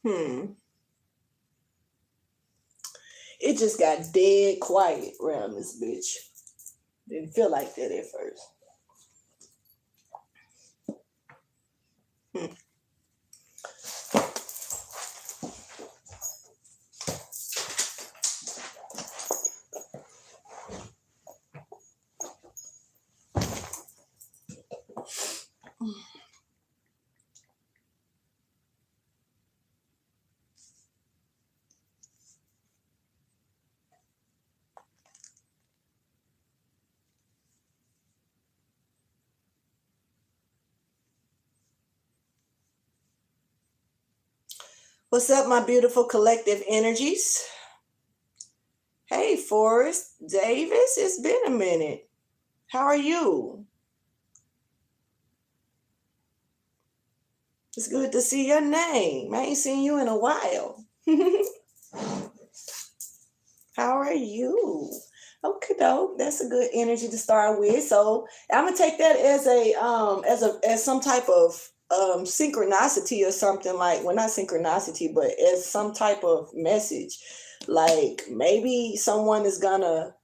Hmm. It just got dead quiet around this bitch. Didn't feel like that at first. Hmm. What's up, my beautiful collective energies? Hey, Forrest Davis, it's been a minute. How are you? It's good to see your name. I ain't seen you in a while. How are you? Okay, dope. That's a good energy to start with. So I'm gonna take that as as some type of synchronicity or something, like, well, not synchronicity, but as some type of message. Like maybe someone is gonna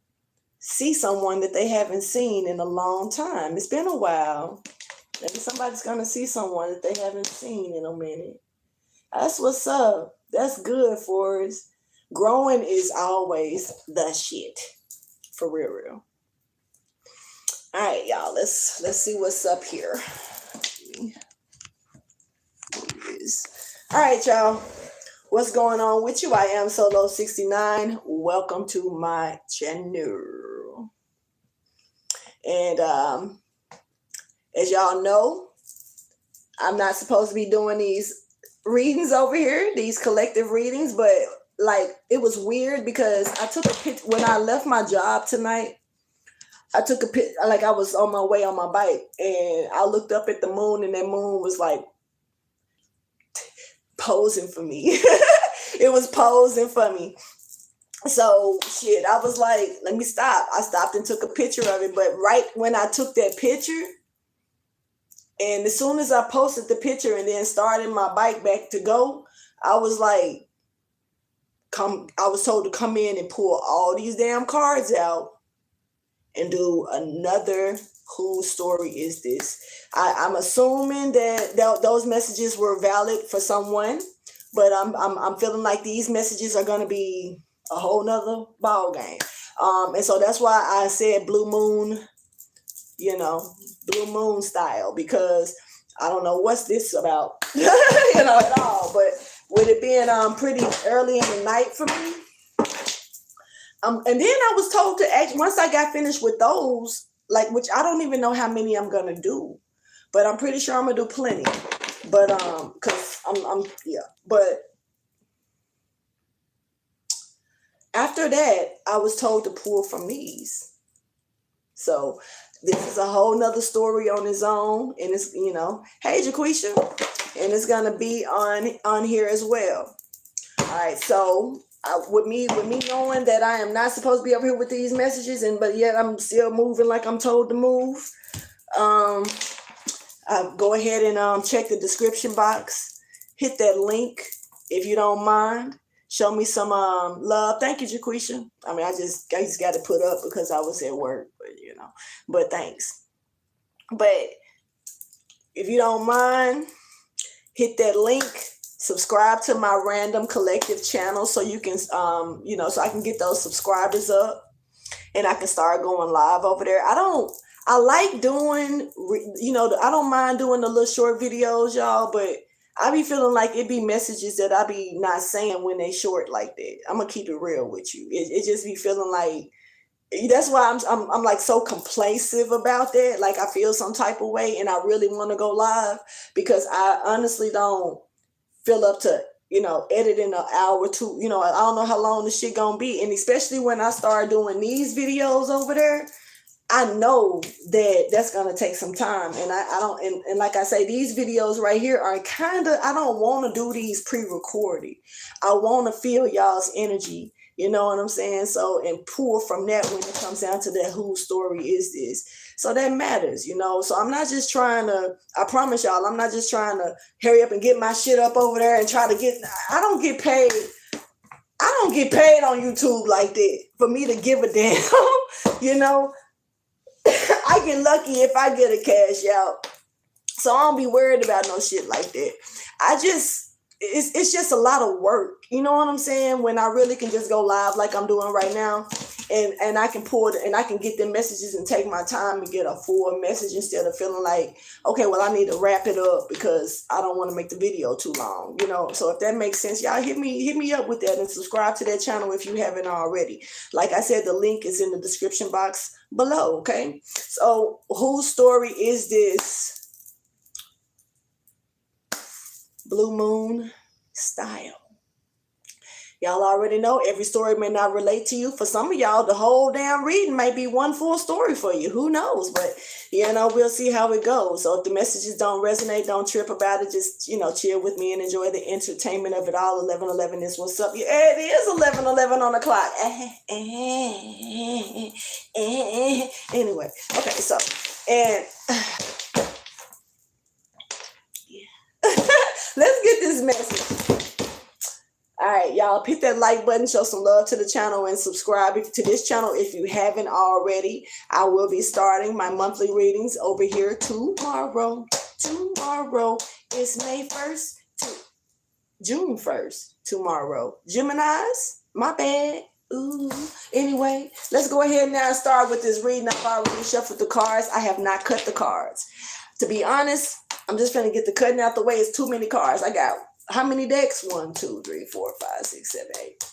see someone that they haven't seen in a long time. It's been a while. Maybe somebody's gonna see someone that they haven't seen in a minute. That's what's up. That's good for us. Growing is always the shit. For real, real. All right, y'all. Let's see what's up here. All right, y'all. What's going on with you? I am Solo69. Welcome to my channel. And as y'all know, I'm not supposed to be doing these readings over here, these collective readings, but like it was weird because I took a picture when I left my job tonight. I took a picture, like I was on my way on my bike, and I looked up at the moon, and that moon was like posing for me. It was posing for me. So shit, I was like, let me stop. I stopped and took a picture of it, but right when I took that picture, and as soon as I posted the picture and then started my bike back to go, I was like, I was told to come in and pull all these damn cards out and do another whose story is this. I'm assuming that those messages were valid for someone, but I'm feeling like these messages are going to be a whole nother ball game. And so that's why I said blue moon, blue moon style, because I don't know what's this about, at all. But with it being pretty early in the night for me, and then I was told to act once I got finished with those, like, which I don't even know how many I'm gonna do, but I'm pretty sure I'm gonna do plenty. But cause I'm yeah. But after that, I was told to pull from these. So this is a whole nother story on its own, and it's hey Jaquisha, and it's gonna be on here as well. All right, so with me knowing that I am not supposed to be over here with these messages, but yet I'm still moving like I'm told to move. Go ahead and check the description box. Hit that link if you don't mind. Show me some love. Thank you, Jaquisha. I mean, I just got to put up because I was at work, but thanks. But if you don't mind, hit that link. Subscribe to my random collective channel so you can, so I can get those subscribers up and I can start going live over there. I like doing, I don't mind doing the little short videos, y'all, but I be feeling like it be messages that I be not saying when they short like that. I'm gonna keep it real with you. It just be feeling like, that's why I'm like so complacent about that. Like I feel some type of way and I really want to go live because I honestly don't feel up to editing an hour or two. I don't know how long this shit gonna be, and especially when I start doing these videos over there, I know that that's gonna take some time, and I don't, and like I say, these videos right here are kind of, I don't want to do these pre-recorded. I want to feel y'all's energy You know what I'm saying? So, and pull from that when it comes down to that, whose story is this? So that matters, you know. So I'm not just trying to, I promise y'all, I'm not just trying to hurry up and get my shit up over there and try to get, I don't get paid. I don't get paid on YouTube like that for me to give a damn. You know, I get lucky if I get a cash out. So I don't be worried about no shit like that. It's just a lot of work. You know what I'm saying? When I really can just go live like I'm doing right now, and I can pull it and I can get the messages and take my time to get a full message instead of feeling like, okay, well, I need to wrap it up because I don't want to make the video too long. You know, so if that makes sense, y'all hit me up with that and subscribe to that channel if you haven't already. Like I said, the link is in the description box below. Okay, so whose story is this? Blue Moon Style. Y'all already know every story may not relate to you. For some of y'all, the whole damn reading might be one full story for you. Who knows? But, you know, we'll see how it goes. So if the messages don't resonate, don't trip about it. Just, you know, chill with me and enjoy the entertainment of it all. 11:11 is what's up. Yeah, it is 11:11 on the clock. Anyway, okay, so, and let's get this message. All right, y'all, hit that like button, show some love to the channel, and subscribe to this channel if you haven't already. I will be starting my monthly readings over here tomorrow. Tomorrow is May 1st to June 1st. Tomorrow. Geminis, my bad. Ooh. Anyway, let's go ahead now and start with this reading. I've already shuffled the cards. I have not cut the cards. To be honest, I'm just going to get the cutting out the way. It's too many cards. I got how many decks? 1, 2, 3, 4, 5, 6, 7, 8.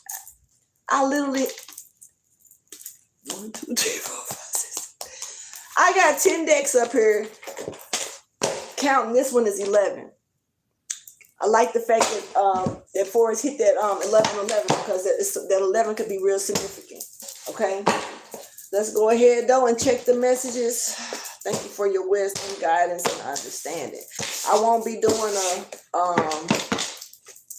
I literally 1, 2, 3, 4, 5, 6. I got 10 decks up here. Counting this one is 11. I like the fact that Forrest hit that 11:11 because that 11 could be real significant. Okay, let's go ahead though and check the messages. Thank you for your wisdom, guidance, and understanding. I won't be doing a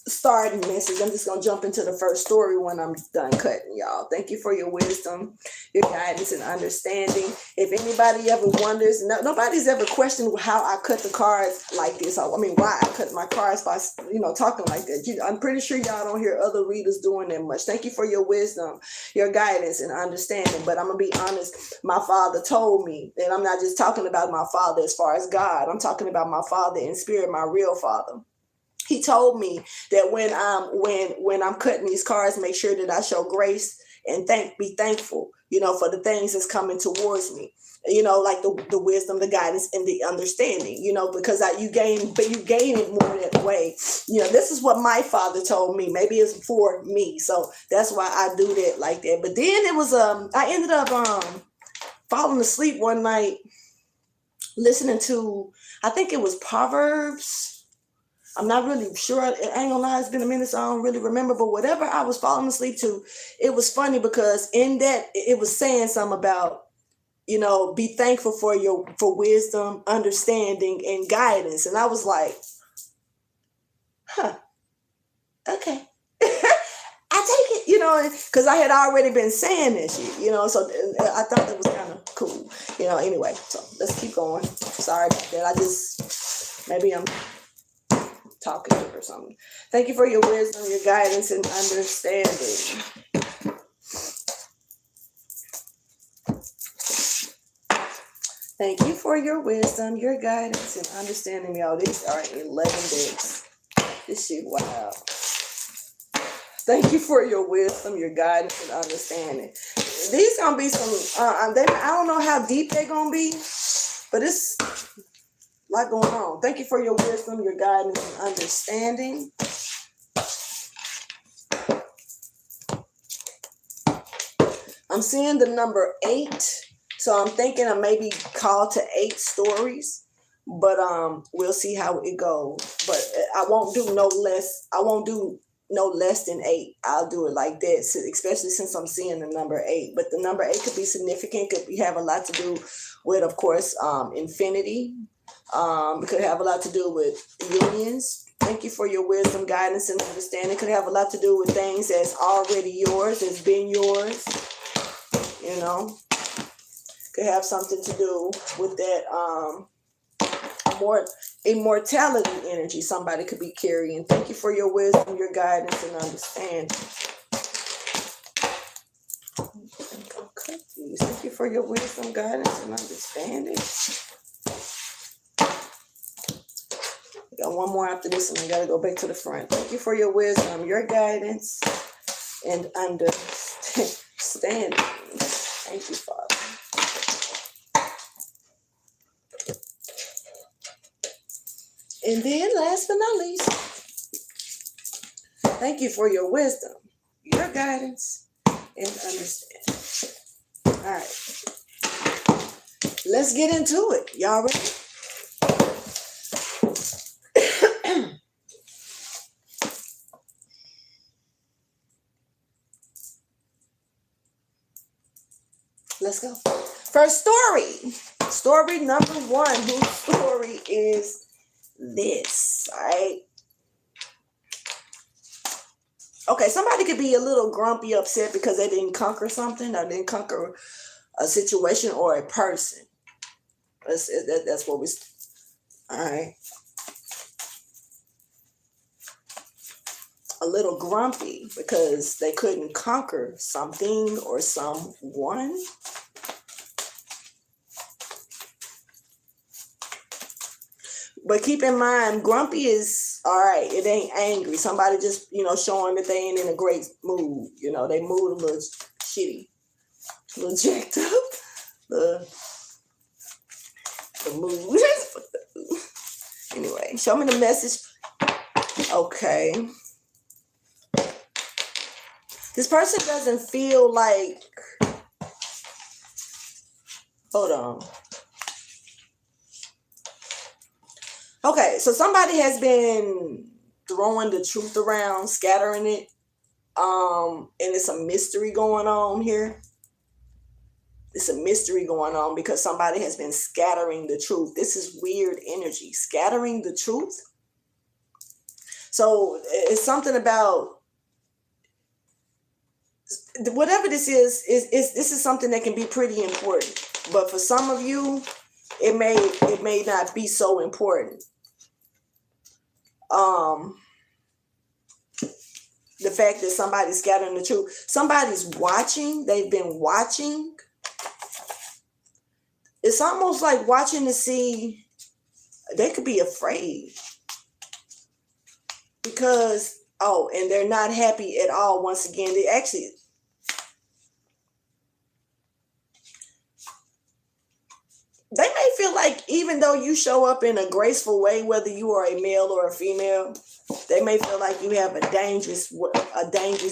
starting message. I'm just going to jump into the first story when I'm done cutting, y'all. Thank you for your wisdom, your guidance, and understanding. If anybody ever wonders, nobody's ever questioned how I cut the cards like this. I mean, why I cut my cards by, you know, talking like that. I'm pretty sure y'all don't hear other readers doing that much. Thank you for your wisdom, your guidance, and understanding. But I'm going to be honest, my father told me, and I'm not just talking about my father as far as God. I'm talking about my father in spirit, my real father. He told me that when I'm cutting these cards, make sure that I show grace and be thankful, you know, for the things that's coming towards me, you know, like the wisdom, the guidance, and the understanding, you know, because you gain it more that way. You know, this is what my father told me. Maybe it's for me, so that's why I do that like that. But then it was I ended up falling asleep one night listening to, I think it was Proverbs. I'm not really sure. I ain't gonna lie, it's been a minute, so I don't really remember. But whatever I was falling asleep to, it was funny because in that it was saying something about, you know, be thankful for wisdom, understanding, and guidance. And I was like, okay. I take it, you know, because I had already been saying this shit, you know, so I thought that was kind of cool, you know. Anyway, so let's keep going. Sorry about that. Maybe I'm talking to her or something. Thank you for your wisdom, your guidance, and understanding. Thank you for your wisdom, your guidance, and understanding, y'all. These are 11 days. This shit, wow. Thank you for your wisdom, your guidance, and understanding. These gonna be some, I don't know how deep they're gonna be, but it's a lot going on. Thank you for your wisdom, your guidance, and understanding. I'm seeing the number 8. So I'm thinking I maybe call to 8 stories. But we'll see how it goes. But I won't do no less. I won't do no less than 8. I'll do it like that, especially since I'm seeing the number 8. But the number 8 could be significant. Could have a lot to do with, of course, infinity. It could have a lot to do with unions. Thank you for your wisdom, guidance, and understanding. Could have a lot to do with things that's already yours, that's been yours. You know, could have something to do with that more immortality energy somebody could be carrying. Thank you for your wisdom, your guidance, and understanding. I'm confused. Thank you for your wisdom, guidance, and understanding. I got one more after this, and I gotta go back to the front. Thank you for your wisdom, your guidance, and understanding. Thank you, Father. And then, last but not least, thank you for your wisdom, your guidance, and understanding. All right. Let's get into it. Y'all ready? Let's go. First story. Story number one. Whose story is this? All right. Okay, somebody could be a little grumpy, upset because they didn't conquer something or didn't conquer a situation or a person. That's what we. All right. A little grumpy because they couldn't conquer something or someone. But keep in mind, grumpy is all right. It ain't angry. Somebody just, showing that they ain't in a great mood. They mood a little shitty, a little jacked up. The mood. Anyway, show me the message. Okay. This person doesn't feel like. Hold on. Okay, so somebody has been throwing the truth around, scattering it, and it's a mystery going on here. It's a mystery going on because somebody has been scattering the truth. This is weird energy, scattering the truth. So it's something about whatever this is this is something that can be pretty important. But for some of you, it may not be so important. The fact that somebody's scattering the truth, somebody's watching, they've been watching. It's almost like watching to see, they could be afraid because, and they're not happy at all. Once again, they may feel like even though you show up in a graceful way, whether you are a male or a female, they may feel like you have a dangerous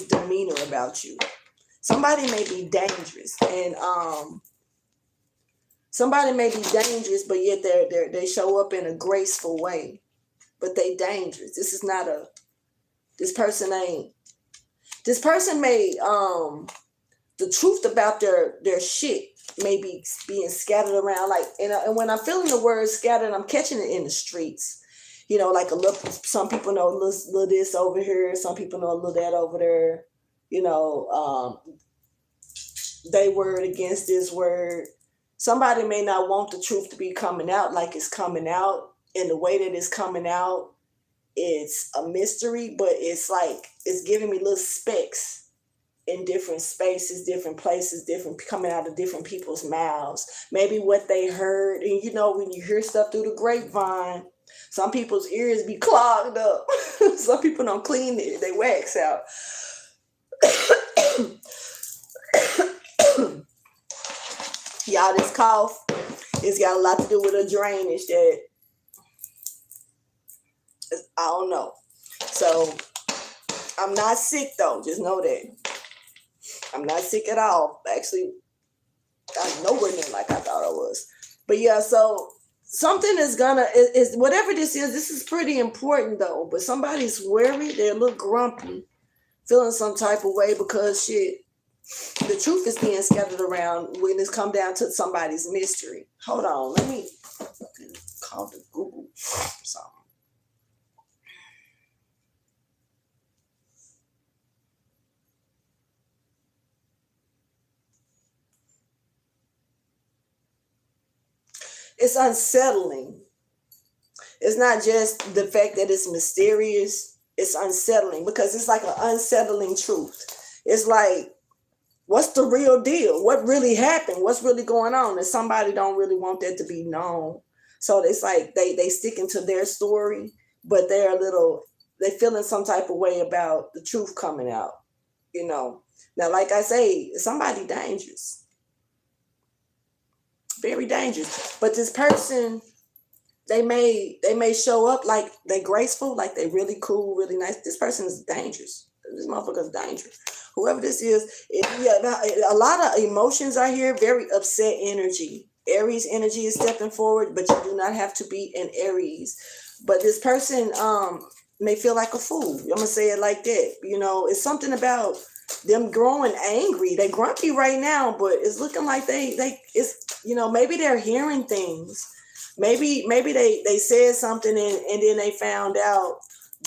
demeanor about you. Somebody may be dangerous, and somebody may be dangerous, but yet they show up in a graceful way, but they dangerous. This person may the truth about their shit may be being scattered around, like, and when I'm feeling the word scattered, I'm catching it in the streets. Like a little. Some people know a little this over here. Some people know a little that over there. They word against this word. Somebody may not want the truth to be coming out like it's coming out, and the way that it's coming out, it's a mystery. But it's like it's giving me little specks in different spaces, different places, coming out of different people's mouths. Maybe what they heard, and when you hear stuff through the grapevine, some people's ears be clogged up. Some people don't clean it; they wax out. Y'all, this cough, it's got a lot to do with a drainage that I don't know. So I'm not sick though. Just know that. I'm not sick at all. Actually, I'm nowhere near like I thought I was. But yeah, so something is whatever this is pretty important though. But somebody's worried, they're a little grumpy, feeling some type of way because the truth is being scattered around when it's come down to somebody's mystery. Hold on, let me call the Google something. it's unsettling. It's not just the fact that it's mysterious. It's unsettling because it's like an unsettling truth. It's like, what's the real deal? What really happened? What's really going on? And somebody don't really want that to be known. So it's like they sticking to their story, but they feeling some type of way about the truth coming out, you know. Now, like I say, somebody dangerous, very dangerous. But this person, they may show up like they graceful, like they really cool, really nice. This person is dangerous. This motherfucker's dangerous. Whoever this is, a lot of emotions are here. Very upset energy. Aries energy is stepping forward, but you do not have to be an Aries. But this person may feel like a fool. I'm gonna say it like that. You know, it's something about them growing angry. They grumpy right now, but it's looking like it's, you know, maybe they're hearing things. Maybe they said something and then they found out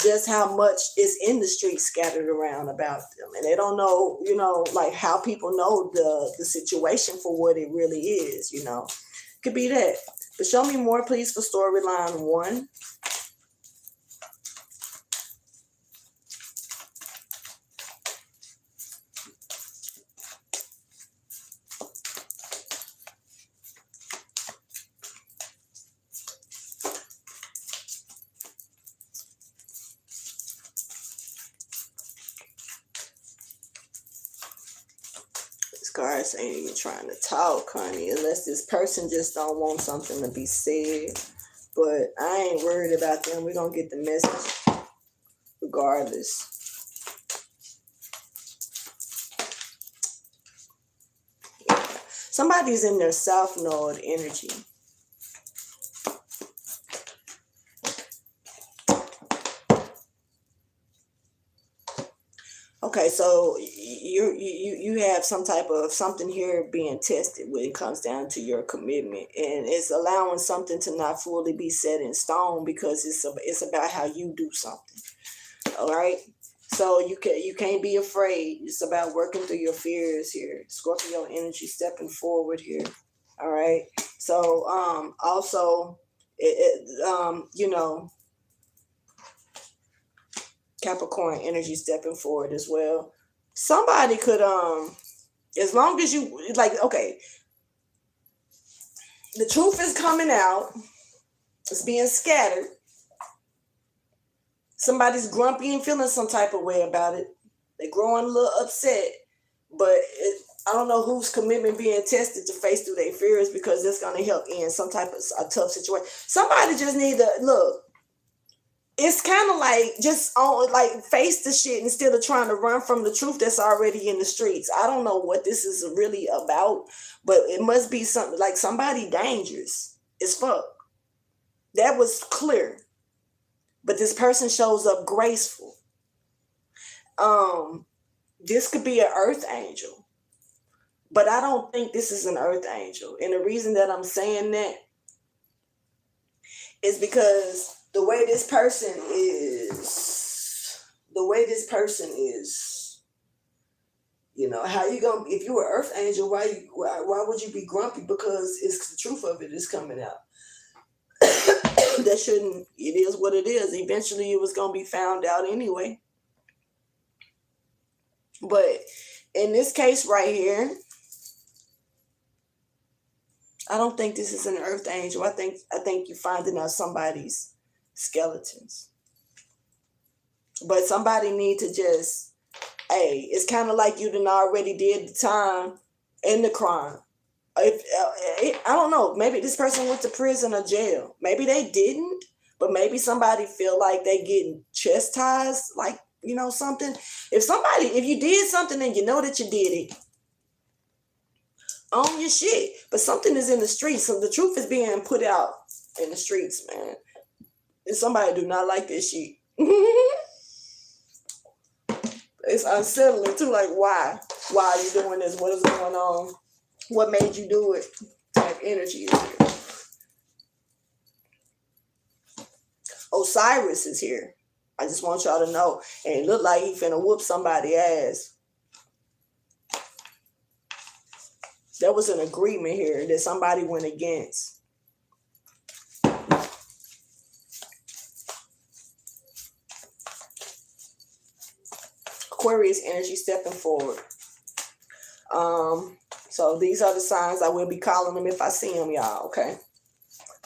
just how much is in the streets scattered around about them, and they don't know, you know, like how people know the situation for what it really is. You know, could be that. But show me more, please, for storyline 1. Cards ain't even trying to talk, honey, unless this person just don't want something to be said. But I ain't worried about them. We're gonna get the message regardless. Yeah. Somebody's in their South Node energy. Okay, so you have some type of something here being tested when it comes down to your commitment, and it's allowing something to not fully be set in stone because it's about how you do something. All right, so you can't be afraid. It's about working through your fears here. Scorpio energy stepping forward here. All right, so also you know, Capricorn energy stepping forward as well. Somebody could as long as you like, okay, the truth is coming out, it's being scattered. Somebody's grumpy and feeling some type of way about it. They're growing a little upset, but I don't know whose commitment being tested to face through their fears, because it's going to help end some type of a tough situation. Somebody just need to look. It's kind of like just like face the shit instead of trying to run from the truth that's already in the streets. I don't know what this is really about, but it must be something like somebody dangerous as fuck. That was clear. But this person shows up graceful. This could be an earth angel, but I don't think this is an earth angel. And the reason that I'm saying that is because the way this person is, you know, how you gonna, if you were earth angel, why would you be grumpy? Because it's the truth of it is coming out. That shouldn't, it is what it is. Eventually it was gonna be found out anyway. But in this case right here, I don't think this is an earth angel. I think you're finding out somebody's skeletons. But somebody need to just, hey, it's kind of like you done already did the time and the crime. If I don't know, maybe this person went to prison or jail. Maybe they didn't, but maybe somebody feel like they getting chastised, like, you know, something. If you did something and you know that you did it, own your shit. But something is in the streets, so the truth is being put out in the streets, man. And somebody do not like this shit. It's unsettling too. Like, why? Why are you doing this? What is going on? What made you do it? Type energy is here. Osiris is here. I just want y'all to know. And it look like he finna whoop somebody's ass. There was an agreement here that somebody went against. Aquarius energy stepping forward. So these are the signs. I will be calling them if I see them, y'all. Okay.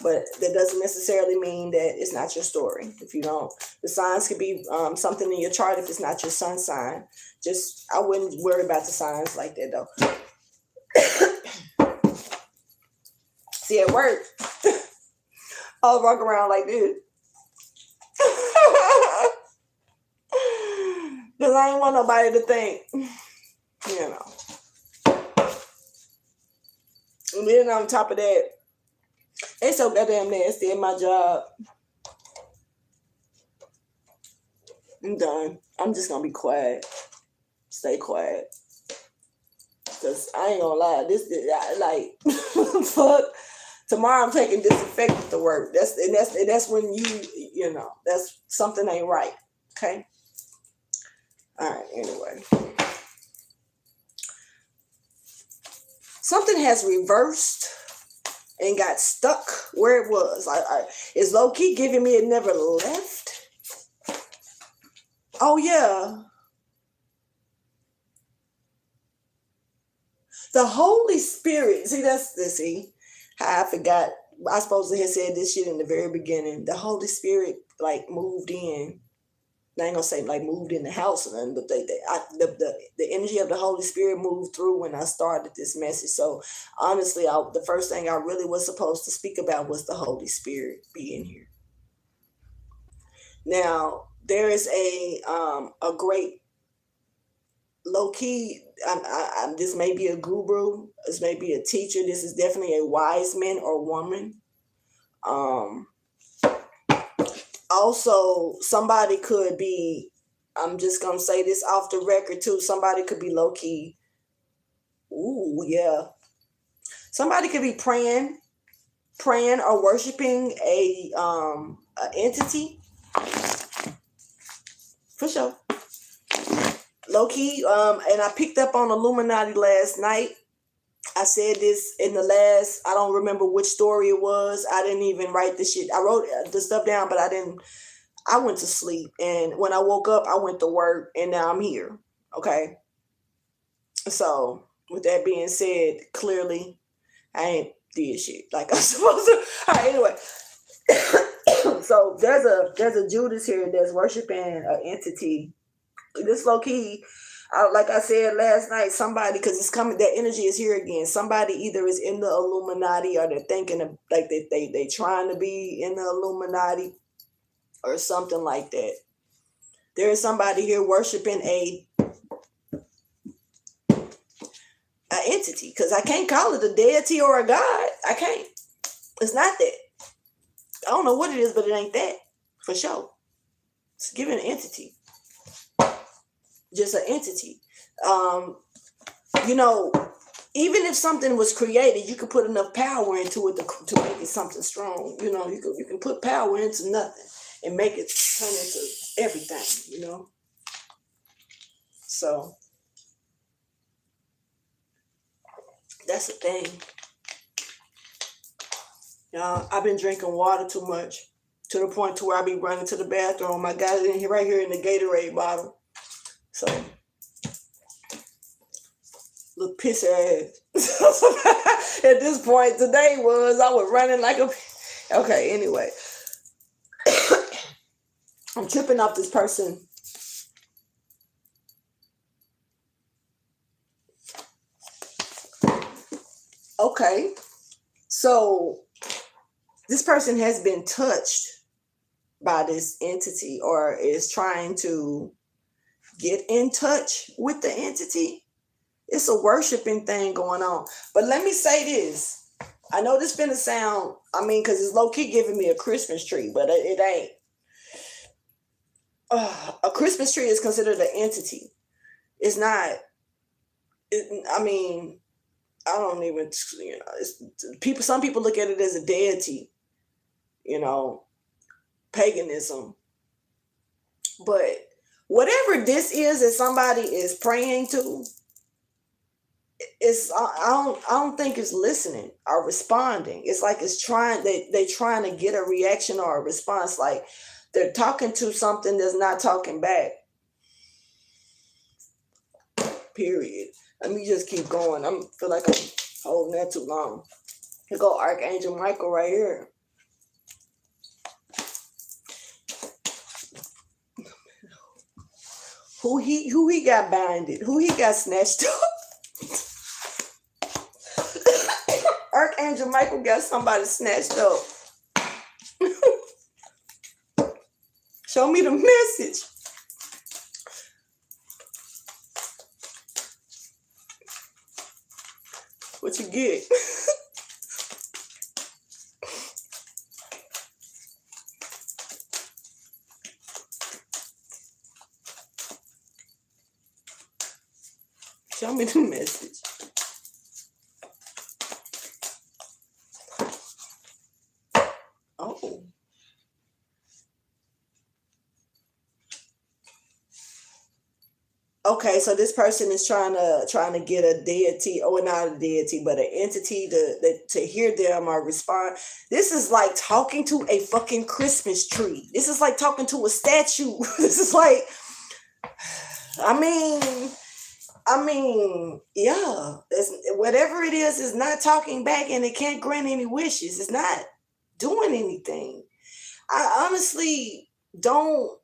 But that doesn't necessarily mean that it's not your story. If you don't, the signs could be something in your chart if it's not your sun sign. Just, I wouldn't worry about the signs like that though. See, at work, I'll walk around like this. Because I ain't want nobody to think, you know. And then on top of that, it's so goddamn nasty in my job. I'm done. I'm just gonna be quiet. Stay quiet. Cause I ain't gonna lie. Like fuck. Tomorrow I'm taking disinfectant to work. That's when you know that's something ain't right. Okay. All right. Anyway, something has reversed and got stuck where it was. It's low key giving me it never left. Oh yeah. The Holy Spirit. See how I forgot. I supposed to have said this shit in the very beginning. The Holy Spirit like moved in. I ain't gonna say like moved in the house or nothing, but the energy of the Holy Spirit moved through when I started this message. So honestly, the first thing I really was supposed to speak about was the Holy Spirit being here. Now there is a great low key. This may be a guru. This may be a teacher. This is definitely a wise man or woman. Also, somebody could be, I'm just going to say this off the record too, somebody could be low-key, ooh, yeah. Somebody could be praying or worshiping a entity. For sure. Low-key, and I picked up on Illuminati last night. I said this in the last, I don't remember which story it was. I didn't even write the shit. I wrote the stuff down, but I went to sleep. And when I woke up, I went to work and now I'm here. Okay. So with that being said, clearly I ain't did shit like I'm supposed to. All right, anyway. So there's a Judas here that's worshiping an entity. This low key, like I said last night, somebody, because it's coming, that energy is here again. Somebody either is in the Illuminati or they're thinking of, like they trying to be in the Illuminati or something like that. There is somebody here worshiping a entity, because I can't call it a deity or a god. I can't. It's not that. I don't know what it is, but it ain't that for sure. It's giving an entity. Just an entity. You know, even if something was created, you could put enough power into it to make it something strong. You know, you can put power into nothing and make it turn into everything, you know. So that's the thing. Y'all, I've been drinking water too much to the point to where I be running to the bathroom. I got it in here right here in the Gatorade bottle. So, little piss ass. At this point, today I was running like a. Okay, anyway. I'm tripping off this person. Okay. So, this person has been touched by this entity or is trying to get in touch with the entity. It's a worshiping thing going on. But let me say this. I know this finna sound, because it's low-key giving me a Christmas tree, but it ain't. A Christmas tree is considered an entity. It's not, I don't even, some people look at it as a deity, paganism. But whatever this is that somebody is praying to, I don't think it's listening or responding. It's like it's trying, they're trying to get a reaction or a response. Like they're talking to something that's not talking back. period. Let me just keep going. I feel like I'm holding that too long. Here go Archangel Michael right here. Who he got binded? Who he got snatched up? Archangel Michael got somebody snatched up. Show me the message. What you get? Show me the message. Oh. Okay, so this person is trying to get a deity, or not a deity, but an entity to hear them or respond. This is like talking to a fucking Christmas tree. This is like talking to a statue. This is like, I mean, yeah, whatever it is not talking back, and it can't grant any wishes. It's not doing anything. I honestly don't.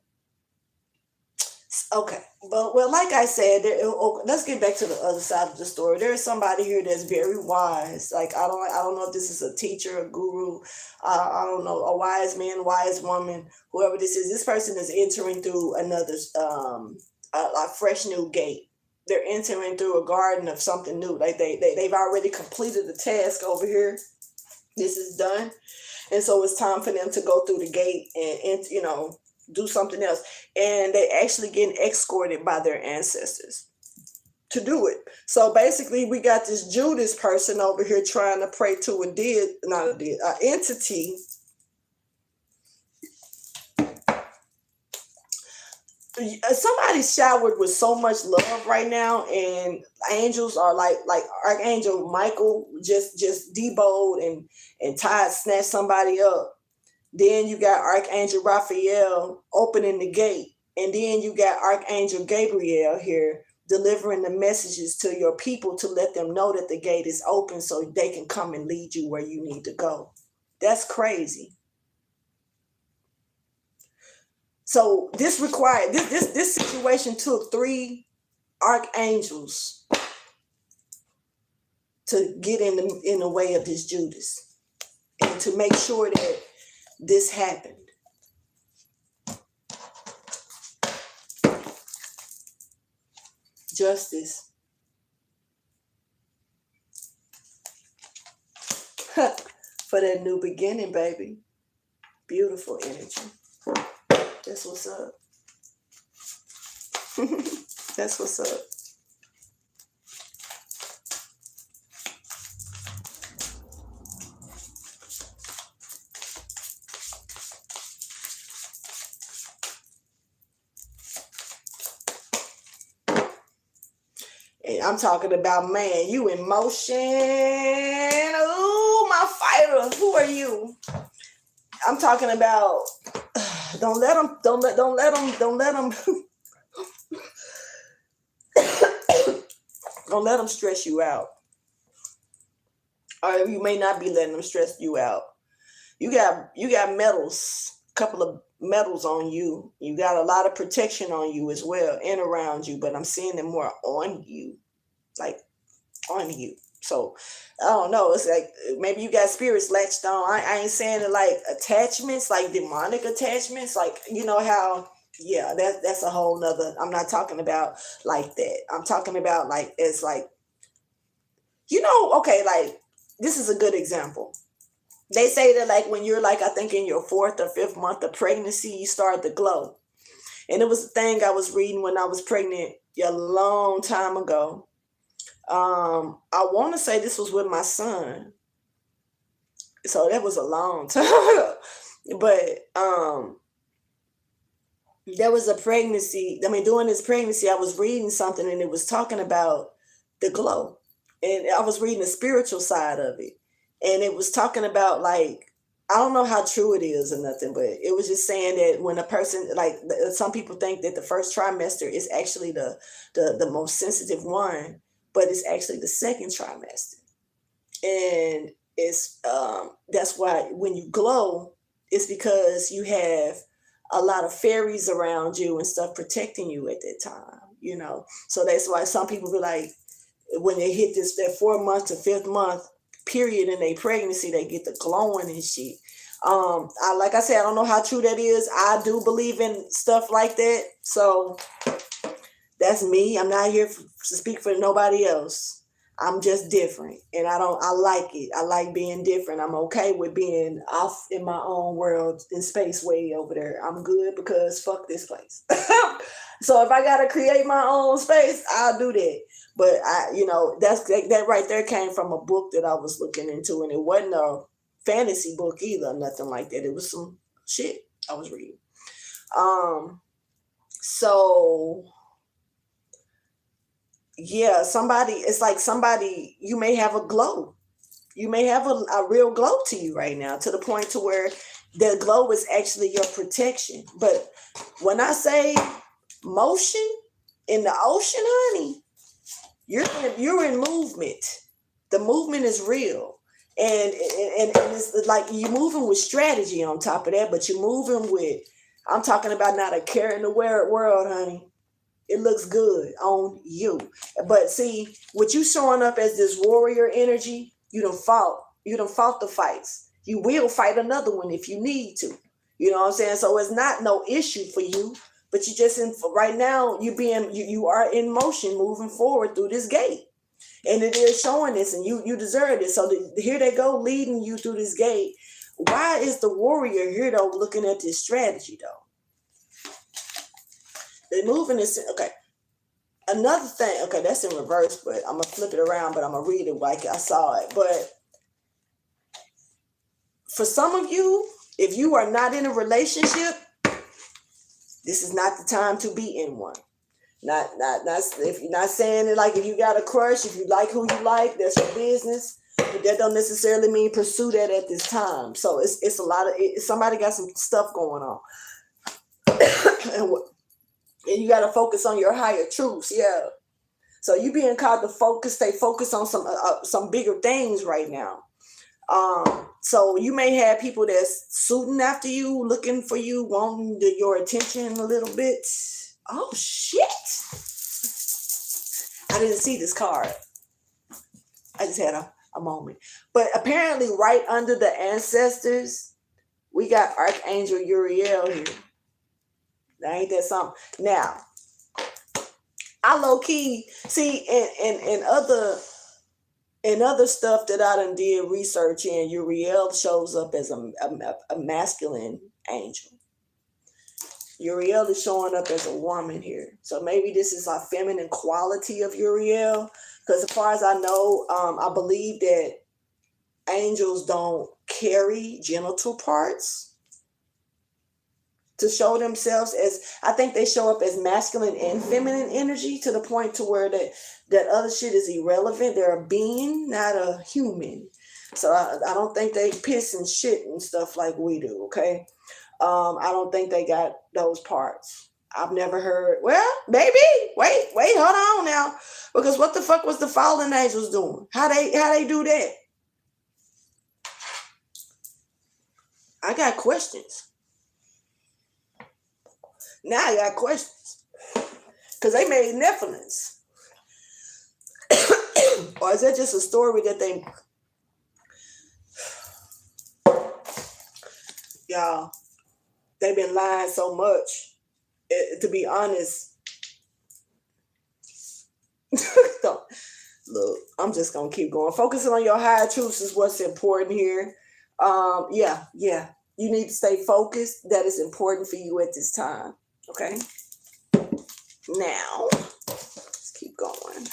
Okay, but well, like I said, let's get back to the other side of the story. There is somebody here that's very wise. Like I don't know if this is a teacher, a guru, I don't know, a wise man, wise woman, whoever this is. This person is entering through another a fresh new gate. They're entering through a garden of something new. Like they've already completed the task over here. This is done, and so it's time for them to go through the gate and do something else. And they actually getting escorted by their ancestors to do it. So basically we got this Judas person over here trying to pray to an entity. Somebody showered with so much love right now, and angels are like Archangel Michael just deboed and snatched somebody up. Then you got Archangel Raphael opening the gate. And then you got Archangel Gabriel here delivering the messages to your people to let them know that the gate is open so they can come and lead you where you need to go. That's crazy. So this required, this situation took 3 archangels to get in the way of this Judas and to make sure that this happened. Justice. For that new beginning, baby. Beautiful energy. That's what's up. That's what's up. I'm talking about, man, you in motion. Oh, my fighter. Who are you? I'm talking about, don't let them don't let them stress you out. Or you may not be letting them stress you out. You got medals, a couple of medals on you. You got a lot of protection on you as well and around you, but I'm seeing them more on you. Like on you. So I don't know. It's like maybe you got spirits latched on. I ain't saying it like attachments, like demonic attachments, like you know how, yeah, that's a whole nother. I'm not talking about like that. I'm talking about like it's like, okay, like this is a good example. They say that like when you're like, I think in your 4th or 5th month of pregnancy, you start to glow. And it was a thing I was reading when I was pregnant a long time ago. I want to say this was with my son. So that was a long time. But there was a pregnancy. I mean, during this pregnancy, I was reading something and it was talking about the glow. And I was reading the spiritual side of it. And it was talking about like I don't know how true it is or nothing, but it was just saying that when a person, like some people think that the first trimester is actually the most sensitive one, but it's actually the second trimester. And it's that's why when you glow, it's because you have a lot of fairies around you and stuff protecting you at that time, you know. So that's why some people be like, when they hit this that 4 month to 5th month period in their pregnancy, they get the glowing and shit. I, like I said, I don't know how true that is. I do believe in stuff like that. So that's me. I'm not here to speak for nobody else. I'm just different, and I like it. I like being different. I'm okay with being off in my own world in space way over there. I'm good because fuck this place. So if I gotta create my own space, I'll do that. But that right there came from a book that I was looking into, and it wasn't a fantasy book either, nothing like that. It was some shit I was reading. So yeah, it's like somebody, you may have a glow. You may have a real glow to you right now, to the point to where the glow is actually your protection. But when I say motion in the ocean, honey, you're in movement. The movement is real. And it's like you're moving with strategy on top of that, but you're moving with, I'm talking about not a care in the world, honey. It looks good on you. But see, with you showing up as this warrior energy, you done fought. You done fought the fights. You will fight another one if you need to. You know what I'm saying? So it's not no issue for you, but you just right now you are in motion, moving forward through this gate. And it is showing this, and you deserve it. So here they go, leading you through this gate. Why is the warrior here though looking at this strategy though? They're moving this. Okay. Another thing. Okay, that's in reverse, but I'm gonna flip it around. But I'm gonna read it like I saw it. But for some of you, if you are not in a relationship, this is not the time to be in one. Not if you're not saying it like if you got a crush, if you like who you like, that's your business. But that don't necessarily mean pursue that at this time. So it's a lot of somebody got some stuff going on. And you got to focus on your higher truths. Yeah. So you being called to stay focused on some bigger things right now. So you may have people that's suiting after you, looking for you, wanting your attention a little bit. Oh shit. I didn't see this card. I just had a moment. But apparently right under the ancestors, we got Archangel Uriel here. Now, ain't that something? Now, I low key see in other stuff that I done did research in, Uriel shows up as a masculine angel. Uriel is showing up as a woman here. So maybe this is a feminine quality of Uriel. Because as far as I know, I believe that angels don't carry genital parts to show themselves as, I think they show up as masculine and feminine energy, to the point to where that other shit is irrelevant. They're a being, not a human. So I don't think they piss and shit and stuff like we do, okay? I don't think they got those parts. I've never heard, well, maybe, wait, hold on now. Because what the fuck was the fallen angels doing? How they do that? I got questions. Now I got questions. Because they made Nephilims. Or is that just a story that they... Y'all, they've been lying so much. To be honest, look, I'm just going to keep going. Focusing on your higher truths is what's important here. Yeah. You need to stay focused. That is important for you at this time. Okay. Now, let's keep going.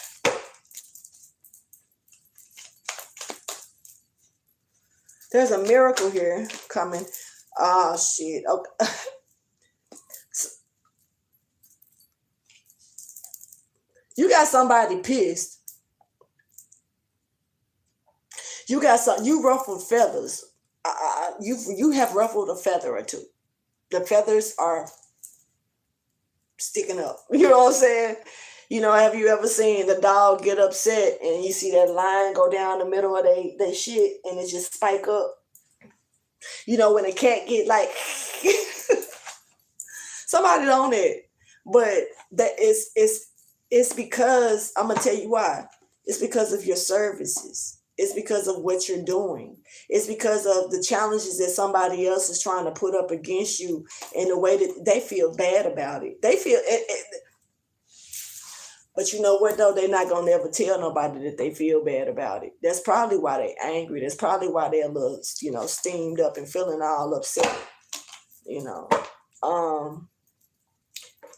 There's a miracle here coming. Oh, shit. Okay. You got somebody pissed. You ruffled feathers you have ruffled a feather or two. The feathers are sticking up. You know what I'm saying? Have you ever seen the dog get upset and you see that line go down the middle of they shit and it just spike up? When a cat get like somebody on it. But that it's because I'm gonna tell you why. It's because of your services. It's because of what you're doing. It's because of the challenges that somebody else is trying to put up against you in a way that they feel bad about it. They feel it. But you know what, though? They're not going to ever tell nobody that they feel bad about it. That's probably why they're angry. That's probably why they're a little, steamed up and feeling all upset,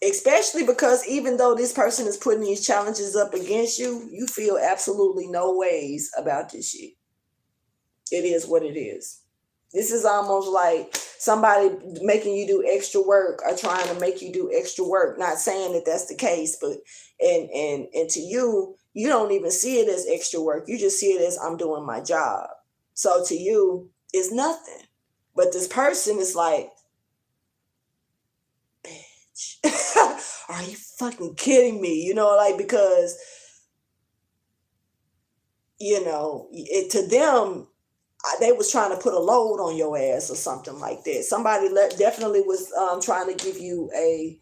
Especially because even though this person is putting these challenges up against you, you feel absolutely no ways about this shit. It is what it is. This is almost like somebody making you do extra work or trying to make you do extra work. Not saying that that's the case, but and to you, you don't even see it as extra work. You just see it as I'm doing my job. So to you, it's nothing. But this person is like, bitch, are you fucking kidding me? Because, to them, they was trying to put a load on your ass or something like that. Somebody definitely was trying to give you a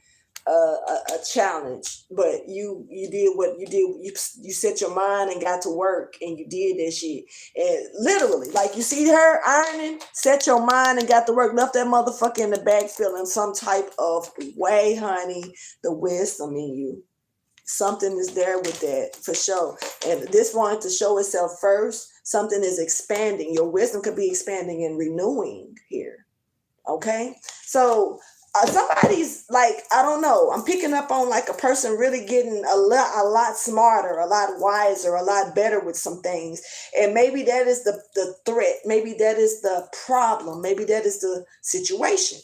challenge, but you did what you did. You set your mind and got to work and you did that shit. And literally, like you see her ironing, set your mind and got to work, left that motherfucker in the back feeling some type of way, honey. The wisdom in you. Something is there with that for sure. And this wanted to show itself first. Something is expanding. Your wisdom could be expanding and renewing here. Okay? So somebody's like, I don't know. I'm picking up on like a person really getting a lot smarter, a lot wiser, a lot better with some things. And maybe that is the threat. Maybe that is the problem. Maybe that is the situation.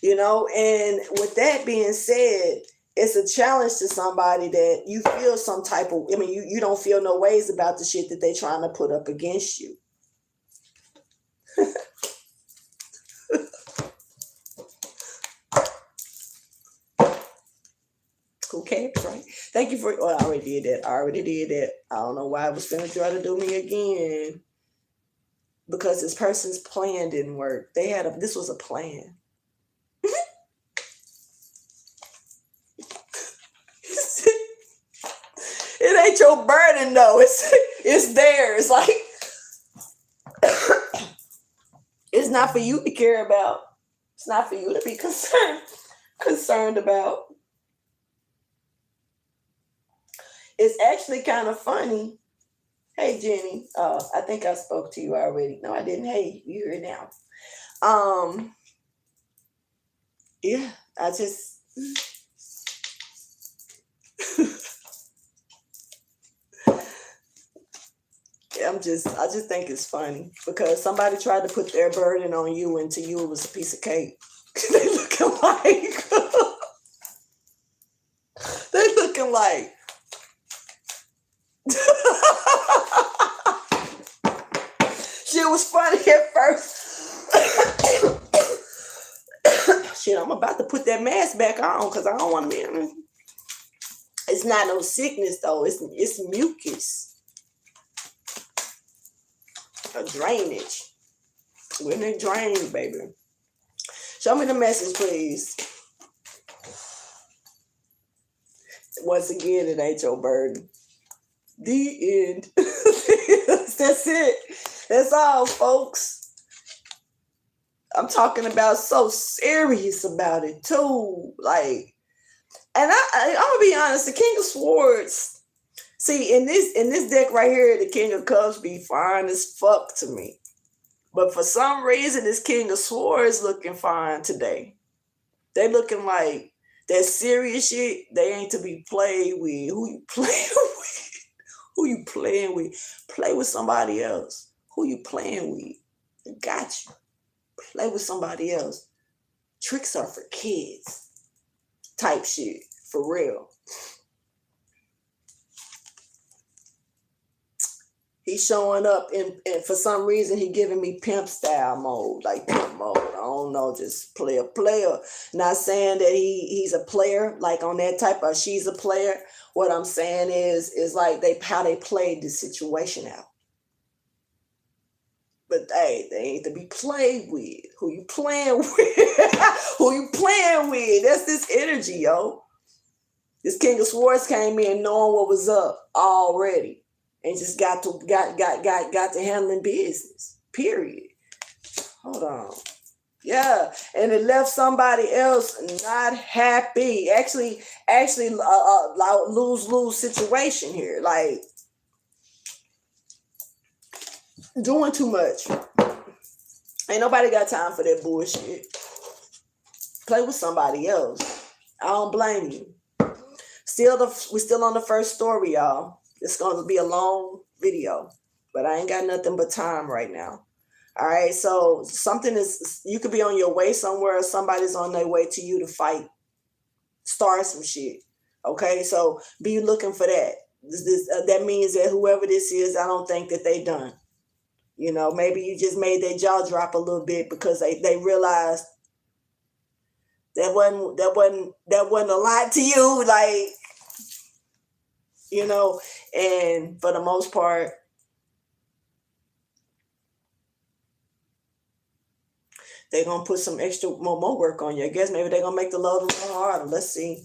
And with that being said, it's a challenge to somebody that you feel some type of, you don't feel no ways about the shit that they trying to put up against you. Who cares, right? Thank you for, I already did that. I don't know why I was finna try to do me again. Because this person's plan didn't work. This was a plan. It ain't your burden though. It's theirs. Like it's not for you to care about. It's not for you to be concerned about. It's actually kind of funny. Hey Jenny, I think I spoke to you already. No, I didn't. Hey, you here now. Yeah, I just I just think it's funny because somebody tried to put their burden on you and to you it was a piece of cake. They looking like shit was funny at first. Shit, I'm about to put that mask back on because I don't want to be. It's not no sickness though. It's mucus. A drainage. When it drains, baby. Show me the message, please. Once again, it ain't your burden. The end. That's it. That's all, folks. I'm talking about so serious about it too. Like, and I'm gonna be honest, the King of Swords. See, in this deck right here, the King of Cups be fine as fuck to me. But for some reason, this King of Swords looking fine today. They looking like that serious shit. They ain't to be played with. Who you playing with? Who you playing with? Play with somebody else. Who you playing with? Got you. Play with somebody else. Tricks are for kids. Type shit. For real. He's showing up and for some reason he giving me pimp style mode, like pimp mode. I don't know, just player. Not saying that he's a player, like on that type of she's a player. What I'm saying is like how they played the situation out. But hey, they ain't to be played with. Who you playing with? Who you playing with? That's this energy, yo. This King of Swords came in knowing what was up already. And just got to handling business. Period. Hold on. Yeah, and it left somebody else not happy. Actually, lose situation here. Like doing too much. Ain't nobody got time for that bullshit. Play with somebody else. I don't blame you. We're still on the first story, y'all. It's going to be a long video, but I ain't got nothing but time right now. All right, so you could be on your way somewhere, or somebody's on their way to you to fight, start some shit. Okay, so be looking for that. That means that whoever this is, I don't think that they done. You know, maybe you just made their jaw drop a little bit because they realized that wasn't a lot to you, like, you know, and for the most part, they're going to put some extra more work on you. I guess maybe they're going to make the load a little harder. Let's see.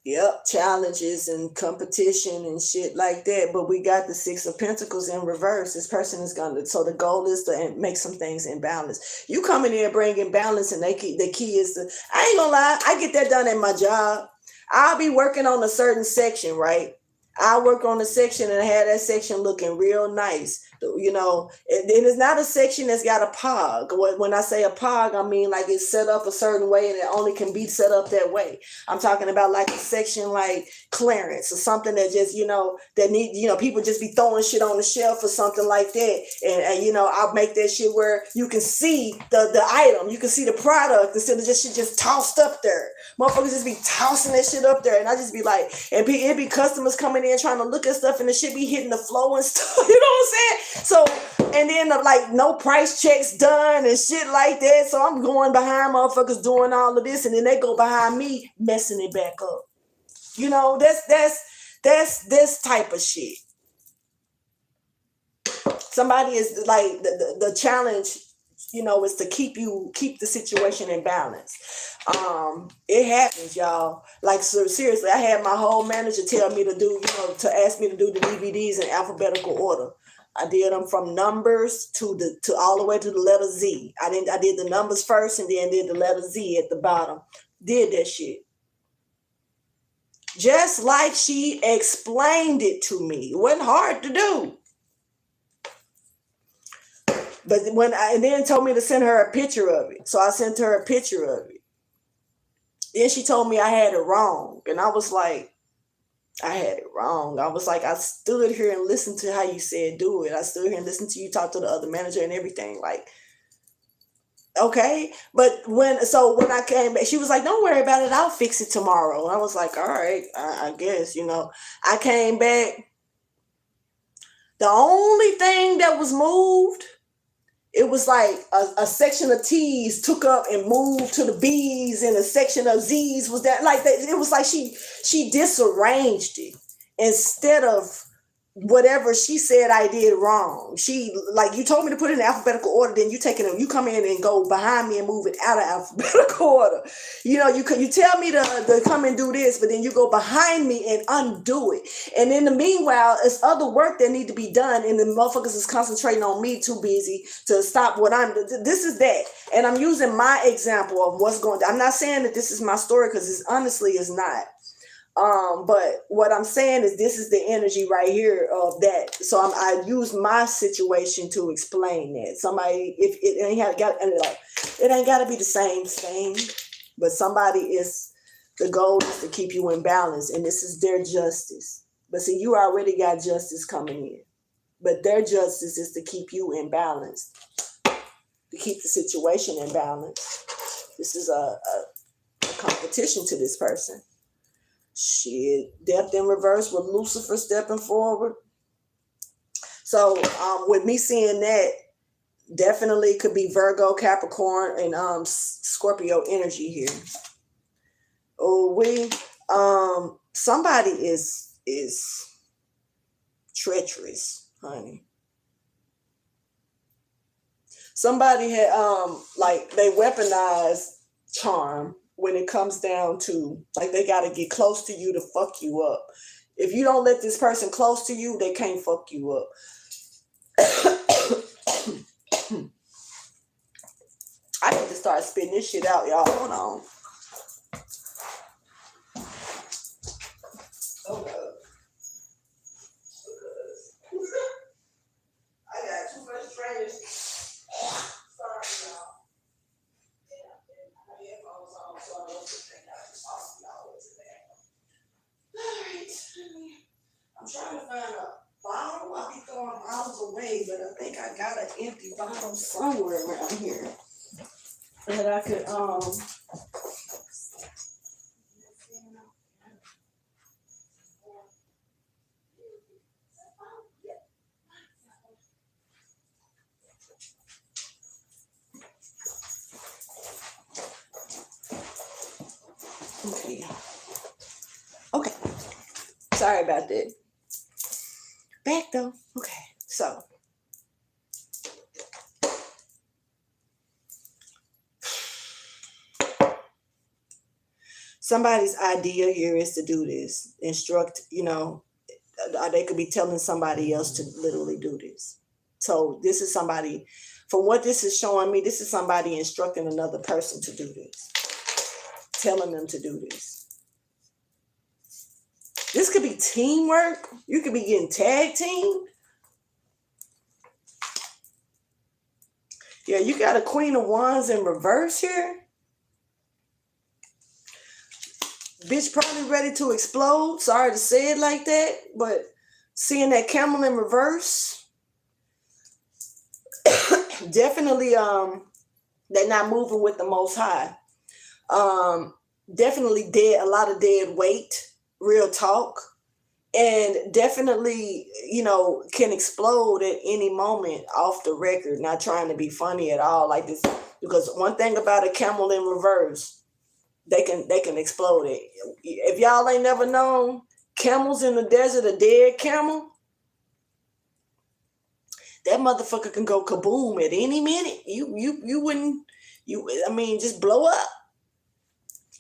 Yep, challenges and competition and shit like that. But we got the Six of Pentacles in reverse. This person is so the goal is to make some things in balance. You come in here bringing balance, and the key is to, I ain't gonna lie, I get that done at my job. I'll be working on a certain section, right? I work on a section and have that section looking real nice. You know, and it's not a section that's got a POG. When I say a POG, I mean like it's set up a certain way and it only can be set up that way. I'm talking about like a section like clearance or something that just, that need, people just be throwing shit on the shelf or something like that. And I'll make that shit where you can see the item, you can see the product instead of just shit just tossed up there. Motherfuckers just be tossing that shit up there, and I just be like, it be customers coming in trying to look at stuff, and the shit be hitting the flow and stuff. You know what I'm saying? So, and then like no price checks done and shit like that. So I'm going behind motherfuckers doing all of this, and then they go behind me messing it back up. That's this type of shit. Somebody is like the challenge, is to keep the situation in balance. It happens, y'all. Like, so seriously, I had my whole manager tell me to do, to ask me to do the DVDs in alphabetical order. I did them from numbers to all the way to the letter Z. I did the numbers first and then did the letter Z at the bottom. Did that shit. Just like she explained it to me. It wasn't hard to do. But and then told me to send her a picture of it. So I sent her a picture of it. Then she told me I had it wrong. And I was like, I had it wrong. I was like, I stood here and listened to how you said do it. I stood here and listened to you talk to the other manager and everything. Like, okay. But when I came back, she was like, don't worry about it. I'll fix it tomorrow. And I was like, all right, I guess, I came back. The only thing that was moved, it was like a section of T's took up and moved to the B's, and a section of Z's was that. Like, it was like she disarranged it instead of whatever she said I did wrong. She, like, you told me to put it in alphabetical order, then you come in and go behind me and move it out of alphabetical order. You tell me to come and do this, but then you go behind me and undo it. And in the meanwhile, it's other work that need to be done, and the motherfuckers is concentrating on me, too busy to stop what I'm doing. This is that. And I'm using my example of what's going on. I'm not saying that this is my story, because it's honestly is not. But what I'm saying is this is the energy right here of that. So I use my situation to explain that. Somebody, if it ain't got to be the same thing, but somebody the goal is to keep you in balance, and this is their justice. But see, you already got justice coming in, but their justice is to keep you in balance. to keep the situation in balance. This is a competition to this person. Shit, death in reverse with Lucifer stepping forward. So with me seeing that, definitely could be Virgo, Capricorn, and Scorpio energy here. Oh, somebody is treacherous, honey. Somebody had like they weaponize charm when it comes down to like they got to get close to you to fuck you up. If you don't let this person close to you, they can't fuck you up. I need to start spitting this shit out, y'all. Hold on. Hold up. I got too much training. Sorry, y'all. My headphones on, so I don't think I just lost y'all today. Alright. I'm trying to find a bottle. I'll be throwing bottles away, but I think I got an empty bottle somewhere around here that I could Okay. Sorry about that. Back though. Okay. So somebody's idea here is to do this. Instruct, they could be telling somebody else to literally do this. So this is somebody, from what this is showing me, this is somebody instructing another person to do this. Telling them to do this. This could be teamwork. You could be getting tag team. Yeah, you got a Queen of Wands in reverse here. Bitch probably ready to explode. Sorry to say it like that, but seeing that Camel in reverse, definitely they're not moving with the Most High. Definitely a lot of dead weight, real talk, and definitely, can explode at any moment off the record. Not trying to be funny at all like this, because one thing about a camel in reverse, they can explode it. If y'all ain't never known, camels in the desert, a dead camel, that motherfucker can go kaboom at any minute. You wouldn't, just blow up.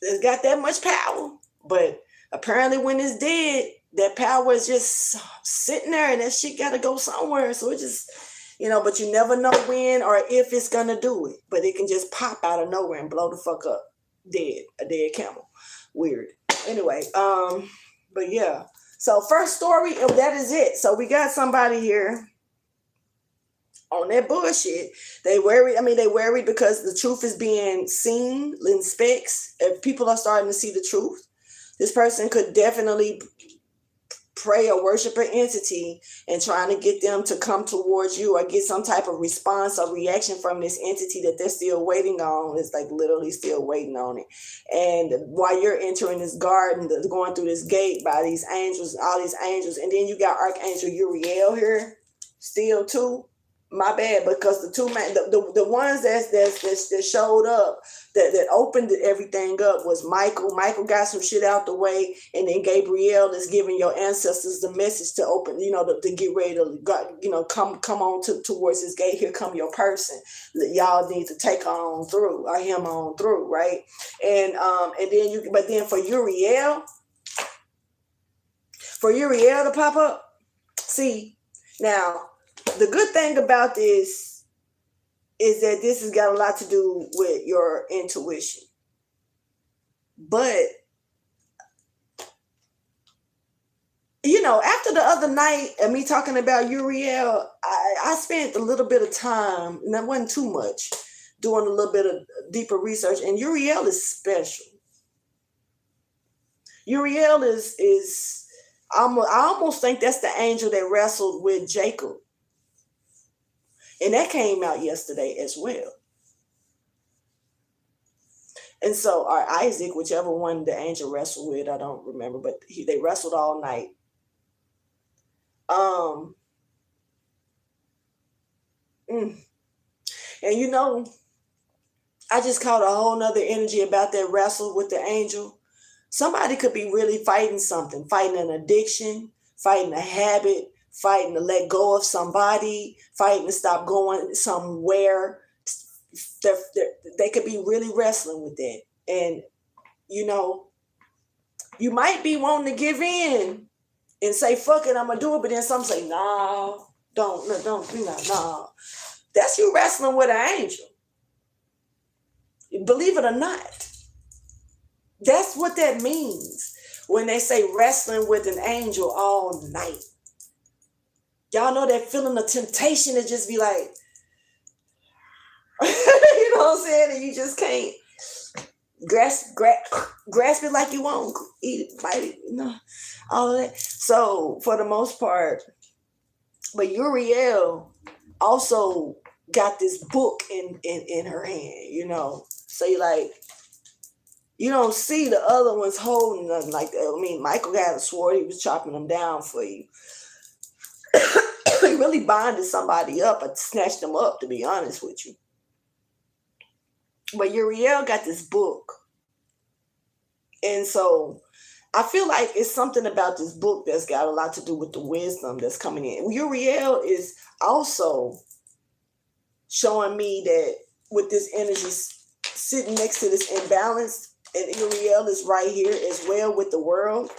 It's got that much power. But apparently when it's dead, that power is just sitting there and that shit gotta go somewhere. So it just, but you never know when or if it's gonna do it. But it can just pop out of nowhere and blow the fuck up. Dead. A dead camel. Weird. Anyway, but yeah. So first story, that is it. So we got somebody here on that bullshit. They worried because the truth is being seen in specks. If people are starting to see the truth, this person could definitely pray or worship an entity and trying to get them to come towards you or get some type of response or reaction from this entity that they're still waiting on. It's like literally still waiting on it. And while you're entering this garden, going through this gate by these angels, all these angels, and then you got Archangel Uriel here still too. My bad, because the two man, the ones that showed up, that opened everything up was Michael. Michael got some shit out the way, and then Gabriel is giving your ancestors the message to open, to get ready to, come on towards this gate. Here come your person. Y'all need to take on through, or him on through, right? And then for Uriel to pop up, see now. The good thing about this is that this has got a lot to do with your intuition. But, after the other night and me talking about Uriel, I spent a little bit of time, and that wasn't too much, doing a little bit of deeper research. And Uriel is special. Uriel is I almost think that's the angel that wrestled with Jacob. And that came out yesterday as well. And so, or Isaac, whichever one the angel wrestled with, I don't remember, but they wrestled all night. Um, mm. And you know, I just caught a whole nother energy about that wrestle with the angel. Somebody could be really fighting something, fighting an addiction, fighting a habit, fighting to let go of somebody, fighting to stop going somewhere. They could be really wrestling with that. And, you know, you might be wanting to give in and say, fuck it, I'm going to do it. But then some say, nah, don't, do not, nah. That's you wrestling with an angel. Believe it or not. That's what that means when they say wrestling with an angel all night. Y'all know that feeling of temptation to just be like, you know what I'm saying? And you just can't grasp it like you want, eat it, bite it, you know, all of that. So for the most part, but Uriel also got this book in her hand, you know. So you like, you don't see the other ones holding nothing like that. I mean, Michael had a sword, he was chopping them down for you. He really binded somebody up or snatched them up, to be honest with you. But Uriel got this book. And so I feel like it's something about this book that's got a lot to do with the wisdom that's coming in. Uriel is also showing me that with this energy sitting next to this imbalance, and Uriel is right here as well with the world.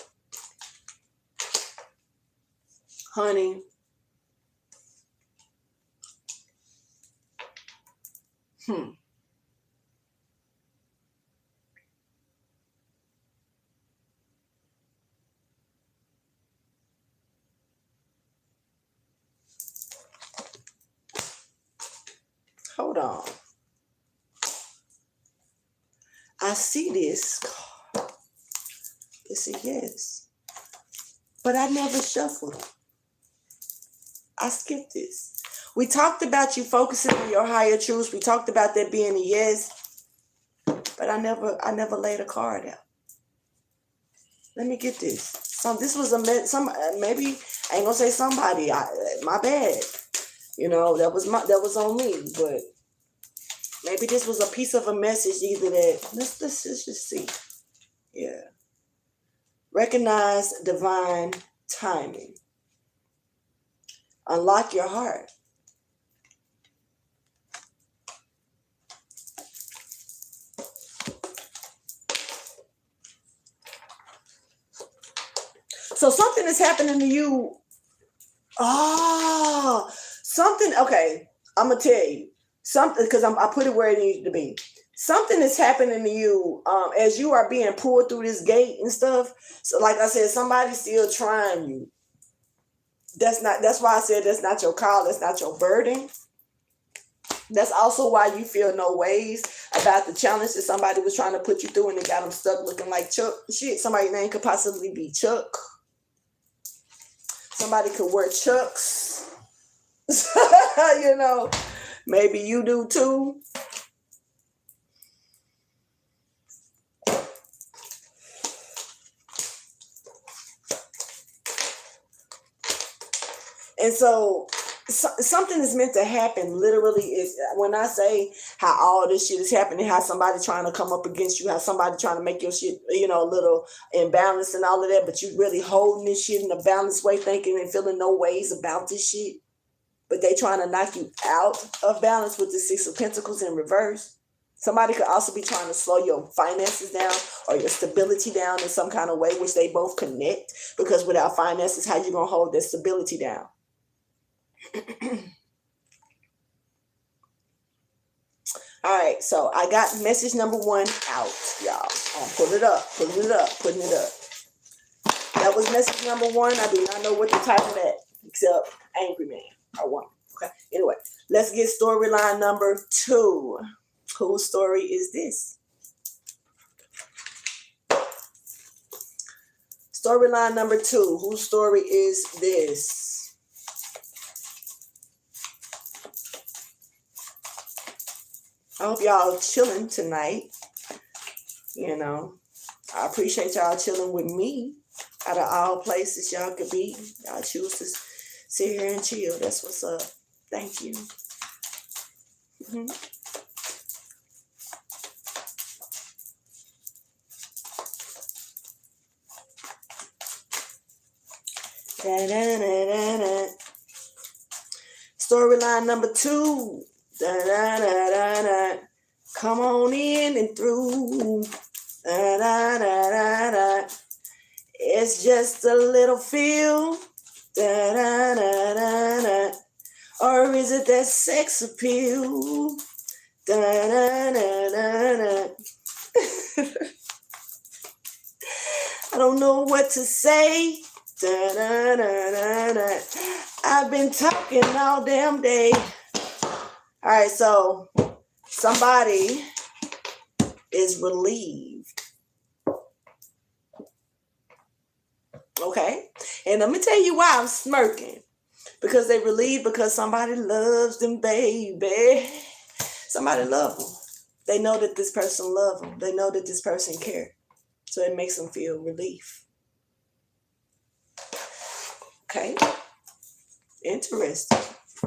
Honey. Hold on. I see this. It's a yes. But I never shuffled. I skipped this. We talked about you focusing on your higher truths. We talked about that being a yes. But I never laid a card out. Let me get this. This was maybe I ain't gonna say somebody. My bad. You know, that was on me. But maybe this was a piece of a message either that let's just see. Yeah. Recognize divine timing. Unlock your heart. So something is happening to you. Something. Okay, I'm gonna tell you something because I put it where it needed to be. Something is happening to you as you are being pulled through this gate and stuff. So, like I said, somebody's still trying you. That's why I said that's not your call. That's not your burden. That's also why you feel no ways about the challenge that somebody was trying to put you through and they got them stuck looking like Chuck. Shit, somebody's name could possibly be Chuck. Somebody could wear Chucks. You know, maybe you do too. And so something is meant to happen. Literally, is when I say how all this shit is happening, how somebody trying to come up against you, how somebody trying to make your shit, you know, a little imbalanced and all of that, but you really holding this shit in a balanced way, thinking and feeling no ways about this shit. But they trying to knock you out of balance with the Six of Pentacles in reverse. Somebody could also be trying to slow your finances down or your stability down in some kind of way, which they both connect. Because without finances, how you gonna hold that stability down? All right, so I got message number 1 out, y'all. I'm putting it up. That was message number 1. I do not know what to title that except Angry Man. I want. Okay. Anyway, let's get storyline number 2. Whose story is this? Storyline number 2. Whose story is this? I hope y'all chilling tonight. You know, I appreciate y'all chilling with me. Out of all places y'all could be, y'all choose to sit here and chill. That's what's up. Thank you. Mhm. Da-da-da-da-da. Storyline number 2. Da-da-da-da-da. Come on in and through. Da-da-da-da-da. It's just a little feel. Da-da-da-da-da. Or is it that sex appeal? Da-da-da-da-da. I don't know what to say. Da-da-da-da-da. I've been talking all damn day. All right, so somebody is relieved. Okay? And let me tell you why I'm smirking. Because they relieved because somebody loves them, baby. Somebody loves them. They know that this person loves them. They know that this person cares. So it makes them feel relief. Okay? Interesting.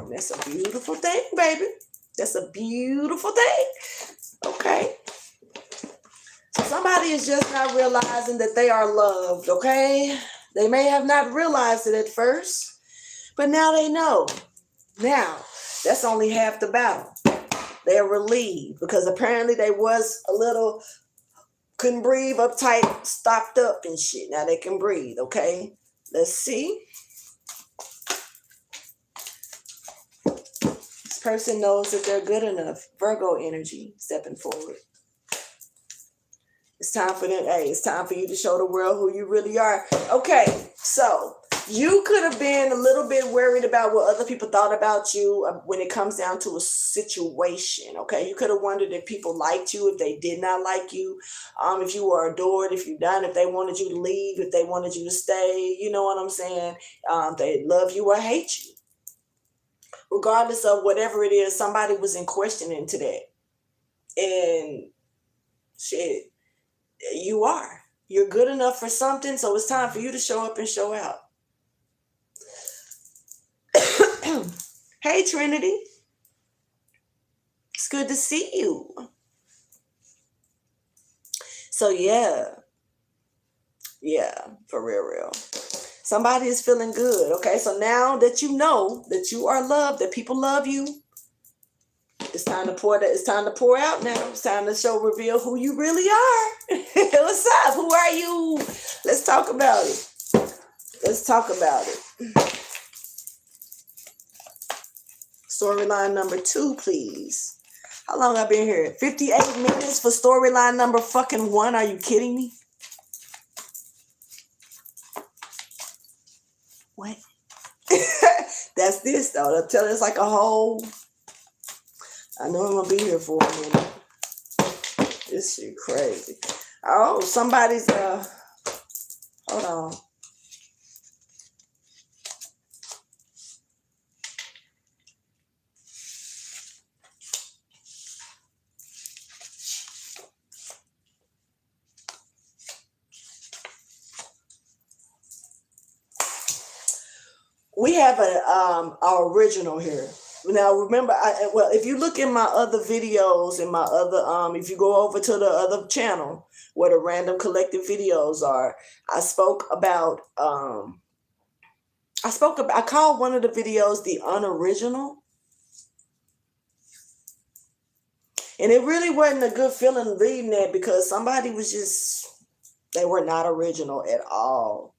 That's a beautiful thing, baby. That's a beautiful thing. Okay? So somebody is just not realizing that they are loved, okay? They may have not realized it at first, but now they know. Now, that's only half the battle. They're relieved because apparently they was a little, couldn't breathe, uptight, stopped up and shit. Now they can breathe, okay? Let's see. This person knows that they're good enough. Virgo energy stepping forward. It's time for them. Hey, it's time for you to show the world who you really are. Okay, so you could have been a little bit worried about what other people thought about you when it comes down to a situation. Okay, you could have wondered if people liked you, if they did not like you, if you were adored, if you done, if they wanted you to leave, if they wanted you to stay. You know what I'm saying? They love you or hate you. Regardless of whatever it is, somebody was in question into that. And shit, you are. You're good enough for something, so it's time for you to show up and show out. Hey, Trinity. It's good to see you. So, yeah, for real. Somebody is feeling good, okay? So now that you know that you are loved, that people love you, it's time to pour that. It's time to pour out now. It's time to reveal who you really are. What's up? Who are you? Let's talk about it. Storyline number 2, please. How long I've been here? 58 minutes for storyline number fucking 1. Are you kidding me? What? That's this though. They'll tell us like a whole. I know I'm gonna be here for a minute. This shit crazy. Oh, somebody's hold on. We have our original here. Now remember, if you look in my other videos, in my other if you go over to the other channel where the random collective videos are, I called one of the videos the unoriginal. And it really wasn't a good feeling reading that because somebody was they were not original at all.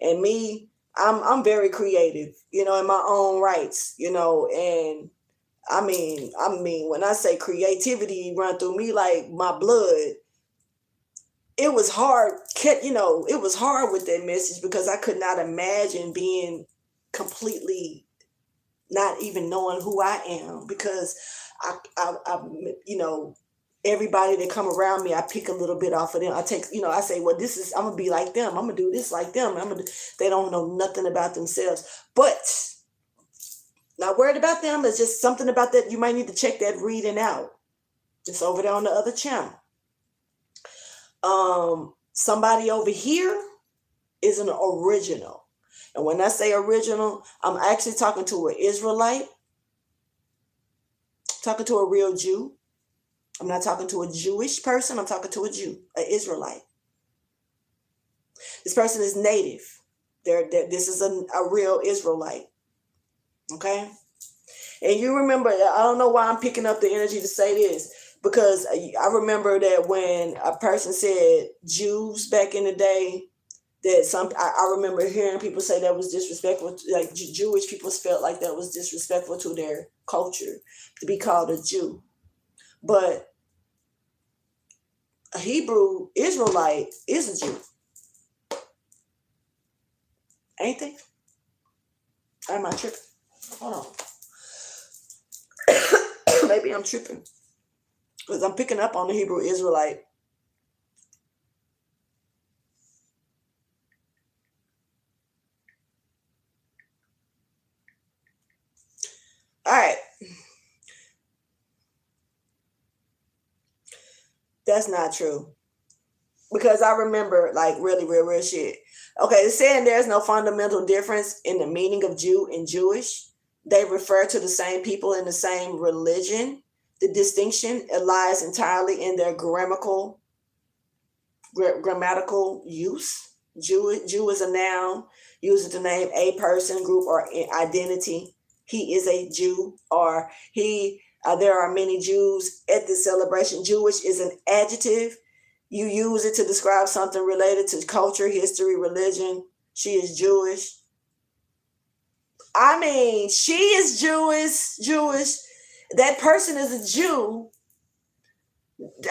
And me, I'm very creative, in my own rights, and I mean, when I say creativity run through me like my blood, it was hard, it was hard with that message because I could not imagine being completely not even knowing who I am because I everybody that come around me, I pick a little bit off of them. I take, I say, well, I'm gonna be like them. I'm gonna do this like them. They don't know nothing about themselves, but not worried about them. It's just something about that. You might need to check that reading out. It's over there on the other channel. Somebody over here is an original. And when I say original, I'm actually talking to an Israelite, talking to a real Jew. I'm not talking to a Jewish person. I'm talking to a Jew, an Israelite. This person is native. This is a real Israelite. Okay? And you remember, I don't know why I'm picking up the energy to say this, because I remember that when a person said Jews back in the day, that I remember hearing people say that was disrespectful. Like Jewish people felt like that was disrespectful to their culture to be called a Jew. But a Hebrew Israelite is a Jew. Ain't they? Am I tripping? Hold on. Maybe I'm tripping, because I'm picking up on the Hebrew Israelite. All right. That's not true. Because I remember, like, really real shit. Okay, it's saying there's no fundamental difference in the meaning of Jew and Jewish. They refer to the same people in the same religion. The distinction lies entirely in their grammatical use. Jew is a noun used to name a person, group, or identity. He is a Jew, or there are many Jews at this celebration. Jewish is an adjective. You use it to describe something related to culture, history, religion. She is Jewish. I mean, she is Jewish. That person is a Jew.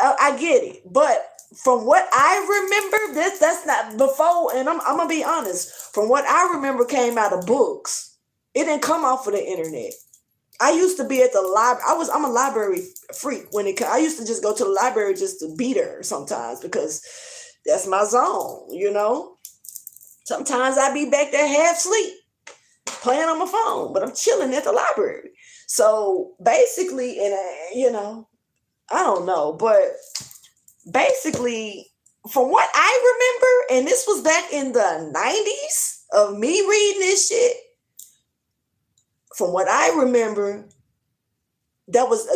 I get it. But from what I remember, that's not before, and I'm gonna be honest. From what I remember came out of books. It didn't come off of the internet. I used to be at the library. I'm a library freak I used to just go to the library just to be there sometimes, because that's my zone, you know. Sometimes I be back there half asleep, playing on my phone, but I'm chilling at the library. So basically, and I don't know, but basically, from what I remember, and this was back in the 90s of me reading this shit, from what I remember, that was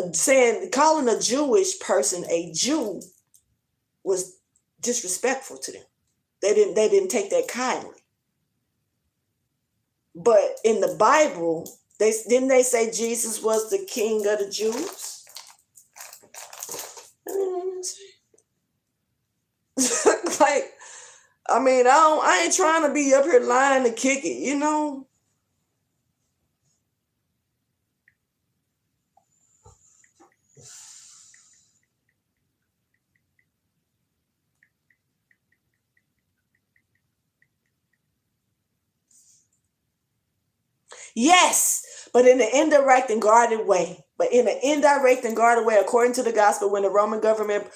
calling a Jewish person a Jew was disrespectful to them. They didn't take that kindly. But in the Bible, they say Jesus was the king of the Jews? Like, I mean, I ain't trying to be up here lying to kick it, you know? Yes, but in an indirect and guarded way. According to the gospel, when the Roman government,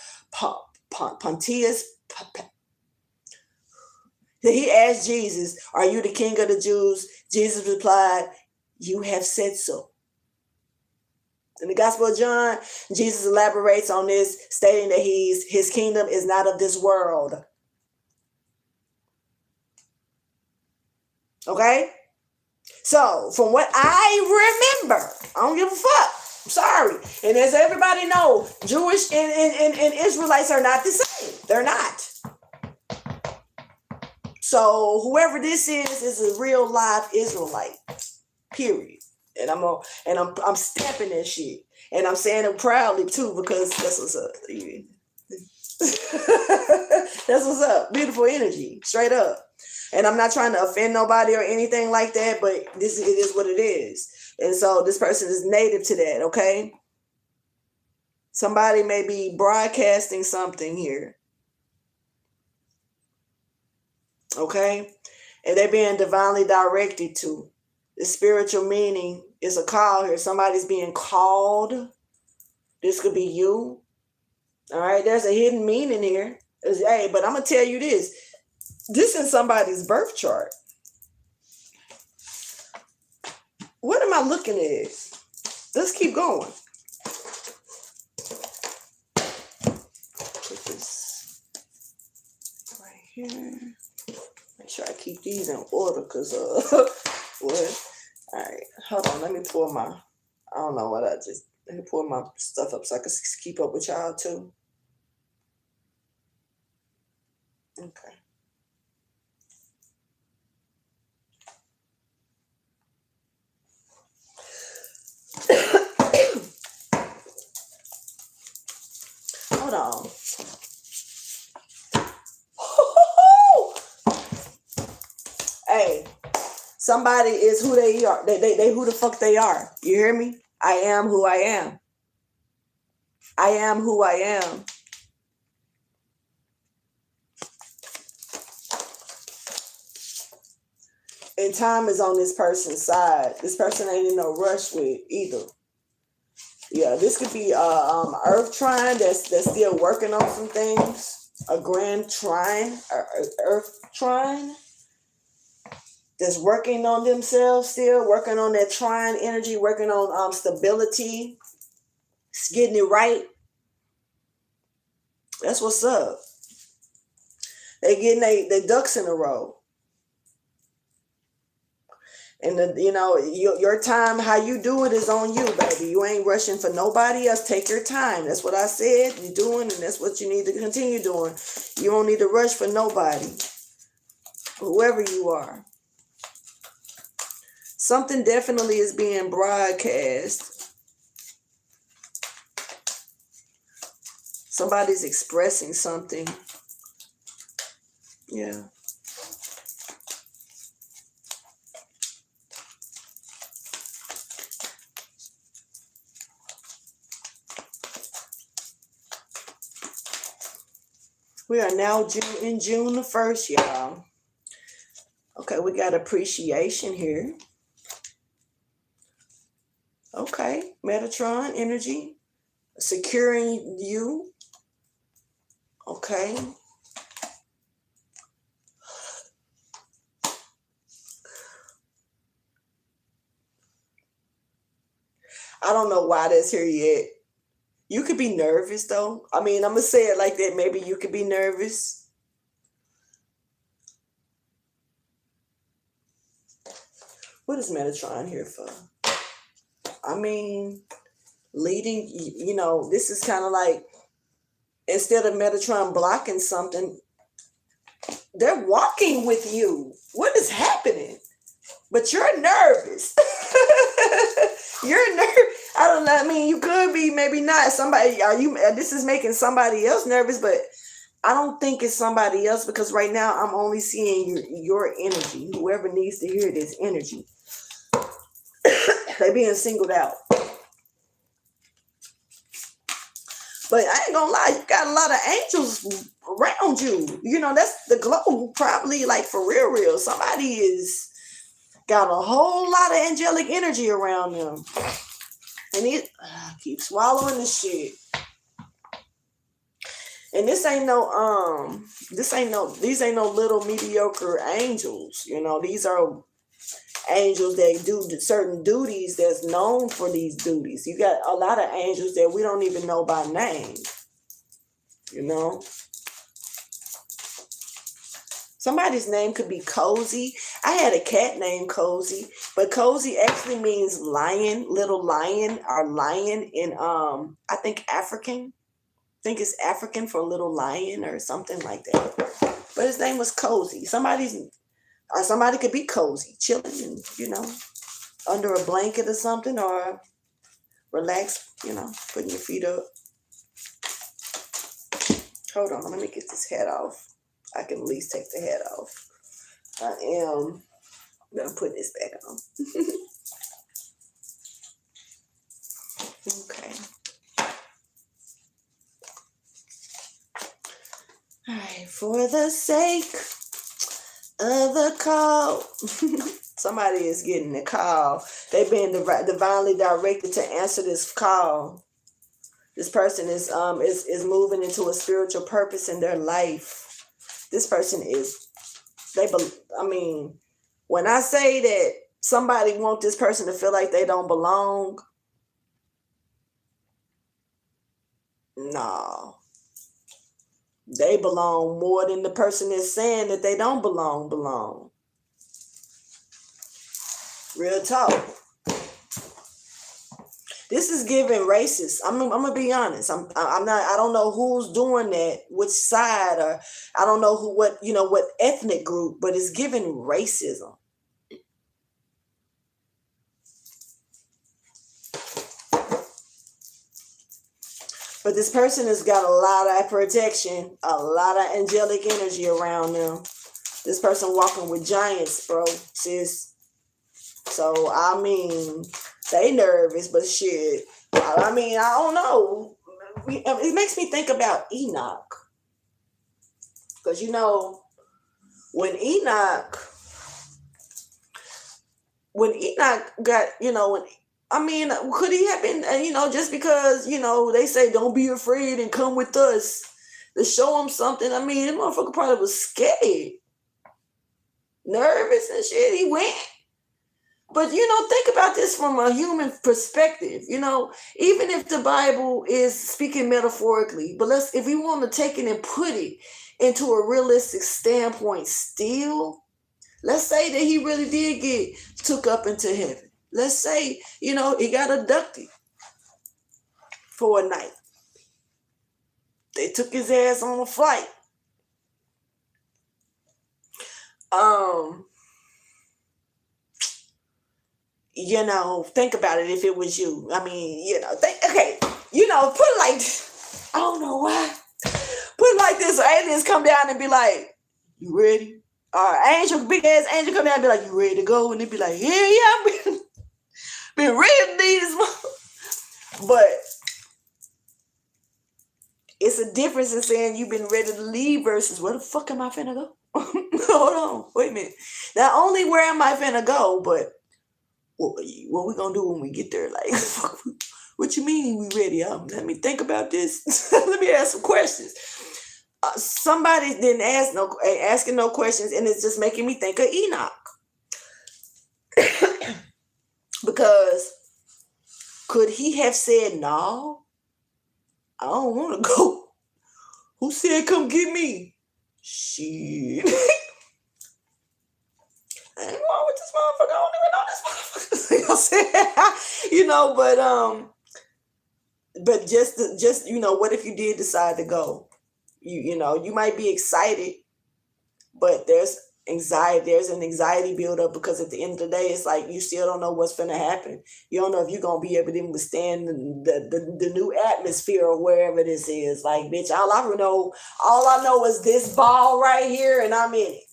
Pontius, he asked Jesus, "Are you the king of the Jews?" Jesus replied, "You have said so." In the Gospel of John, Jesus elaborates on this, stating that his kingdom is not of this world. Okay? So, from what I remember, I don't give a fuck. I'm sorry. And as everybody knows, Jewish and Israelites are not the same. They're not. So, whoever this is a real live Israelite. Period. And I'm stamping that shit. And I'm saying it proudly too, because that's what's up. That's what's up. Beautiful energy. Straight up. And I'm not trying to offend nobody or anything like that, but it is what it is. And so this person is native to that, okay? Somebody may be broadcasting something here. Okay? And they're being divinely directed to. The spiritual meaning is a call here. Somebody's being called. This could be you. All right? There's a hidden meaning here. Hey, but I'm going to tell you this. This is somebody's birth chart. What am I looking at? Let's keep going. Put this here. Make sure I keep these in order, cause what? All right, hold on. Let me pull my. I don't know what I just. Let me pull my stuff up so I can keep up with y'all too. Okay. Hold on. Hey, somebody is who they are. They who the fuck they are. You hear me? I am who I am. I am who I am. And time is on this person's side. This person ain't in no rush with either. Yeah, this could be Earth trine that's still working on some things. A grand trine, Earth trine that's working on themselves still, working on that trine energy, working on stability, getting it right. That's what's up. They getting they ducks in a row. And your time, how you do it is on you, baby. You ain't rushing for nobody else. Take your time. That's what I said. You're doing, and that's what you need to continue doing. You don't need to rush for nobody, whoever you are. Something definitely is being broadcast. Somebody's expressing something. Yeah. We are now in June the 1st, y'all. Okay, we got appreciation here. Okay, Metatron energy, securing you. Okay. I don't know why that's here yet. You could be nervous though. I mean, I'm gonna say it like that. Maybe you could be nervous. What is Metatron here for? I mean, leading, this is kind of like, instead of Metatron blocking something, they're walking with you. What is happening? But you're nervous. You're nervous. I don't know. I mean, you could be, maybe not. This is making somebody else nervous, but I don't think it's somebody else, because right now I'm only seeing your energy. Whoever needs to hear this energy. They're being singled out. But I ain't gonna lie, you got a lot of angels around you. That's the glow, probably, like, for real. Somebody is got a whole lot of angelic energy around them. And it keep swallowing this shit. And these ain't no little mediocre angels. These are angels that do certain duties that's known for these duties. You got a lot of angels that we don't even know by name. Somebody's name could be Cozy. I had a cat named Cozy, but Cozy actually means lion, little lion, or lion in I think African. I think it's African for little lion or something like that. But his name was Cozy. Somebody could be cozy, chilling, under a blanket or something, or relax, putting your feet up. Hold on, let me get this hat off. I can at least take the hat off. I am gonna put this back on. Okay. All right, for the sake of the call. Somebody is getting a call. They've been divinely directed to answer this call. This person is moving into a spiritual purpose in their life. This person is, when I say that somebody wants this person to feel like they don't belong, no. They belong more than the person that's saying that they don't belong. Real talk. This is giving racist. I'm gonna be honest. I'm not. I don't know who's doing that, which side, or I don't know what ethnic group, but it's giving racism. But this person has got a lot of protection, a lot of angelic energy around them. This person walking with giants, bro, sis. So I mean, they nervous, but shit. I mean, I don't know. It makes me think about Enoch, because when Enoch got, could he have been, just because, they say don't be afraid and come with us to show him something. I mean, the motherfucker probably was scared, nervous and shit. He went. But, think about this from a human perspective, even if the Bible is speaking metaphorically, but if we want to take it and put it into a realistic standpoint still, let's say that he really did get took up into heaven. Let's say, he got abducted for a night. They took his ass on a flight. Think about it if it was you. I mean, put it like this. I don't know why. Put it like this. So aliens come down and be like, you ready? Big ass angel come down and be like, you ready to go? And they be like, yeah, I've been ready to leave this. But it's a difference in saying you've been ready to leave versus where the fuck am I finna go? Hold on, wait a minute. Not only where am I finna go, but what we gonna do when we get there? Like, what you mean we ready? Let me think about this. Let me ask some questions. Somebody didn't asking no questions, and it's just making me think of Enoch. Because could he have said, no, I don't want to go? Who said come get me? Shit. I ain't wrong with this motherfucker. I don't even know this motherfucker. You know what I'm saying? But just what if you did decide to go? You might be excited, but there's anxiety. There's an anxiety buildup because at the end of the day, it's like you still don't know what's gonna happen. You don't know if you're gonna be able to withstand the new atmosphere or wherever this is. Like, bitch, all I know is this ball right here, and I'm in it.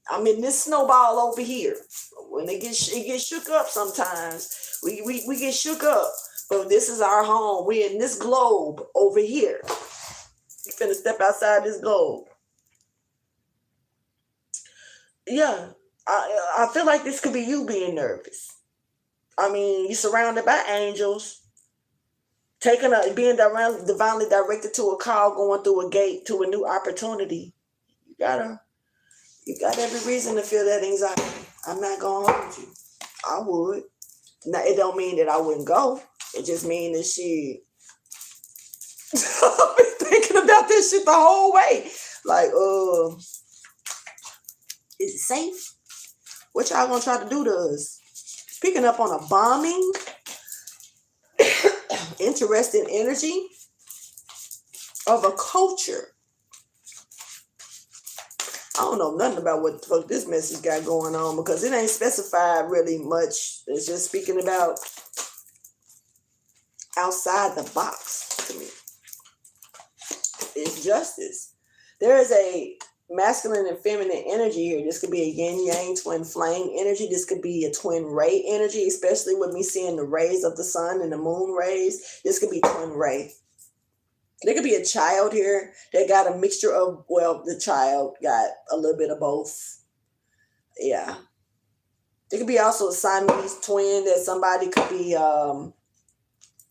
I'm in this snowball over here. When it gets shook up sometimes, we get shook up. But this is our home. We're in this globe over here. You finna step outside this globe. Yeah, I feel like this could be you being nervous. I mean, you're surrounded by angels, being divinely directed to a call, going through a gate to a new opportunity. You got every reason to feel that anxiety. I'm not gonna hold you. I would. Now, it don't mean that I wouldn't go. It just means that shit. I've been thinking about this shit the whole way. Like, is it safe? What y'all gonna try to do to us? Picking up on a bombing. Interesting energy of a culture. I don't know nothing about what the fuck this message got going on, because it ain't specified really much. It's just speaking about outside the box to me. It's justice. There is a masculine and feminine energy here. This could be a yin yang twin flame energy. This could be a twin ray energy, especially with me seeing the rays of the sun and the moon rays. This could be twin ray. There could be a child here that got a mixture of, the child got a little bit of both. Yeah. There could be also a Siamese twin that somebody could be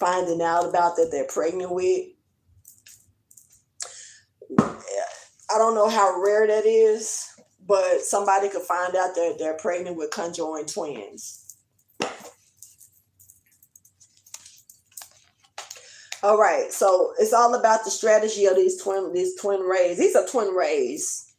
finding out about that they're pregnant with. I don't know how rare that is, but somebody could find out that they're pregnant with conjoined twins. All right, so it's all about the strategy of these twin rays. These are twin rays,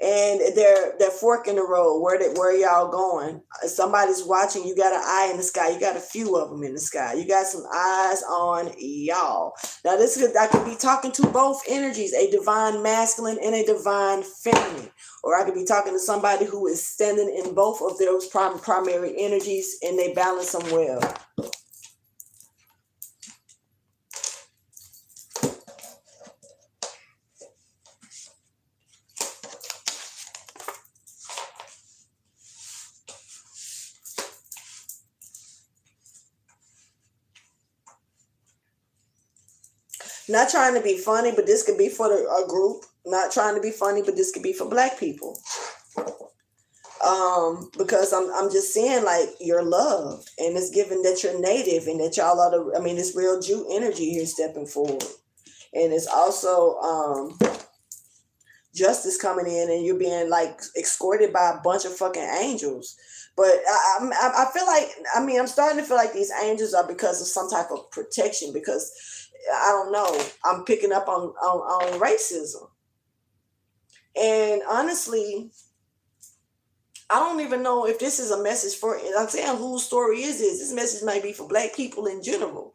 and they're forking the road. Where y'all going? Somebody's watching. You got an eye in the sky. You got a few of them in the sky. You got some eyes on y'all. Now I could be talking to both energies, a divine masculine and a divine feminine, or I could be talking to somebody who is standing in both of those primary energies, and they balance them well. Not trying to be funny, but this could be for a group. Not trying to be funny, but this could be for Black people. Because I'm just saying, like, you're loved, and it's given that you're native, and that y'all are it's real Jew energy here stepping forward, and it's also justice coming in, and you're being like escorted by a bunch of fucking angels. But I feel like I'm starting to feel like these angels are because of some type of protection, because I don't know, I'm picking up on racism. And honestly, I don't even know if this is a message for, I'm saying, whose story is this? This message might be for Black people in general.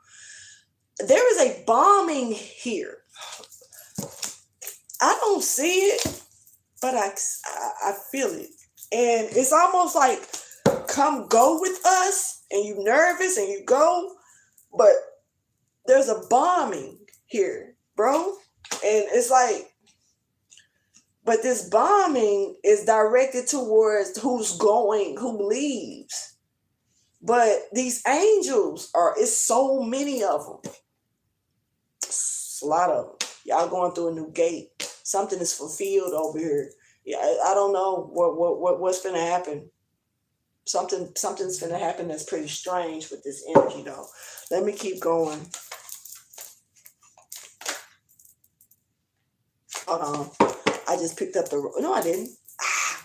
There is a bombing here. I don't see it, but I feel it. And it's almost like, come go with us, and you nervous and you go, but there's a bombing here, bro. And it's like, but this bombing is directed towards who's going, who leaves. But these angels it's so many of them. It's a lot of them. Y'all going through a new gate. Something is fulfilled over here. Yeah, I don't know what's gonna happen. Something's gonna happen that's pretty strange with this energy, though. Let me keep going. Hold on. I just picked up no, I didn't.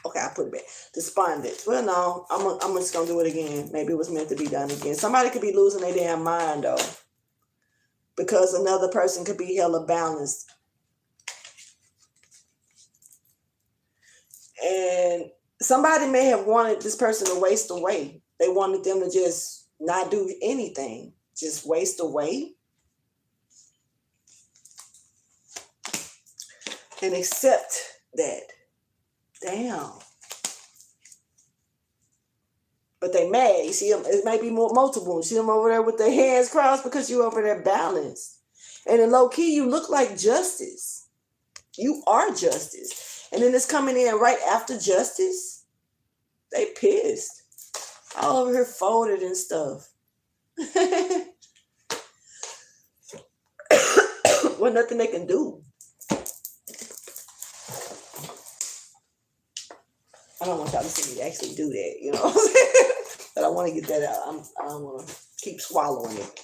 Okay, I put it back. Despondent. Well, no, I'm just gonna do it again. Maybe it was meant to be done again. Somebody could be losing their damn mind, though, because another person could be hella balanced. And somebody may have wanted this person to waste away. They wanted them to just not do anything, just waste away. And accept that. Damn. But they mad. You see them, it may be multiple. You see them over there with their hands crossed because you over there balanced. And in low key, you look like justice. You are justice. And then it's coming in right after justice. They pissed. All over here folded and stuff. Well, nothing they can do. I don't want y'all to see me actually do that, you know what I'm saying? But I want to get that out. I don't want to keep swallowing it.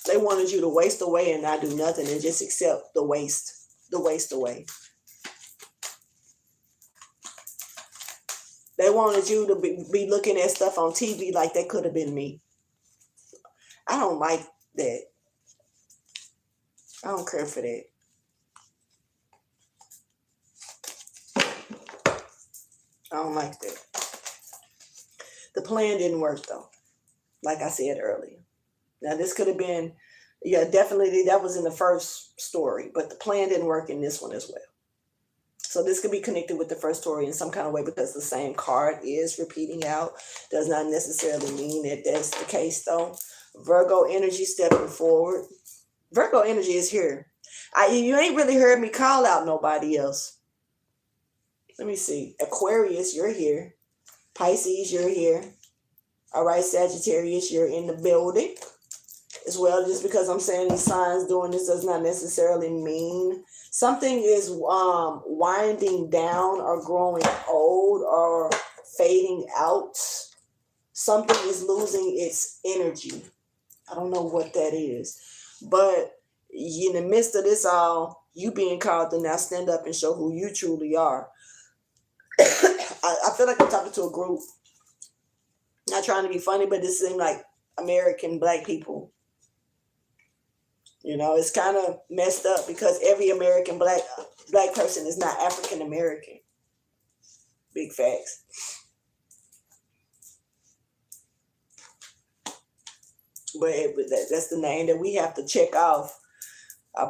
They wanted you to waste away and not do nothing and just accept the waste away. They wanted you to be looking at stuff on TV like that could have been me. I don't like that. I don't care for that. I don't like that. The plan didn't work, though, like I said earlier. Now, this could have been, definitely that was in the first story, but the plan didn't work in this one as well. So this could be connected with the first story in some kind of way, because the same card is repeating out. Does not necessarily mean that that's the case, though. Virgo energy stepping forward. Virgo energy is here. You ain't really heard me call out nobody else. Let me see. Aquarius, you're here. Pisces, you're here. All right, Sagittarius, you're in the building as well. Just because I'm saying these signs doing this does not necessarily mean something is winding down or growing old or fading out. Something is losing its energy. I don't know what that is. But in the midst of this all, You being called to now stand up and show who you truly are. I feel like I'm talking to a group. Not trying to be funny, but this seems like American Black people. You know, it's kind of messed up because every American black person is not African American. Big facts. But that's the name that we have to check off.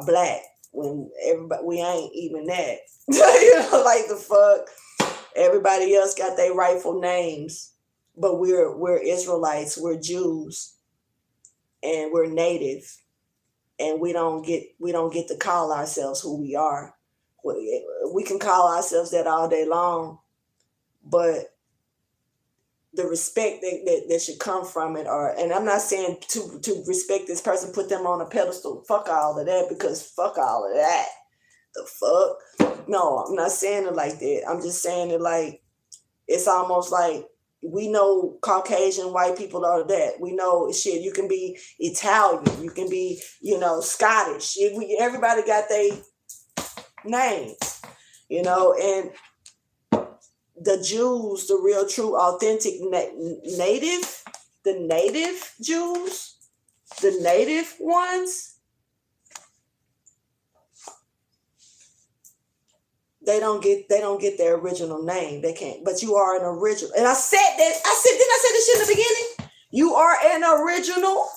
Black, when everybody, we ain't even that. You know, like the fuck. Everybody else got their rightful names, but we're Israelites, we're Jews, and we're native, and we don't get to call ourselves who we are. We can call ourselves that all day long, but the respect that should come from it, and I'm not saying to respect this person, put them on a pedestal. Fuck all of that, because fuck all of that. The fuck? No, I'm not saying it like that. I'm just saying it like, it's almost like, we know Caucasian white people are that. We know shit, you can be Italian, you can be, Scottish. Everybody got their names, and the Jews, the real, true, authentic native, the native Jews, the native ones, they don't get their original name. They can't. But you are an original. And I said that. Didn't I say this shit in the beginning? You are an original.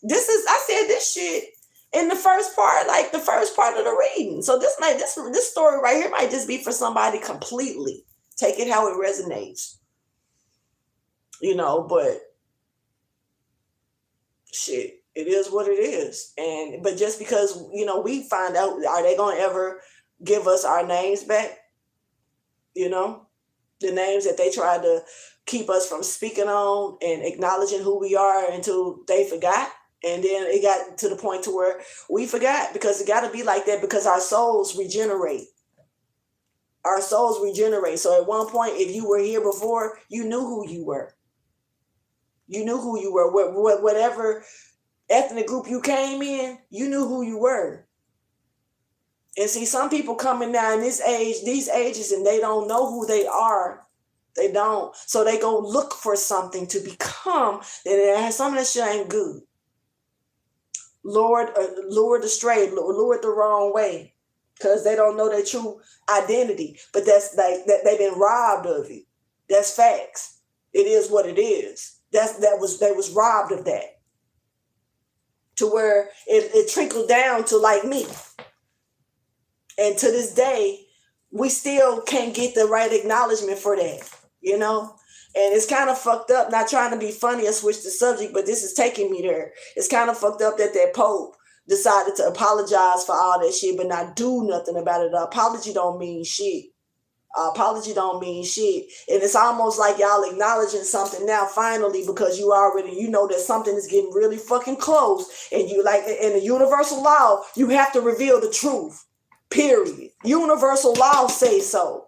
I said this shit in the first part, like the first part of the reading. So this story right here might just be for somebody completely. Take it how it resonates. But shit, it is what it is. But just because, we find out, are they going to ever give us our names back? The names that they tried to keep us from speaking on and acknowledging who we are until they forgot. And then it got to the point to where we forgot, because it got to be like that, because our souls regenerate. Our souls regenerate. So at one point, if you were here before, you knew who you were. You knew who you were. Whatever ethnic group you came in, you knew who you were. And see, some people coming now in these ages, and they don't know who they are. They don't. So they go look for something to become. And some of that shit ain't good. Lured astray, lured the wrong way, because they don't know their true identity. But that's like that, they've been robbed of it. That's facts. It is what it is. They was robbed of that, to where it trickled down to like me. And to this day, we still can't get the right acknowledgement for that, And it's kind of fucked up, not trying to be funny or switch the subject, but this is taking me there. It's kind of fucked up that Pope decided to apologize for all that shit, but not do nothing about it. An apology don't mean shit. Apology don't mean shit. And it's almost like y'all acknowledging something now finally, because you already, that something is getting really fucking close. And you, like in the universal law, you have to reveal the truth. Period. Universal law say so.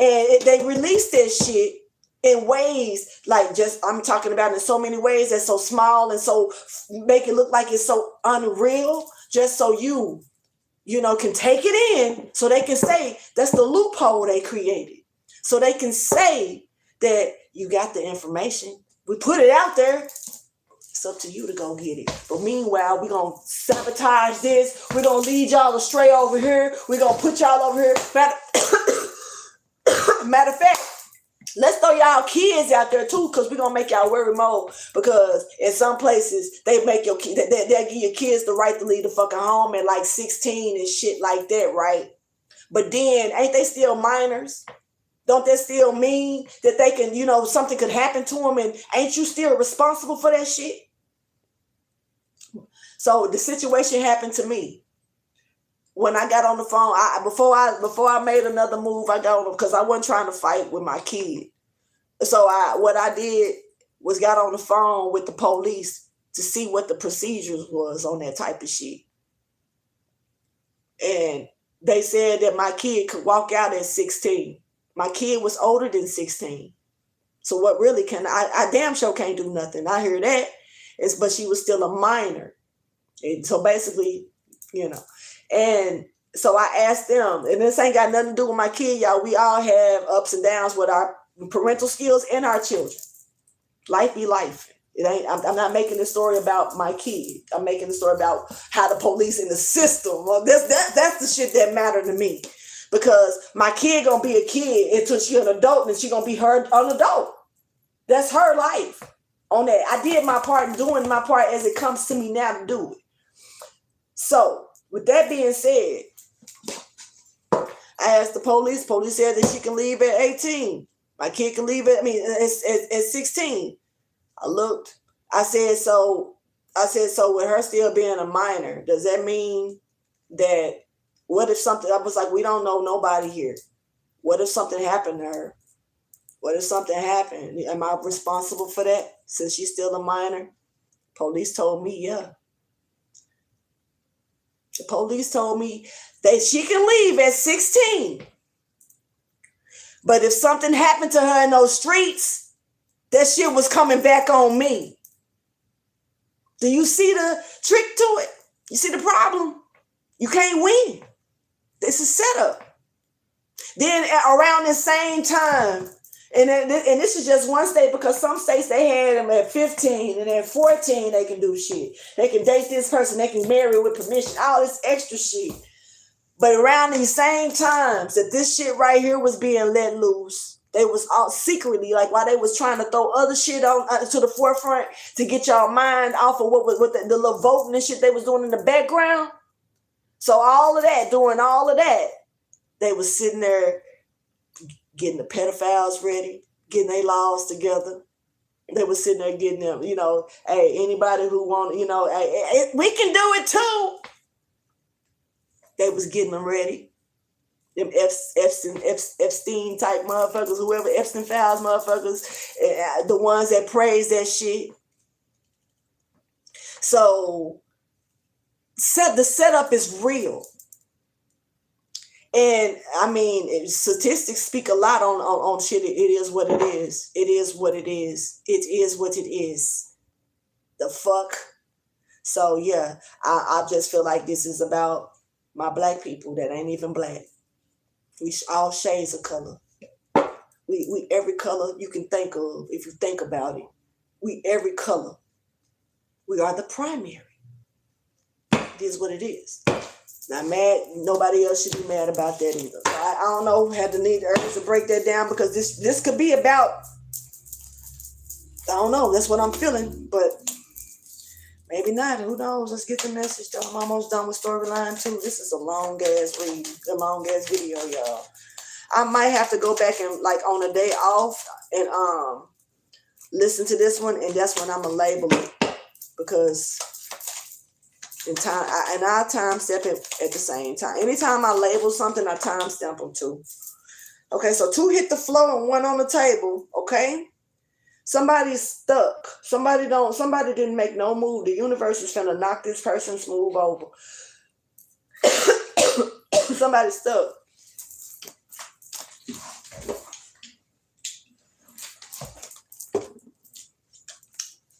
And they released that shit in ways, like, just, I'm talking about in so many ways that's so small and so make it look like it's so unreal, just so you can take it in, so they can say that's the loophole they created. So they can say that you got the information. We put it out there. It's up to you to go get it. But meanwhile, we're going to sabotage this. We're going to lead y'all astray over here. We're going to put y'all over here. Matter of fact, let's throw y'all kids out there too, because we're going to make y'all worry more. Because in some places, they'll give your kids the right to leave the fucking home at like 16 and shit like that, right? But then, ain't they still minors? Don't that still mean that they can, something could happen to them, and ain't you still responsible for that shit? So the situation happened to me. When I got on the phone, before I made another move, I got on, because I wasn't trying to fight with my kid. So what I did was got on the phone with the police to see what the procedures was on that type of shit. And they said that my kid could walk out at 16. My kid was older than 16. So what really I damn sure can't do nothing. I hear that. But she was still a minor. And so basically, you know. And so I asked them, and this ain't got nothing to do with my kid, y'all. We all have ups and downs with our parental skills and our children. Life be life. It ain't. I'm not making this story about my kid. I'm making the story about how the police in the system. Well, that's the shit that matter to me, because my kid gonna be a kid until she an adult, and she gonna be her an adult. That's her life. On that, I did my part and doing my part as it comes to me now to do it. So, with that being said, I asked the police. Police said that she can leave at 18. My kid can leave at 16. I looked. I said, so with her still being a minor, does that mean that, what if something, I was like, we don't know nobody here. What if something happened to her? What if something happened? Am I responsible for that since she's still a minor? Police told me, yeah. The police told me that she can leave at 16. But if something happened to her in those streets, that shit was coming back on me. Do you see the trick to it? You see the problem? You can't win. This is set up. Then around the same time, and this is just one state, because some states they had them at 15 and at 14 they can do shit. They can date this person, they can marry with permission, all this extra shit. But around these same times that this shit right here was being let loose, they was all secretly, like while they was trying to throw other shit on to the forefront to get y'all mind off of what the little voting and shit they was doing in the background. So all of that, doing all of that, they was sitting there getting the pedophiles ready, getting their laws together. They was sitting there getting them, hey, anybody who want, hey, we can do it too. They was getting them ready. Them Epstein type motherfuckers, whoever Epstein files motherfuckers, the ones that praise that shit. So the setup is real. And I mean, statistics speak a lot on shit. It is what it is. It is what it is. It is what it is. The fuck. So yeah, I just feel like this is about my black people that ain't even black. We all shades of color. We every color you can think of if you think about it. We every color. We are the primary. It is what it is. Not mad. Nobody else should be mad about that either. I don't know. Had the need urge to break that down, because this could be about. I don't know. That's what I'm feeling, but maybe not. Who knows? Let's get the message. I'm almost done with storyline 2. This is a long ass read, a long ass video, y'all. I might have to go back and like on a day off and listen to this one, and that's when I'm gonna label it, because. And I time stamp it at the same time. Anytime I label something, I time stamp them too. Okay, so 2 hit the floor and 1 on the table. Okay, somebody's stuck. Somebody didn't make no move. The universe is finna knock this person's move over. Somebody's stuck.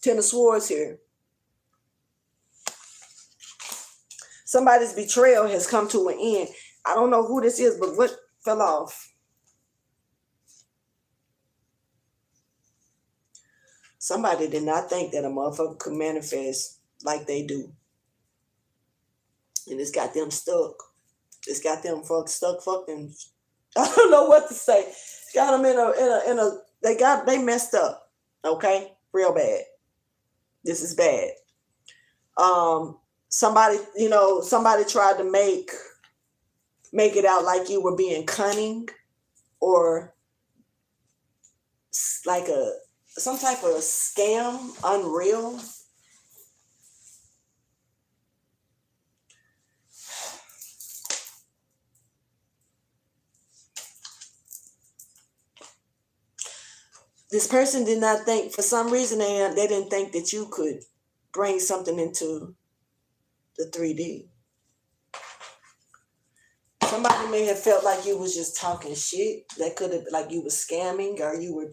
Ten of Swords here. Somebody's betrayal has come to an end. I don't know who this is, but what fell off? Somebody did not think that a motherfucker could manifest like they do. And it's got them stuck. It's got them stuck fucking. I don't know what to say. It's got them in a they messed up. Okay? Real bad. This is bad. Somebody tried to make it out like you were being cunning, or like some type of scam, unreal. This person did not think, for some reason, they didn't think that you could bring something into the 3D. Somebody may have felt like you was just talking shit. That could have, like you was scamming, or you were,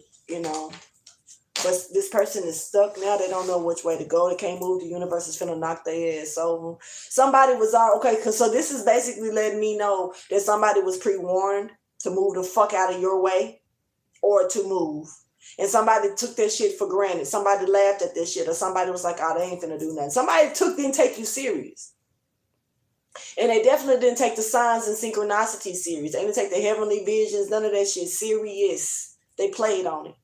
But this person is stuck now. They don't know which way to go. They can't move. The universe is finna knock their ass over. Somebody was all okay. So this is basically letting me know that somebody was pre-warned to move the fuck out of your way or to move. And somebody took that shit for granted. Somebody laughed at this shit, or somebody was like, oh, they ain't finna do nothing. Somebody didn't take you serious. And they definitely didn't take the signs and synchronicity serious. They didn't take the heavenly visions, none of that shit serious. They played on it.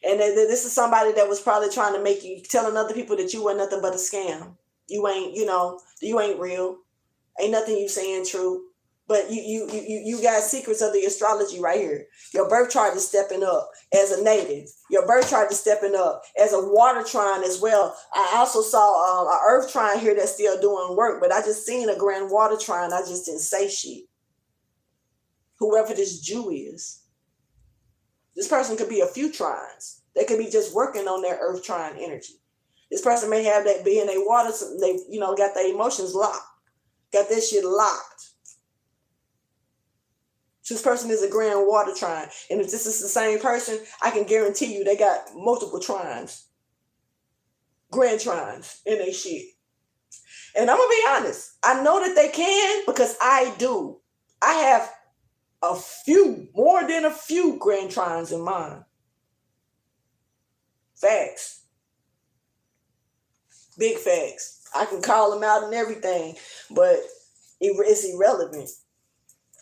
And this is somebody that was probably trying to make you, telling other people that you were nothing but a scam. You ain't, you ain't real. Ain't nothing you saying true. But you got secrets of the astrology right here. Your birth chart is stepping up as a native. Your birth chart is stepping up as a water trine as well. I also saw an earth trine here that's still doing work, but I just seen a grand water trine. I just didn't say shit. Whoever this Jew is. This person could be a few trines. They could be just working on their earth trine energy. This person may have that being a water, they got their emotions locked. Got that shit locked. This person is a grand water trine. And if this is the same person, I can guarantee you they got multiple trines. Grand trines in their shit. And I'm going to be honest. I know that they can because I do. I have a few, more than a few grand trines in mine. Facts. Big facts. I can call them out and everything, but it's irrelevant.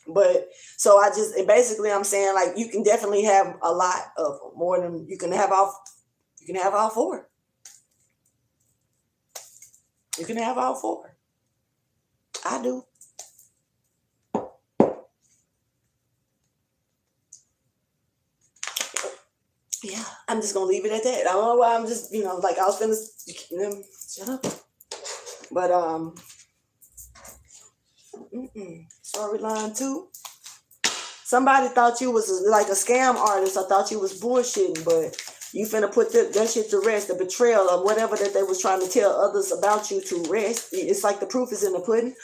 But so I'm saying, like, you can definitely have a lot of them, more than you can have all four. You can have all four. I do. Yeah, I'm just gonna leave it at that. I don't know why I'm just, like I was finna shut up. But storyline 2. Somebody thought you was like a scam artist. I thought you was bullshitting, but you finna put that shit to rest. The betrayal of whatever that they was trying to tell others about you to rest. It's like the proof is in the pudding.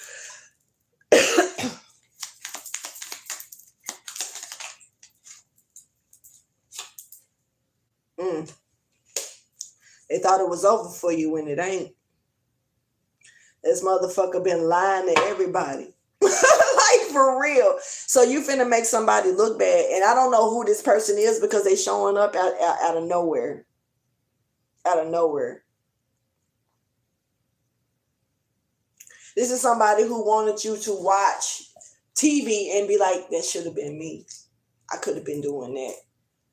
They thought it was over for you when it ain't. This motherfucker been lying to everybody. Like, for real. So you finna make somebody look bad. And I don't know who this person is because they showing up out of nowhere. Out of nowhere. This is somebody who wanted you to watch TV and be like, that should have been me. I could have been doing that.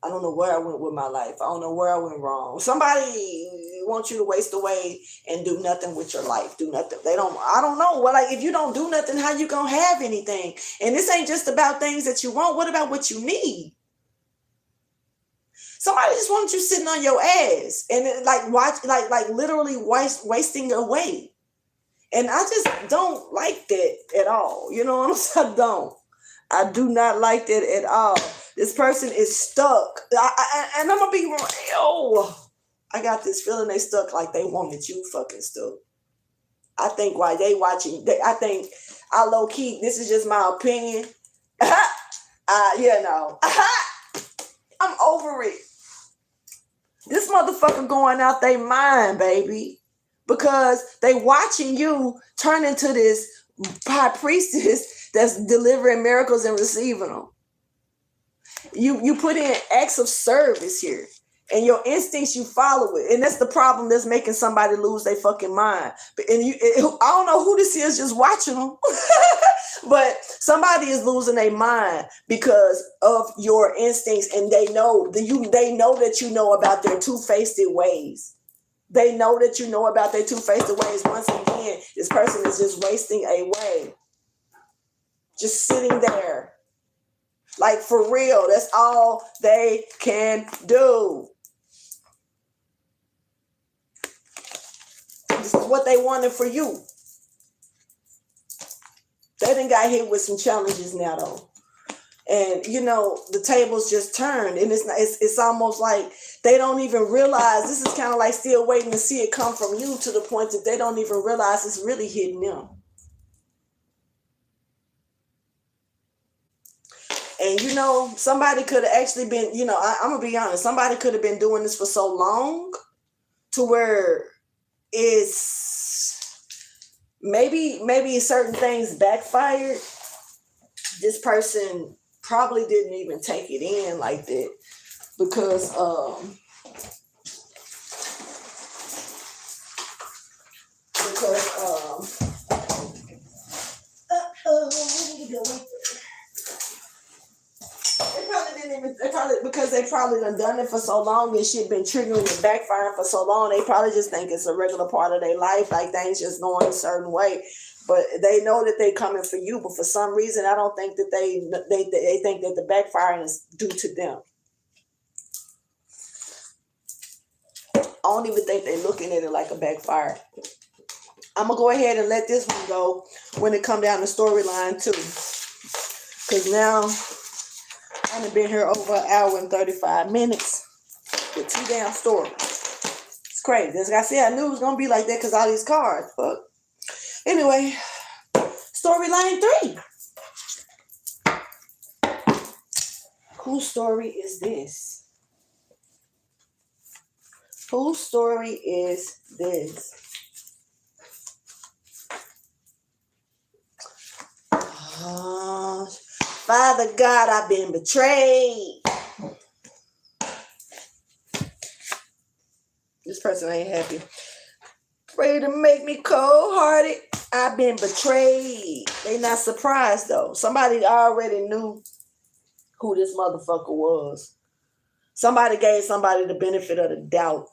I don't know where I went with my life. I don't know where I went wrong. Somebody wants you to waste away and do nothing with your life. Do nothing. I don't know. Well, like, if you don't do nothing, how you gonna have anything? And this ain't just about things that you want. What about what you need? Somebody just wants you sitting on your ass and literally wasting away. And I just don't like that at all. You know what I'm saying? I don't. I do not like that at all. This person is stuck. And I'm going to be real. I got this feeling they stuck like they wanted you fucking stuck. I think while they watching, I low key, this is just my opinion. I'm over it. This motherfucker going out their mind, baby. Because they watching you turn into this high priestess that's delivering miracles and receiving them. You put in acts of service here. And your instincts, you follow it. And that's the problem that's making somebody lose their fucking mind. I don't know who this is just watching them. But somebody is losing their mind because of your instincts. And they know that you know about their two-faced ways. They know that you know about their two-faced ways. Once again, this person is just wasting away. Just sitting there. Like, for real, that's all they can do. This is what they wanted for you. They done got hit with some challenges now, though. And, the tables just turned. And it's almost like they don't even realize. This is kind of like still waiting to see it come from you, to the point that they don't even realize it's really hitting them. And somebody could have actually been, I'm gonna be honest, somebody could have been doing this for so long to where it's maybe certain things backfired. This person probably didn't even take it in like that because they probably done it for so long and shit been triggering and backfiring for so long. They probably just think it's a regular part of their life, like things just going a certain way. But they know that they coming for you, but for some reason I don't think that they think that the backfiring is due to them. I don't even think they're looking at it like a backfire. I'm gonna go ahead and let this one go when it come down to storyline too, because now I've been here over an hour and 35 minutes with 2 damn stories. It's crazy. As I said, I knew it was gonna be like that because all these cards. But anyway, storyline 3. Whose story is this? Whose story is this? Father God, I've been betrayed. This person ain't happy. Pray to make me cold-hearted. I've been betrayed. They not surprised though. Somebody already knew who this motherfucker was. Somebody gave somebody the benefit of the doubt.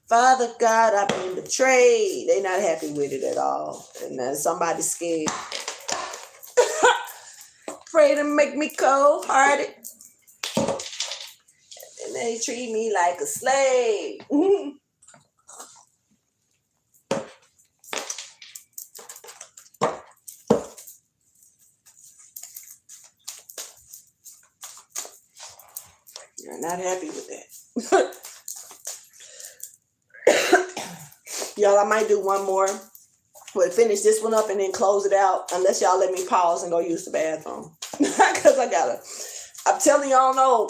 Father God, I've been betrayed. They not happy with it at all. And then somebody's scared. Pray to make me cold-hearted. And they treat me like a slave. You're not happy with that. Y'all, I might do one more. We'll finish this one up and then close it out. Unless y'all let me pause and go use the bathroom. Because I'm telling y'all, no,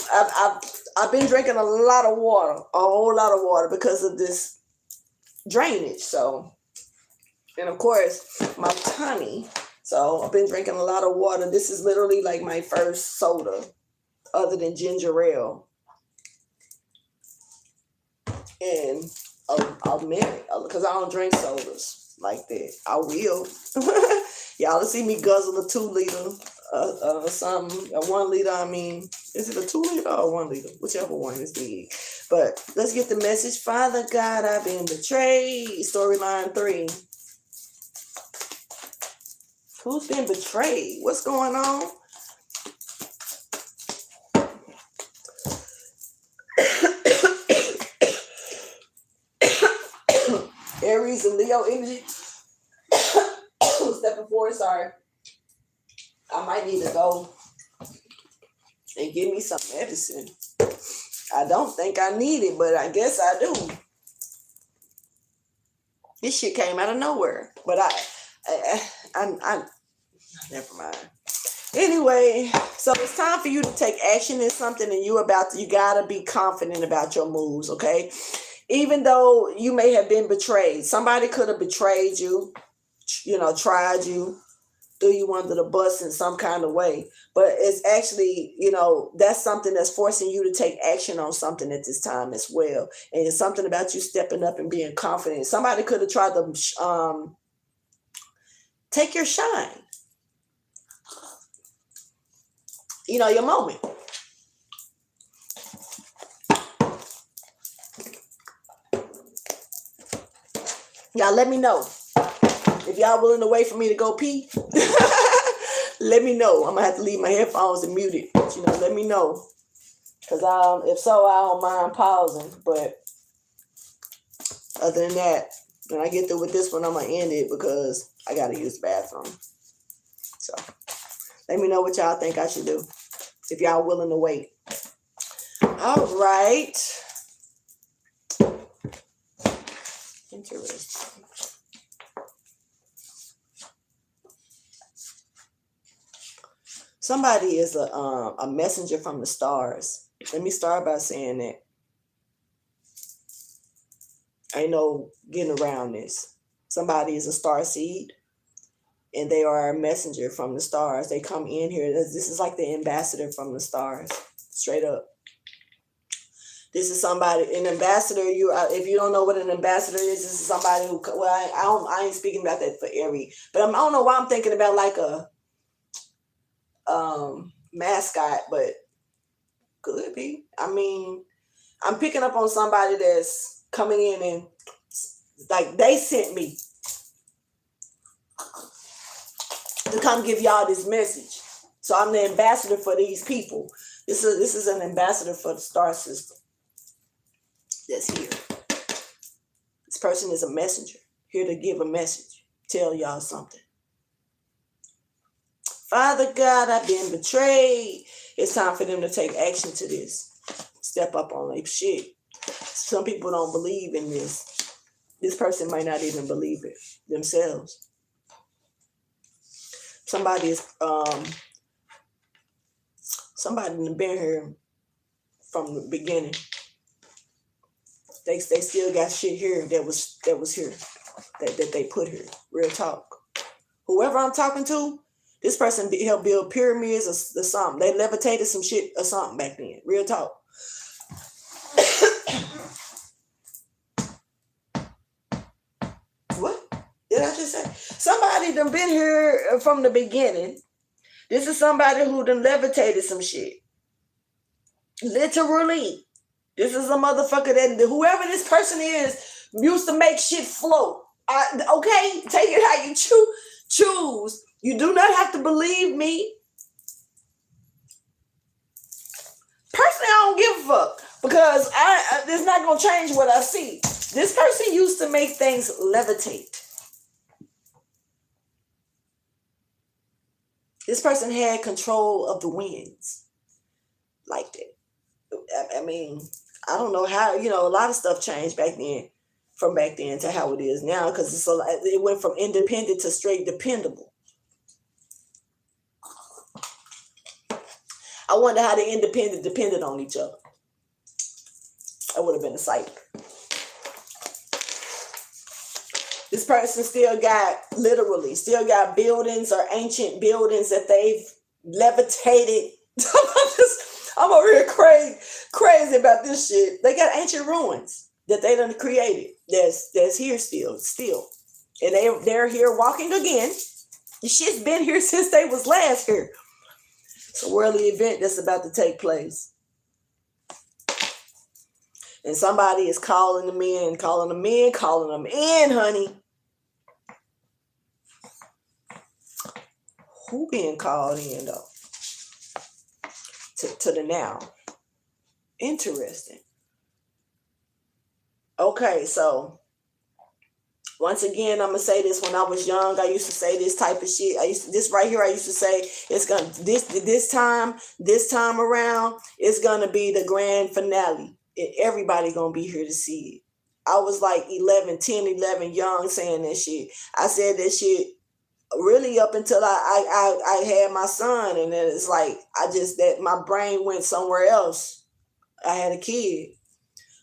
I've been drinking a lot of water. A whole lot of water because of this drainage. So, and of course, my tummy. So I've been drinking a lot of water. This is literally like my first soda other than ginger ale. And I'll marry because I don't drink sodas like that. I will. Y'all see me guzzle a 2 liter, something, a 1 liter. I mean, is it a 2 liter or 1 liter? Whichever one is big. But let's get the message. Father God, I've been betrayed. Storyline 3. Who's been betrayed? What's going on? Aries and Leo energy. Stepping forward, sorry. I might need to go and give me some medicine. I don't think I need it, but I guess I do. This shit came out of nowhere. But I never mind. Anyway, so it's time for you to take action in something and you gotta be confident about your moves, okay? Even though you may have been betrayed, somebody could have betrayed you, tried you, threw you under the bus in some kind of way. But it's actually, that's something that's forcing you to take action on something at this time as well. And it's something about you stepping up and being confident. Somebody could have tried to take your shine. Your moment. Y'all let me know. If y'all willing to wait for me to go pee, let me know. I'm going to have to leave my headphones and mute it. But, let me know. Because if so, I don't mind pausing. But other than that, when I get through with this one, I'm going to end it because I got to use the bathroom. So let me know what y'all think I should do. If y'all willing to wait. All right. Interesting. Somebody is a messenger from the stars. Let me start by saying that. Ain't no getting around this. Somebody is a star seed, and they are a messenger from the stars. They come in here. This is like the ambassador from the stars, straight up. This is somebody, an ambassador. If you don't know what an ambassador is, this is somebody who. Well, I ain't speaking about that for every, but I don't know why I'm thinking about like a mascot, but could be. I mean, I'm picking up on somebody that's coming in and like they sent me to come give y'all this message. So I'm the ambassador for these people. This is an ambassador for the star system that's here. This person is a messenger, here to give a message, tell y'all something. Father God, I've been betrayed. It's time for them to take action to this. Step up on their shit. Some people don't believe in this. This person might not even believe it themselves. Somebody been here from the beginning. They still got shit here that was here that they put here. Real talk. Whoever I'm talking to, this person helped build pyramids or something. They levitated some shit or something back then. Real talk. What did I just say? Somebody done been here from the beginning. This is somebody who done levitated some shit. Literally. This is a motherfucker that whoever this person is used to make shit float. Okay, take it how you choose. You do not have to believe me. Personally, I don't give a fuck because it's not gonna change what I see. This person used to make things levitate. This person had control of the winds like that. I mean, I don't know how, a lot of stuff changed from back then to how it is now because it went from independent to straight dependable. I wonder how the independent depended on each other. That would have been a sight. This person still got buildings or ancient buildings that they've levitated. I'm over here crazy about this shit. They got ancient ruins that they done created. That's here still, and they're here walking again. The shit's been here since they was last here. It's a worldly event that's about to take place, and somebody is calling them in, honey. Who being called in though? To the now. Interesting. Okay, so once again, I'm gonna say this. When I was young, I used to say this type of shit. I used to say it's gonna this time around, it's gonna be the grand finale. And everybody gonna be here to see it. I was like 11 young saying that shit. I said that shit really up until I had my son, and then it's like that my brain went somewhere else. I had a kid,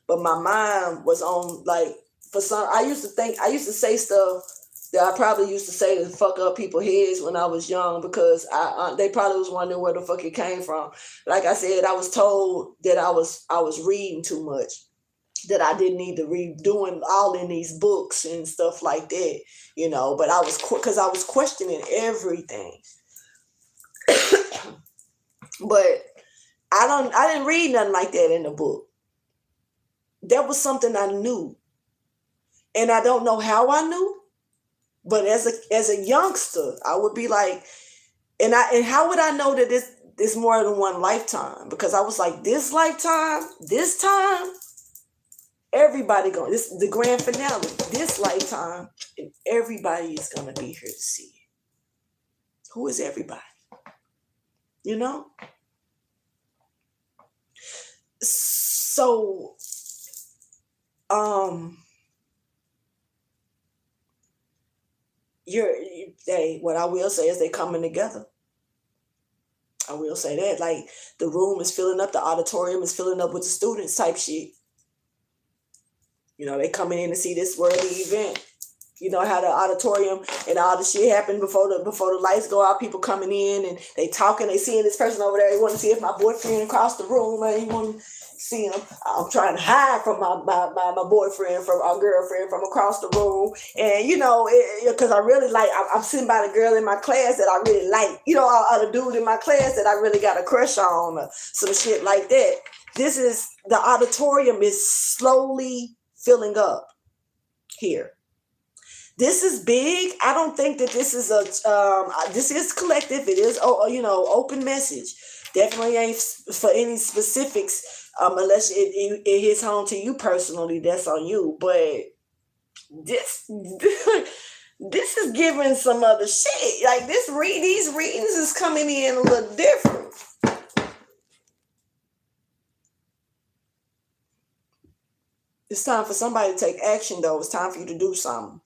but my mind was on like I used to say stuff that I probably used to say to fuck up people's heads when I was young because they probably was wondering where the fuck it came from. Like I said, I was told that I was reading too much, that I didn't need to read doing all in these books and stuff like that, but I was questioning everything. But I didn't read nothing like that in the book. That was something I knew. And I don't know how I knew, but as a youngster, I would be like, and how would I know that this more than one lifetime? Because I was like, this lifetime, this time, everybody going, this is the grand finale, this lifetime, and everybody is going to be here to see it. Who is everybody? So, what I will say is they coming together. I will say that. Like, the room is filling up, the auditorium is filling up with the students type shit. You know, they coming in to see this worthy event. You know how the auditorium and all the shit happened before the lights go out. People coming in and they talking. They seeing this person over there. They want to see if my boyfriend across the room. They want to see him. I'm trying to hide from my boyfriend, from our girlfriend, from across the room. And you know, because I really like. I'm sitting by the girl in my class that I really like. You know, or the dude in my class that I really got a crush on, or some shit like that. This is the auditorium is slowly filling up here. This is big. I don't think that this is this is collective. It is, open message. Definitely ain't for any specifics, unless it hits home to you personally. That's on you. But this this is giving some other shit. Like these readings is coming in a little different. It's time for somebody to take action, though. It's time for you to do something.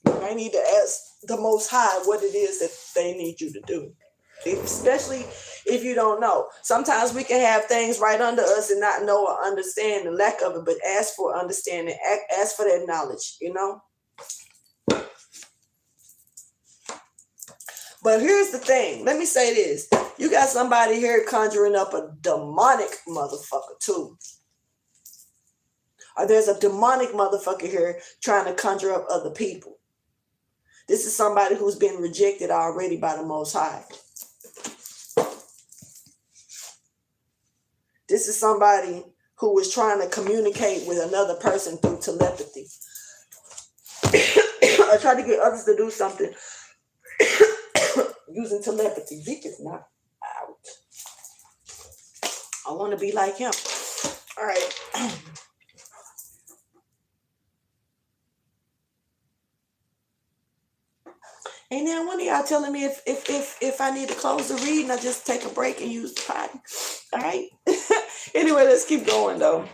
I need to ask the Most High what it is that they need you to do, especially if you don't know. Sometimes we can have things right under us and not know or understand the lack of it, but ask for understanding, ask for that knowledge, you know? But here's the thing. Let me say this. You got somebody here conjuring up a demonic motherfucker, too. Or there's a demonic motherfucker here trying to conjure up other people. This is somebody who's been rejected already by the Most High. This is somebody who was trying to communicate with another person through telepathy. I tried to get others to do something using telepathy. Vic is not out. I want to be like him. All right. And then one of y'all telling me if I need to close the reading, I just take a break and use the potty. All right. Anyway, let's keep going though.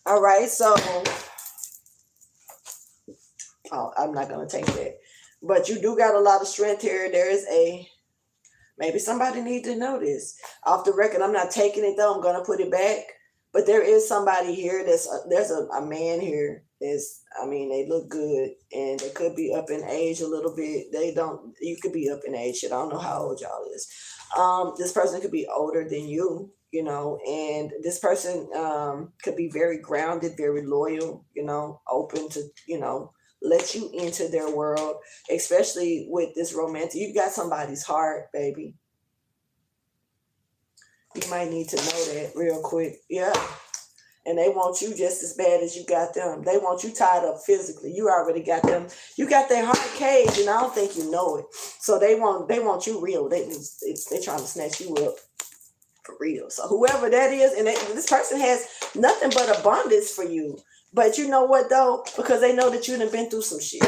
All right. So, I'm not gonna take that. But you do got a lot of strength here. There is maybe somebody need to know this. Off the record, I'm not taking it though. I'm gonna put it back. But there is somebody here. There's a man here. They look good and they could be up in age a little bit. You could be up in age. Shit, I don't know how old y'all is. This person could be older than you, you know, and this person could be very grounded, very loyal, you know, open to, you know, let you into their world, especially with this romantic. You got somebody's heart, baby. You might need to know that real quick. Yeah. And they want you just as bad as you got them. They want you tied up physically. You already got them. You got their heart caged, and I don't think you know it. So they want you real. They trying to snatch you up for real. So whoever that is, and this person has nothing but abundance for you. But you know what though? Because they know that you done been through some shit.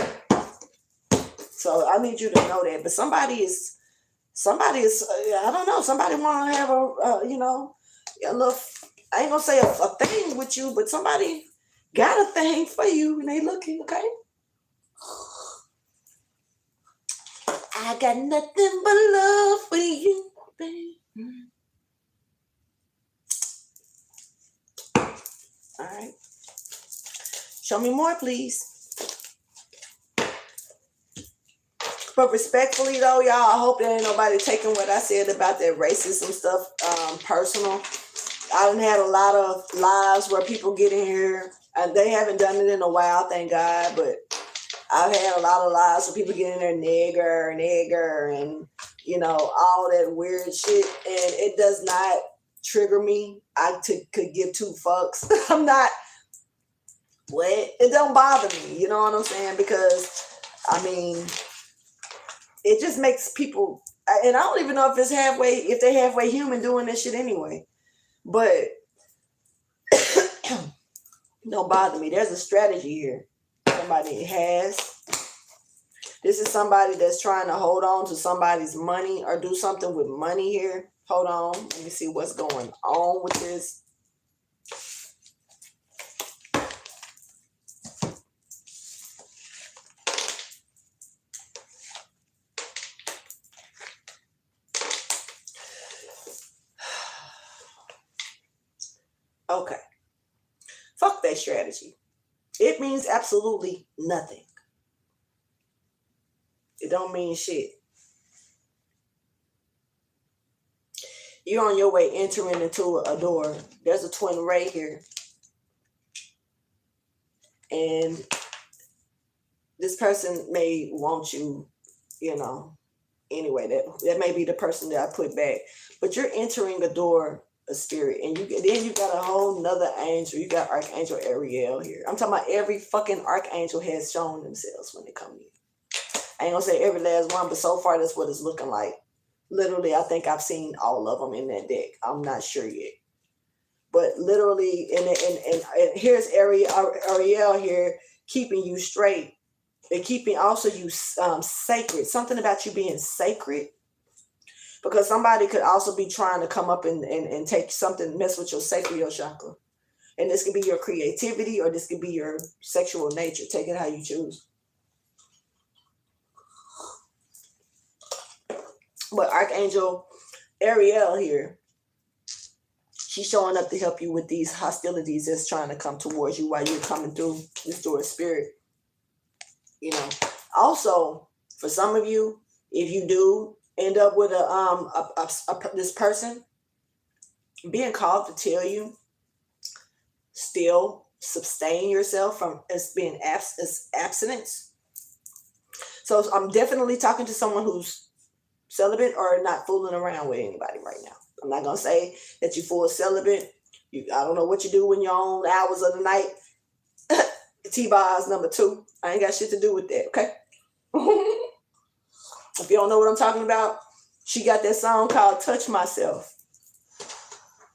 So I need you to know that. But somebody is. I don't know. Somebody want to have a little. I ain't gonna say a thing with you, but somebody got a thing for you and they looking, okay? I got nothing but love for you, baby. All right. Show me more, please. But respectfully though, y'all, I hope there ain't nobody taking what I said about that racism stuff personal. I done had a lot of lives where people get in here, and they haven't done it in a while, thank God, but I've had a lot of lives where people get in there nigger, and, you know, all that weird shit, and it does not trigger me. I could give two fucks. I'm not, it don't bother me, you know what I'm saying? Because, I mean, it just makes people, and I don't even know if they're halfway human doing this shit anyway. But don't bother me. There's a strategy here. Somebody has. This is somebody that's trying to hold on to somebody's money or do something with money here. Hold on. Let me see what's going on with this. Okay. Fuck that strategy. It means absolutely nothing. It don't mean shit. You're on your way entering into a door. There's a twin ray here. And this person may want you, anyway, that may be the person that I put back. But you're entering a door of spirit, and you got a whole nother angel. You got Archangel Ariel here. I'm talking about every fucking archangel has shown themselves when they come here. I ain't gonna say every last one, but so far that's what it's looking like. Literally, I think I've seen all of them in that deck. I'm not sure yet. But literally, and here's Ariel here keeping you straight. And keeping also you sacred. Something about you being sacred. Because somebody could also be trying to come up and take something, mess with your sacral chakra. And this could be your creativity, or this could be your sexual nature. Take it how you choose. But Archangel Ariel here, she's showing up to help you with these hostilities that's trying to come towards you while you're coming through this door of spirit. Also, for some of you, if you do end up with this person being called to tell you, still sustain yourself from being abstinence. So I'm definitely talking to someone who's celibate or not fooling around with anybody right now. I'm not gonna say that you're full celibate. I don't know what you do in your own hours of the night. T-Boz number 2. I ain't got shit to do with that, okay? If you don't know what I'm talking about, she got that song called Touch Myself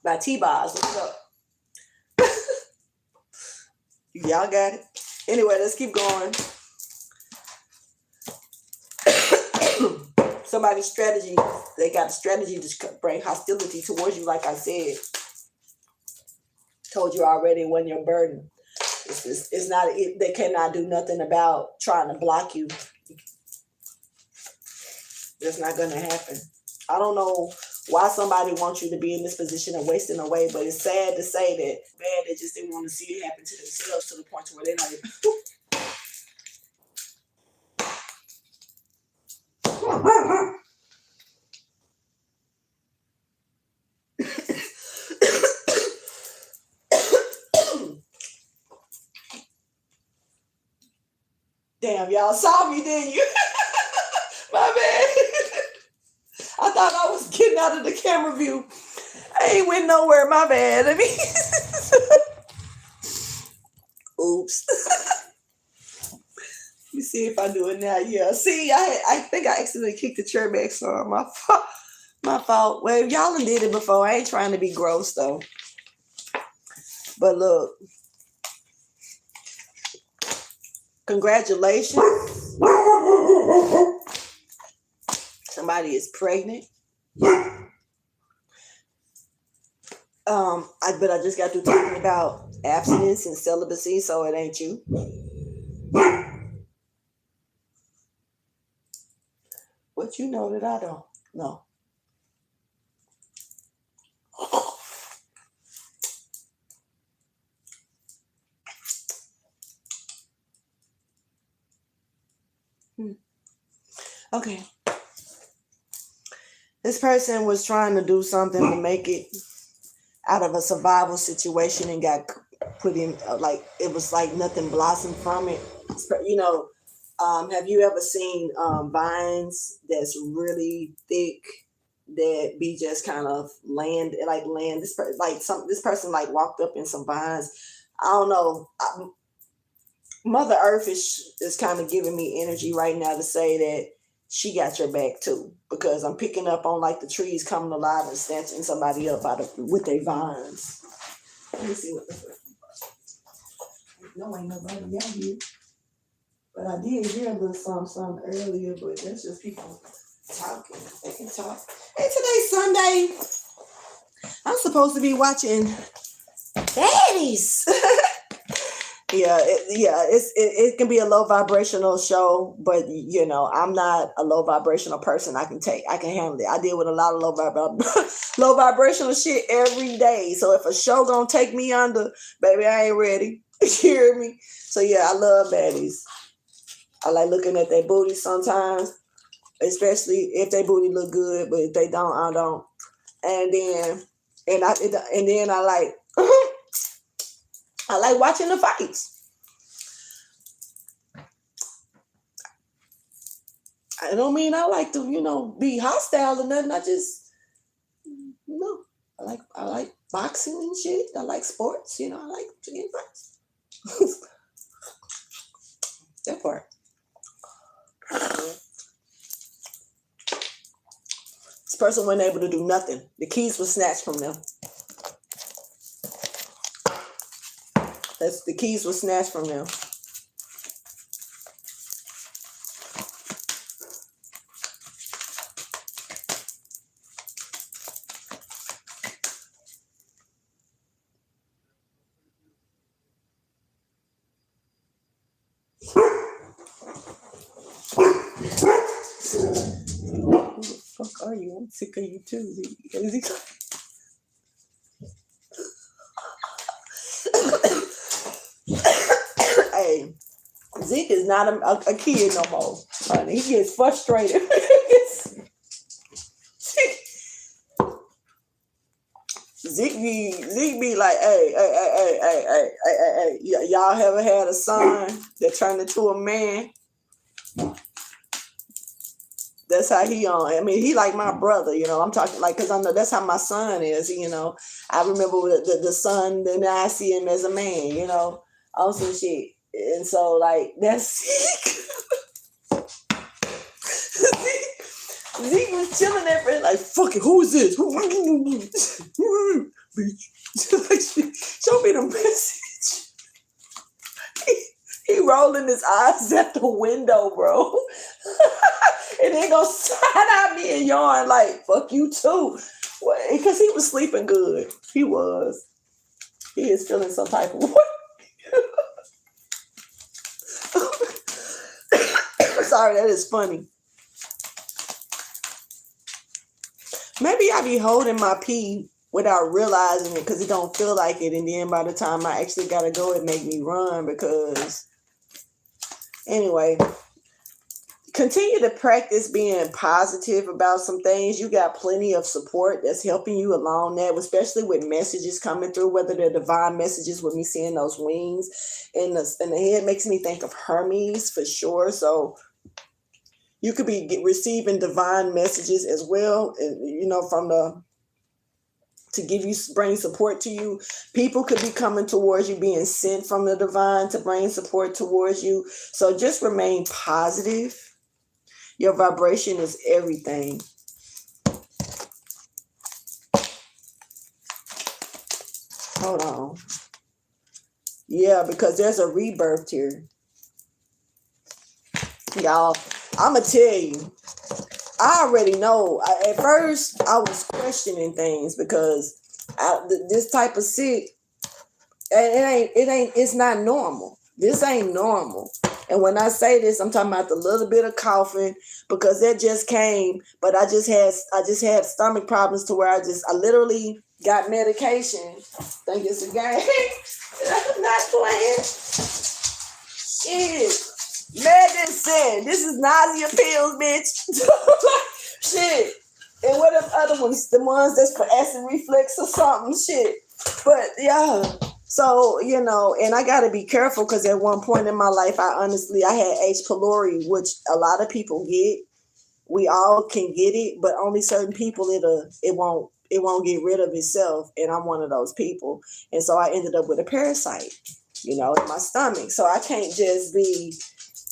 by T-Boz. What's up? Y'all got it. Anyway, let's keep going. Somebody's strategy, they got a strategy to bring hostility towards you, like I said. Told you already, when your burden. It's not, they cannot do nothing about trying to block you. That's not going to happen. I don't know why somebody wants you to be in this position of wasting away, but it's sad to say that, man, they just didn't want to see it happen to themselves to the point where they're not even... Damn, y'all saw me, didn't you? My bad. I thought I was getting out of the camera view. I ain't went nowhere, my bad. I mean, oops. Let me see if I do it now. Yeah, see, I think I accidentally kicked the chair back, so my fault. Well, y'all done did it before. I ain't trying to be gross, though. But look. Congratulations. Somebody is pregnant. But I just got through talking about abstinence and celibacy, so it ain't you. What you know that I don't know. Okay. This person was trying to do something to make it out of a survival situation and got put in, like, it was like nothing blossomed from it. Have you ever seen vines that's really thick that be just kind of land? This person like walked up in some vines. I don't know. Mother Earth is kind of giving me energy right now to say that she got your back too, because I'm picking up on like the trees coming alive and snatching somebody up with their vines. Let me see what the fuck. No, ain't nobody out here. But I did hear a little something earlier, but that's just people talking. They can talk. Hey, today's Sunday. I'm supposed to be watching Baddies. It can be a low vibrational show, but I'm not a low vibrational person. I can handle it. I deal with a lot of low vibrational shit every day. So if a show gonna take me under, baby, I ain't ready. You hear me? So yeah, I love baddies. I like looking at their booty sometimes, especially if their booty look good, but if they don't, I don't. And then I like I like watching the fights. I don't mean I like to, be hostile or nothing. I just I like boxing and shit. I like sports, I like to get fights. That part. This person wasn't able to do nothing. The keys were snatched from them. The keys were snatched from them. Who the fuck are you? I'm sick of you too. Hey, Zeke is not a kid no more, honey. He gets frustrated. Zeke be like, hey, y'all ever had a son that turned into a man? That's how he on. I mean, he like my brother, I'm talking like, because I know that's how my son is, I remember the son, then I see him as a man, on some shit. And so, like, that's Zeke was chilling there for like, fuck it, who is this? Show me the message. He rolling his eyes at the window, bro. And then go side at me and yarn like, fuck you too. Because he was sleeping good. He was. He is feeling some type of way. Sorry, that is funny. Maybe I be holding my pee without realizing it because it don't feel like it. And then by the time I actually got to go, it make me run because... Anyway, continue to practice being positive about some things. You got plenty of support that's helping you along that, especially with messages coming through, whether they're divine messages with me seeing those wings in the head makes me think of Hermes for sure. So you could be receiving divine messages as well, to bring support to you. People could be coming towards you, being sent from the divine to bring support towards you. So just remain positive. Your vibration is everything. Hold on. Yeah, because there's a rebirth here. Y'all, I'm going to tell you. I already know. At first, I was questioning things because this type of sick, it's not normal. This ain't normal. And when I say this, I'm talking about the little bit of coughing because that just came. But I just had stomach problems to where I literally got medication. Think it's a game. I'm not playing. Shit. Medicine. This is nausea pills, bitch. Shit. And what are the other ones? The ones that's for acid reflux or something. Shit. But yeah. So, and I got to be careful because at one point in my life, I had H. pylori, which a lot of people get. We all can get it, but only certain people it won't get rid of itself. And I'm one of those people. And so I ended up with a parasite, in my stomach. So I can't just be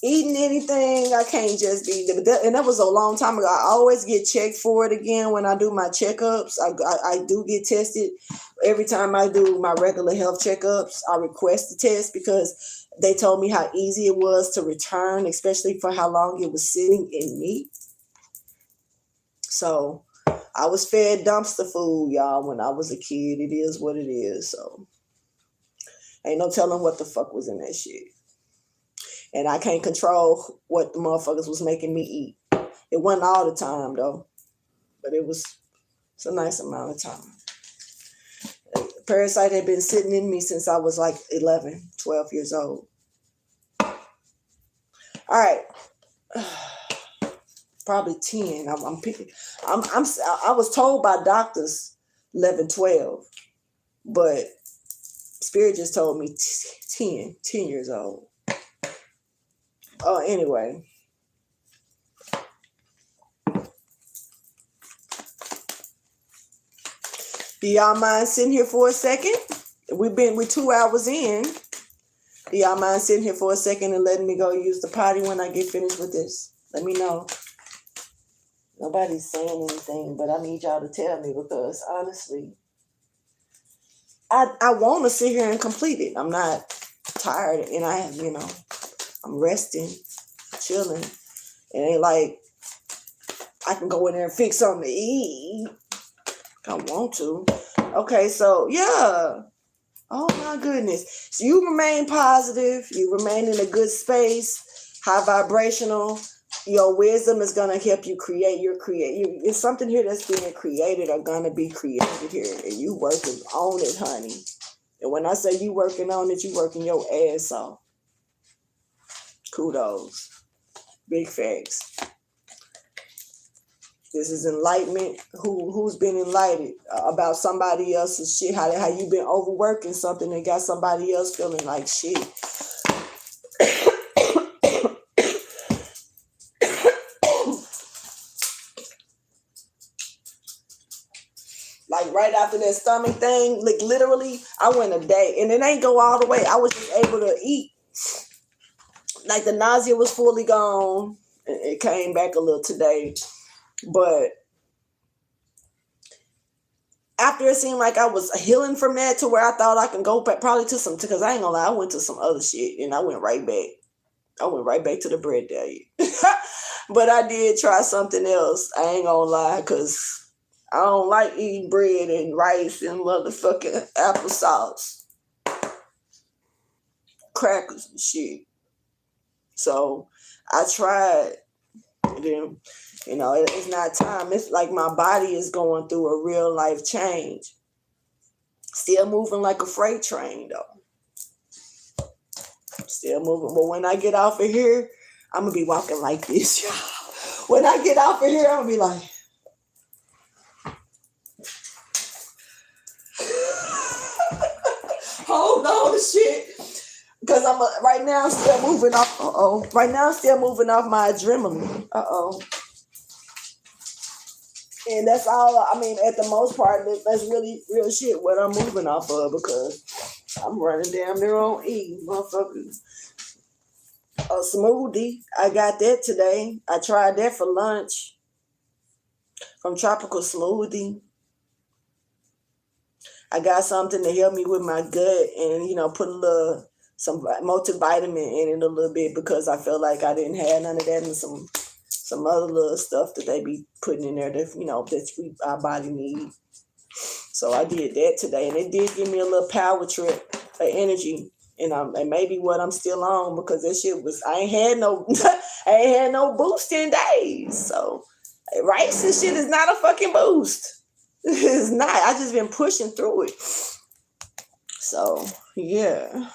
eating anything. I can't just be, and that was a long time ago. I always get checked for it again when I do my checkups. I do get tested every time I do my regular health checkups. I request the test because they told me how easy it was to return, especially for how long it was sitting in me. So I was fed dumpster food, y'all, when I was a kid. It is what it is. So, Ain't no telling what the fuck was in that shit. And I can't control what the motherfuckers was making me eat. It wasn't all the time though, but it's a nice amount of time. Parasite had been sitting in me since I was like 11, 12 years old. All right. Probably 10. I'm picking. I was told by doctors 11, 12, but Spirit just told me 10 years old. Oh, anyway. Do y'all mind sitting here for a second? We're 2 hours in. Do y'all mind sitting here for a second and letting me go use the potty when I get finished with this? Let me know. Nobody's saying anything, but I need y'all to tell me because honestly, I want to sit here and complete it. I'm not tired and I'm resting, chilling. It ain't like I can go in there and fix something to eat. I want to. Okay, so yeah. Oh my goodness. So you remain positive. You remain in a good space, high vibrational. Your wisdom is going to help you create. It's something here that's being created or going to be created here. And you working on it, honey. And when I say you working on it, you working your ass off. Kudos. Big facts. This is enlightenment. Who's been enlightened about somebody else's shit? How you been overworking something and got somebody else feeling like shit? Like right after that stomach thing, like literally, I went a day and it ain't go all the way. I was just able to eat. Like the nausea was fully gone. It came back a little today. But after it seemed like I was healing from that to where I thought I can go back probably to because I ain't gonna lie, I went to some other shit and I went right back. I went right back to the bread diet. But I did try something else. I ain't gonna lie, because I don't like eating bread and rice and motherfucking applesauce. Crackers and shit. So I tried. And then, it's not time. It's like my body is going through a real life change. Still moving like a freight train, though. Still moving. But when I get off of here, I'm going to be walking like this, y'all. When I get off of here, I'm going to be like... Hold on to shit. Because right now I'm still moving off. Right now I'm still moving off my adrenaline. And that's all, at the most part, that's really real shit what I'm moving off of because I'm running damn near on E, motherfuckers. A smoothie, I got that today. I tried that for lunch from Tropical Smoothie. I got something to help me with my gut and, put some multivitamin in it a little bit because I felt like I didn't have none of that and some other little stuff that they be putting in there that, that our body need. So I did that today and it did give me a little power trip of energy. And maybe what I'm still on because that shit was, I ain't had no boost in days. So rice and shit is not a fucking boost. It's not. I just been pushing through it. So yeah.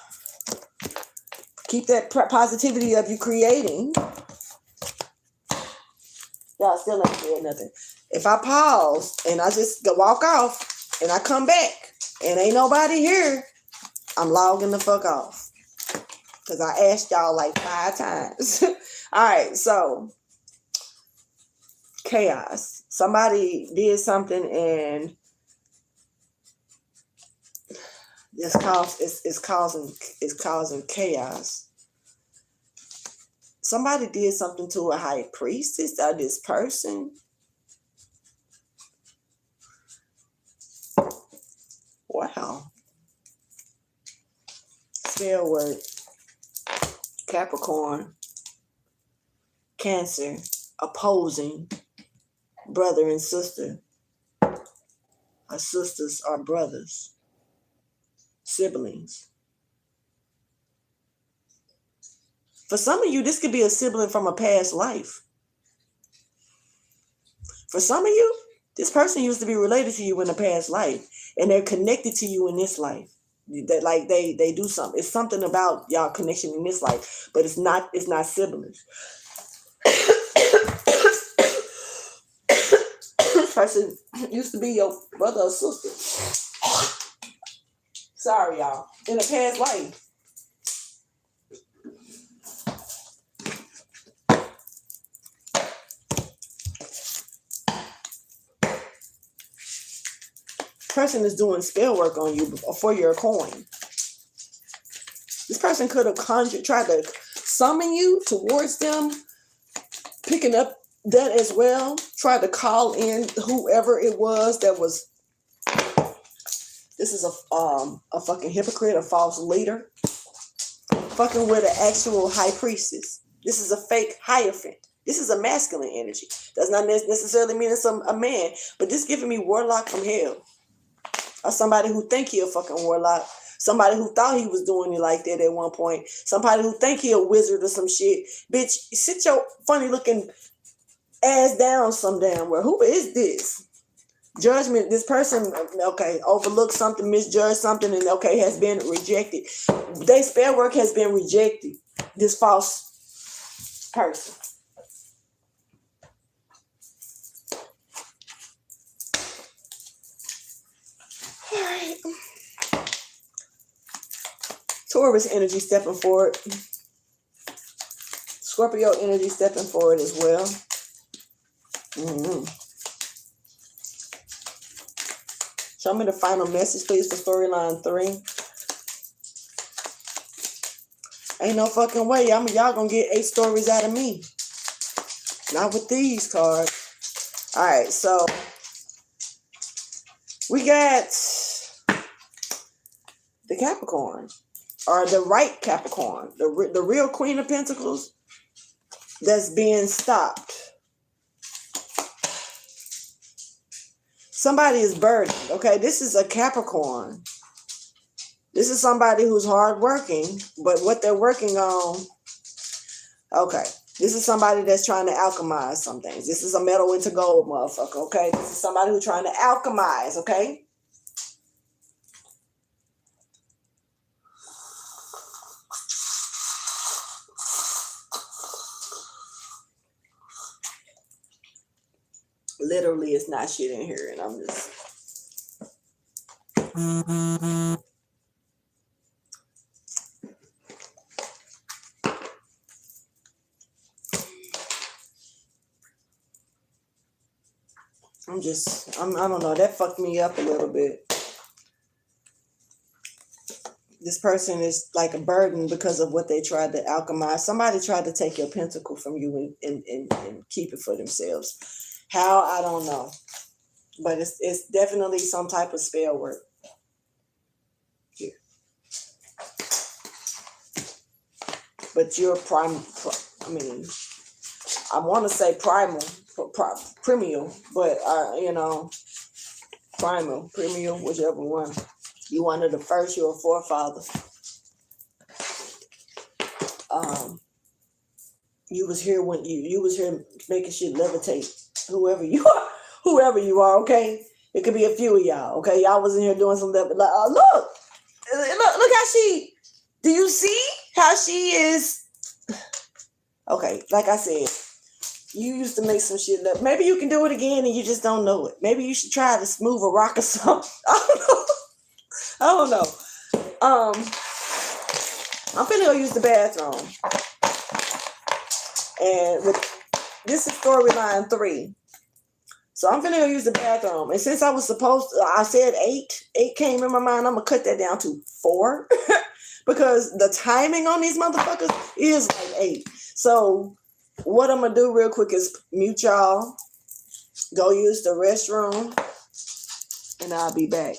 Keep that positivity of you creating. Y'all still ain't doing nothing. If I pause and I just walk off and I come back and ain't nobody here, I'm logging the fuck off. Because I asked y'all like 5 times. All right, so chaos. Somebody did something and it's causing chaos. Somebody did something to a high priestess or this person. Wow. Spell word. Capricorn. Cancer. Opposing. Brother and sister. Our sisters are brothers. Siblings. For some of you, this could be a sibling from a past life. For some of you, this person used to be related to you in a past life, and they're connected to you in this life. That like they do something. It's something about y'all connection in this life, but it's not siblings. This person used to be your brother or sister. Sorry, y'all. In a past life. Person is doing spell work on you for your coin. This person could have tried to summon you towards them, picking up that as well. Tried to call in whoever it was that was. This is a fucking hypocrite, a false leader, fucking with an actual high priestess. This is a fake hierophant. This is a masculine energy. Does not necessarily mean it's a man, but this giving me warlock from hell. Or somebody who think he a fucking warlock. Somebody who thought he was doing it like that at one point. Somebody who think he a wizard or some shit. Bitch, sit your funny looking ass down some damn where. Who is this? Judgment, this person, okay, overlooked something, misjudged something, and okay, has been rejected. Their spell work has been rejected. This false person. All right. Taurus energy stepping forward. Scorpio energy stepping forward as well. Show me the final message, please, for storyline 3. Ain't no fucking way. Y'all gonna get 8 stories out of me. Not with these cards. All right, so we got the Capricorn, or the right Capricorn, the real Queen of Pentacles that's being stopped. Somebody is burdened, okay? This is a Capricorn. This is somebody who's hardworking, but what they're working on, okay. This is somebody that's trying to alchemize some things. This is a metal into gold motherfucker, okay? This is somebody who's trying to alchemize, okay? Literally, it's not shit in here, and I'm just... I don't know. That fucked me up a little bit. This person is like a burden because of what they tried to alchemize. Somebody tried to take your pentacle from you and keep it for themselves. How? I don't know. But it's definitely some type of spell work. Here. But you're I want to say primal, but primal, premium, whichever one. You one of the first, you're a forefather. You was here when you was here making shit levitate. Whoever you are, okay? It could be a few of y'all, okay? Y'all was in here doing some look how she. Do you see how she is? Okay, like I said, you used to make some shit up. Maybe you can do it again and you just don't know it. Maybe you should try to smooth a rock or something. I don't know. I'm finna go use the bathroom. And this is storyline 3. So I'm finna go use the bathroom. And since I was I said 8 came in my mind, I'm gonna cut that down to 4. Because the timing on these motherfuckers is like 8. So what I'm gonna do real quick is mute y'all, go use the restroom, and I'll be back.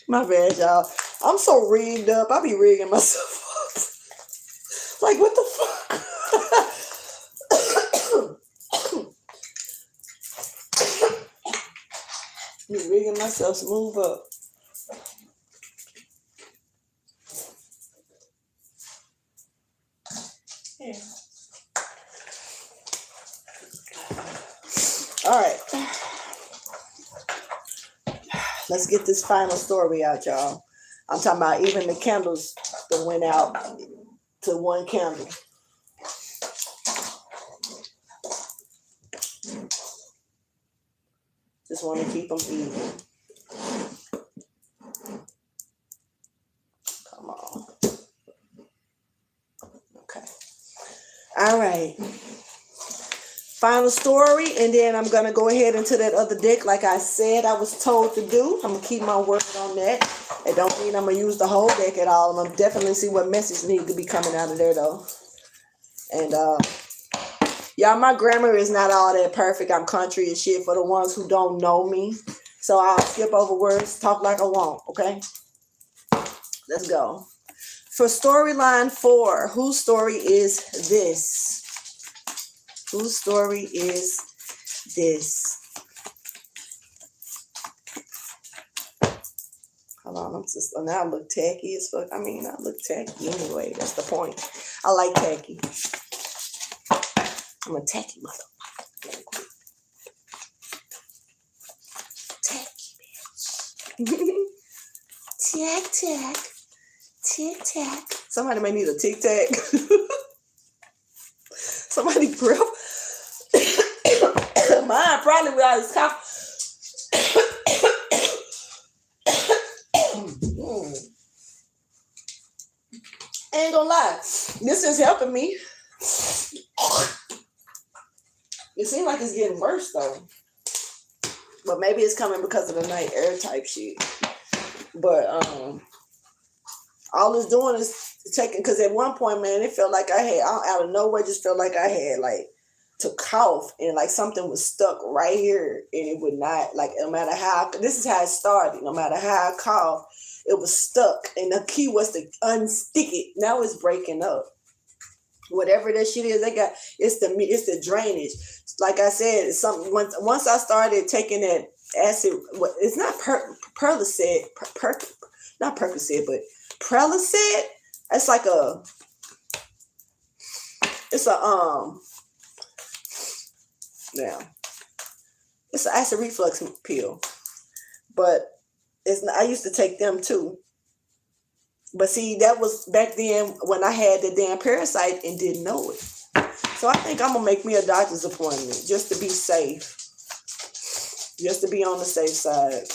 My bad, y'all. I'm so rigged up. I be rigging myself up. Like, what the fuck? Be rigging myself smooth up. Yeah. All right. Let's get this final story out, y'all. I'm talking about even the candles that went out to one candle. Just want to keep them even. Come on. Okay. All right. Final story, and then I'm going to go ahead into that other deck like I said I was told to do. I'm going to keep my word on that. It don't mean I'm going to use the whole deck at all. I'm going to definitely see what message need to be coming out of there, though. And, y'all, my grammar is not all that perfect. I'm country as shit for the ones who don't know me. So I'll skip over words, talk like I want, okay? Let's go. For storyline 4, whose story is this? Whose story is this? Hold on, now I look tacky as fuck. I mean, I look tacky anyway. That's the point. I like tacky. I'm a tacky motherfucker. Tacky bitch. Tack tack. Tic tac. Somebody may need a tic tac. Somebody breath. Mine probably without his cough. Ain't gonna lie, this is helping me. It seems like it's getting worse though, but maybe it's coming because of the night air type shit. But all it's doing is taking, because at one point, man, it felt like I had out of nowhere, just felt like I had like to cough, and like something was stuck right here, and it would not, like, no matter how, this is how it started, no matter how I coughed, it was stuck, and the key was to unstick it. Now it's breaking up. Whatever that shit is, they got, it's the drainage. Like I said, it's something. Once I started taking that acid, it's not Percocet, not Percocet, but Prelacet. It's like it's an acid reflux pill, but it's not, I used to take them too. But see, that was back then when I had the damn parasite and didn't know it. So I think I'm gonna make me a doctor's appointment just to be safe, just to be on the safe side,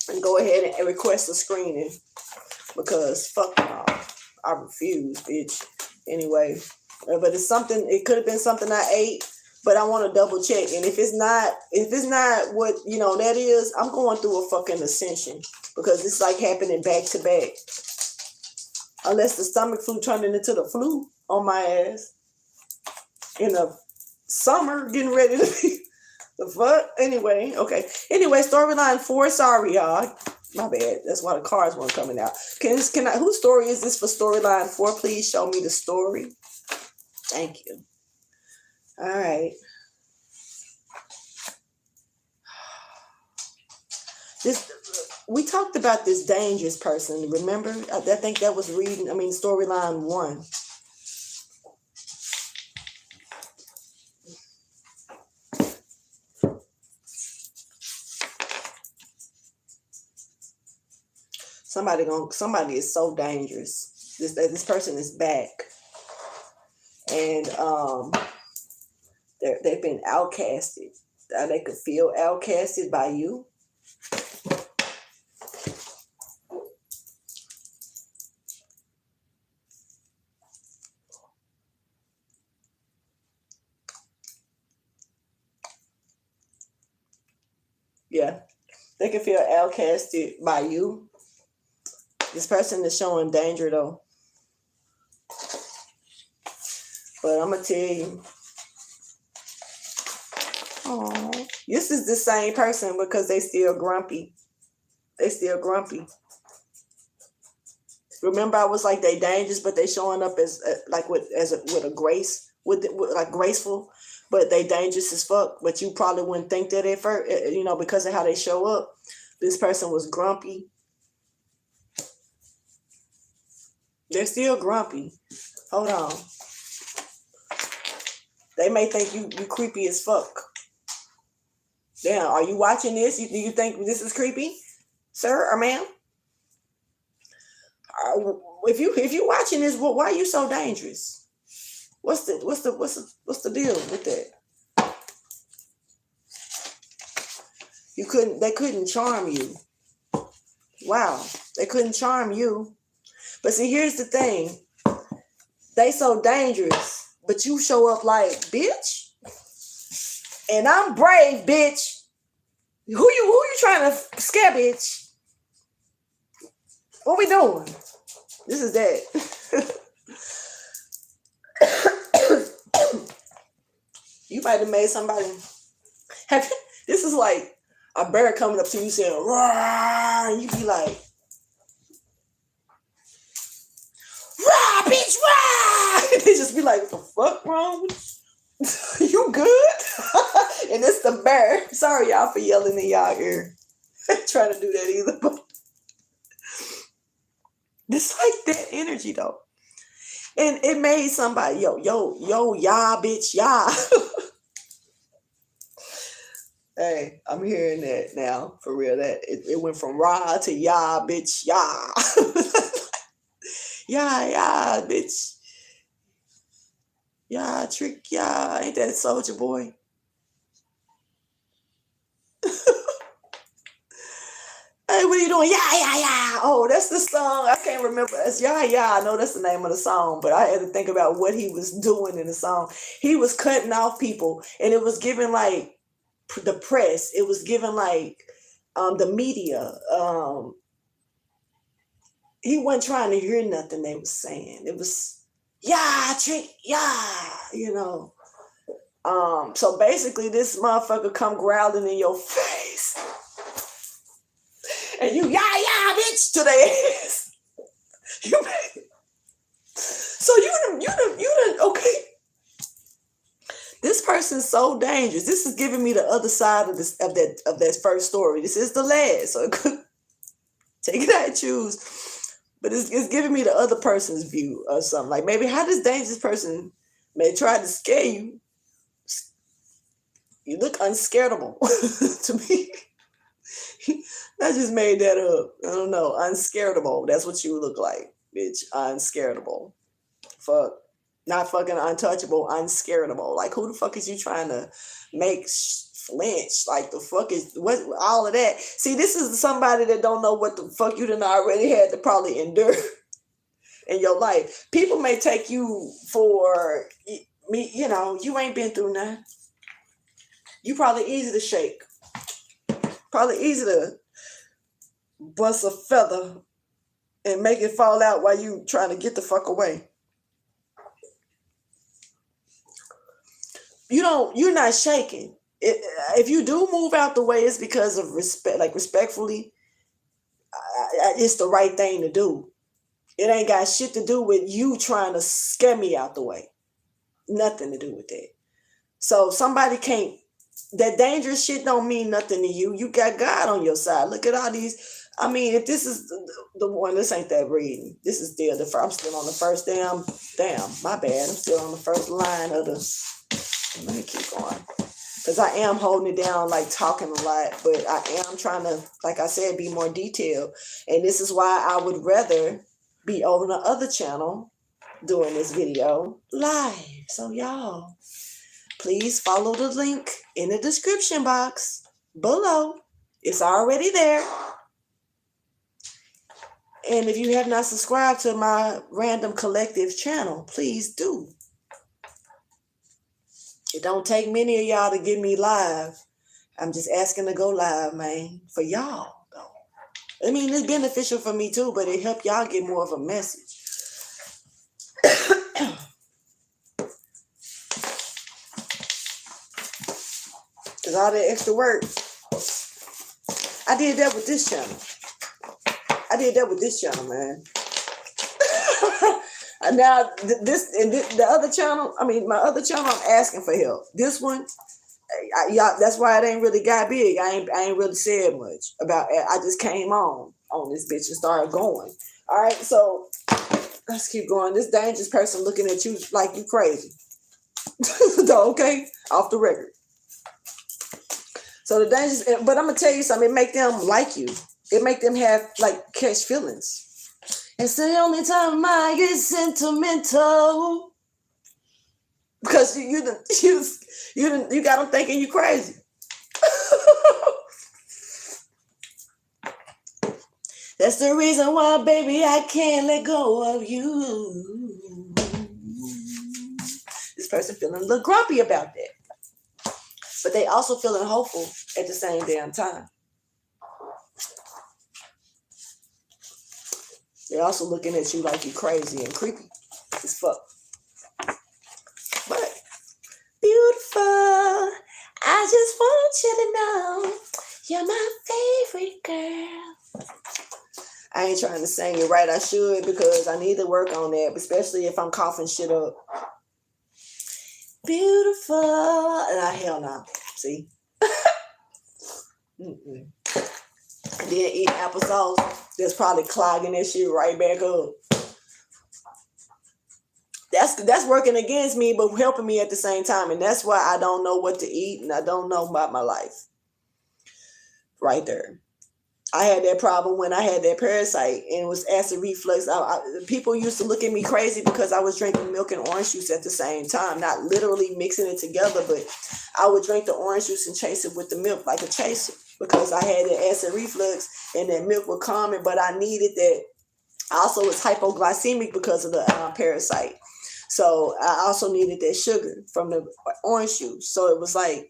and go ahead and request a screening, because fuck no, I refuse, bitch. Anyway, but it's something. It could have been something I ate, but I want to double check. And if it's not what that is, I'm going through a fucking ascension, because it's like happening back to back. Unless the stomach flu turned into the flu on my ass in the summer, getting ready to be the fuck. Anyway, okay. Anyway, storyline 4. Sorry, y'all. My bad. That's why the cards weren't coming out. Whose story is this for storyline 4? Please show me the story. Thank you. All right. We talked about this dangerous person, remember? I think that was storyline 1. Somebody is so dangerous. This person is back. And they've been outcasted. They could feel outcasted by you. Yeah, they can feel outcasted by you. This person is showing danger though. But I'm gonna tell you, this is the same person, because they still grumpy. Remember, I was like, they dangerous, but they showing up as like with a grace, with like graceful, but they dangerous as fuck. But you probably wouldn't think that at first, you know, because of how they show up. This person was grumpy. They're still grumpy. Hold on. They may think you creepy as fuck. Damn, are you watching this? Do you think this is creepy, sir or ma'am? If you watching this, why are you so dangerous? What's the deal with that? They couldn't charm you. Wow, they couldn't charm you. But see, here's the thing. They so dangerous, but you show up like, bitch. And I'm brave, bitch. Who you trying to scare, bitch? What we doing? This is that. You might have made somebody. This is like a bear coming up to you saying, "Roar," and you be like, "Roar, bitch, roar!" They just be like, "What the fuck wrong with you? You good?" And it's the bear. Sorry, y'all, for yelling in y'all ear. Trying to do that either, but it's like that energy though. And it made somebody, yo, y'all, bitch, y'all. Hey, I'm hearing that now, for real. That it went from rah to y'all, bitch, y'all. Yeah, bitch. Yeah, trick, yeah. Ain't that Soulja Boy? Hey, what are you doing? Yeah. Oh, that's the song. I can't remember. It's yeah. I know that's the name of the song, but I had to think about what he was doing in the song. He was cutting off people, and it was giving like the press. It was giving like the media. He wasn't trying to hear nothing they was saying. It was trick, you know. So basically, this motherfucker come growling in your face. And you, bitch, to their ass. So you done, okay. This person's so dangerous. This is giving me the other side of that first story. This is the last, so it could take it how you choose. But it's giving me the other person's view of something. Like maybe how this dangerous person may try to scare you. You look unscareable to me. I just made that up. I don't know. Unscareable. That's what you look like, bitch. Unscareable. Fuck. Not fucking untouchable. Unscareable. Like, who the fuck is you trying to make flinch? Like, the fuck is what? All of that. See, this is somebody that don't know what the fuck you done already had to probably endure in your life. People may take you for me. You know, you ain't been through nothing. You probably easy to shake. Probably easy to bust a feather and make it fall out while you trying to get the fuck away. You're not shaking. If you do move out the way, it's because of respect, like respectfully, it's the right thing to do. It ain't got shit to do with you trying to scare me out the way. Nothing to do with that. So somebody can't, that dangerous shit don't mean nothing to you. You got God on your side. Look at all these. I mean, if this is the one, this ain't that reading. This is still the first. I'm still on the first damn, my bad. I'm still on the first line of the, let me keep going. Because I am holding it down, like talking a lot, but I am trying to, like I said, be more detailed. And this is why I would rather be on the other channel doing this video live. So y'all, please follow the link in the description box below. It's already there. And if you have not subscribed to my Random Collective channel, please do. It don't take many of y'all to get me live. I'm just asking to go live, man, for y'all, though. I mean, it's beneficial for me, too, but it help y'all get more of a message. Because all that extra work, I did that with this channel. Man. And now the other channel, my other channel, I'm asking for help. This one, y'all, that's why it ain't really got big. I ain't really said much about it. I just came on this bitch and started going. All right, so let's keep going. This dangerous person looking at you like you crazy. Okay, off the record. So the dangerous, but I'm gonna tell you something. It make them like you. It make them have catch feelings. It's the only time I get sentimental because you got them thinking you crazy. That's the reason why, baby, I can't let go of you. This person feeling a little grumpy about that, but they also feeling hopeful at the same damn time. They're also looking at you like you crazy and creepy as fuck. But beautiful, I just want you to know you're my favorite girl. I ain't trying to sing it right. I should, because I need to work on that, especially if I'm coughing shit up. Beautiful. Hell no. See? Mm-mm. And then eat applesauce. That's probably clogging that shit right back up. That's working against me, but helping me at the same time. And that's why I don't know what to eat and I don't know about my life. Right there. I had that problem when I had that parasite and it was acid reflux. People used to look at me crazy because I was drinking milk and orange juice at the same time. Not literally mixing it together, but I would drink the orange juice and chase it with the milk like a chaser because I had the acid reflux and that milk would calm it, but I needed that. I also was hypoglycemic because of the parasite. So I also needed that sugar from the orange juice. So it was like,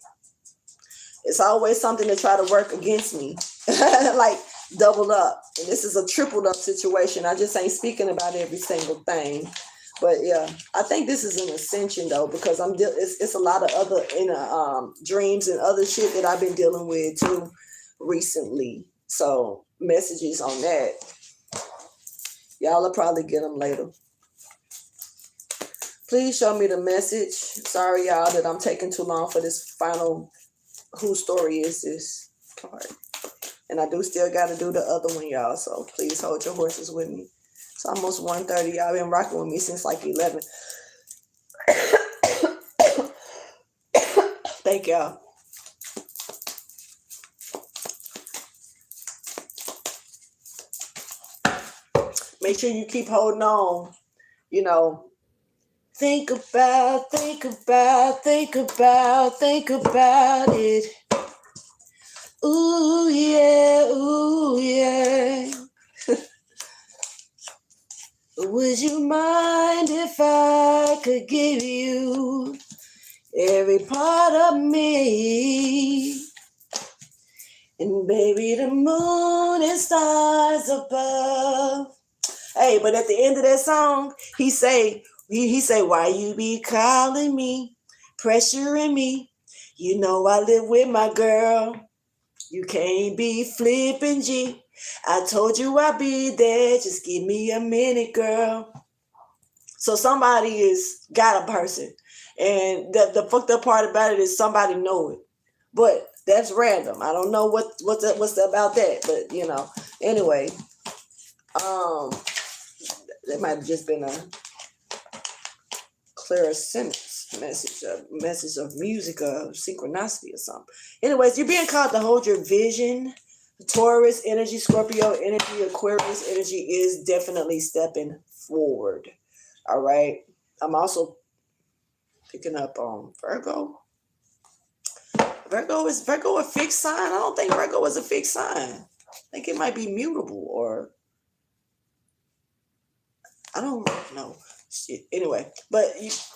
it's always something to try to work against me. Like double up. And this is a tripled up situation. I just ain't speaking about every single thing. But yeah, I think this is an ascension though, because it's a lot of other dreams and other shit that I've been dealing with too recently. So messages on that. Y'all will probably get them later. Please show me the message. Sorry, y'all, that I'm taking too long for this final whose story is this card. And I do still got to do the other one, y'all. So please hold your horses with me. It's almost 1:30. Y'all been rocking with me since like 11. Thank y'all. Make sure you keep holding on. Think about it. Ooh, yeah, ooh, yeah. Would you mind if I could give you every part of me? And baby, the moon and stars above. Hey, but at the end of that song, he say, why you be calling me, pressuring me? You know I live with my girl. You can't be flipping G. I told you I'd be there. Just give me a minute, girl. So somebody got a person. And the fucked up part about it is somebody know it. But that's random. I don't know what's about that. But, anyway. That might have just been a clairsentence message of music or synchronicity or something. Anyways, you're being called to hold your vision. Taurus energy, Scorpio energy, Aquarius energy is definitely stepping forward. All right. I'm also picking up on Virgo. Virgo a fixed sign? I don't think Virgo is a fixed sign. I think it might be mutable or I don't know. Shit. Anyway, but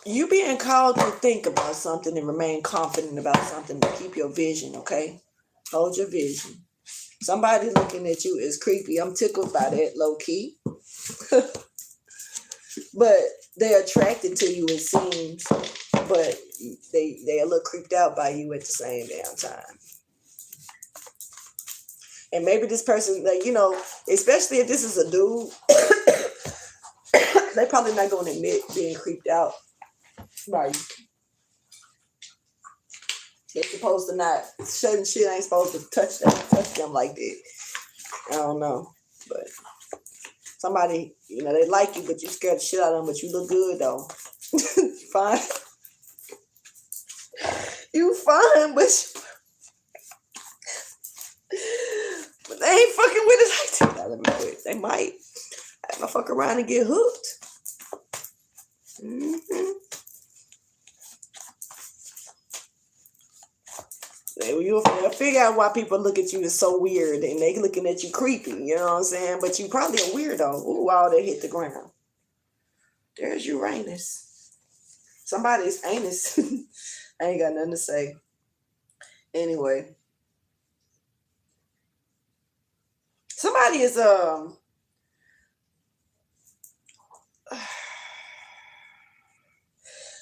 you being called to think about something and remain confident about something to keep your vision, okay? Hold your vision. Somebody looking at you is creepy. I'm tickled by that, low key. But they're attracted to you, it seems. But they a little creeped out by you at the same damn time. And maybe this person, especially if this is a dude, they probably not gonna admit being creeped out. Right. They're supposed to not, certain shit ain't supposed to touch them like that. I don't know. But somebody, they like you, but you scared the shit out of them, but you look good though. Fine. You fine, but they ain't fucking with it like that. They might. I might fuck around and get hooked. Mm-hmm. You'll figure out why people look at you as so weird and they looking at you creepy, you know what I'm saying? But you probably a weirdo. Ooh, all that hit the ground. There's Uranus. Somebody's anus. I ain't got nothing to say. Anyway. Somebody is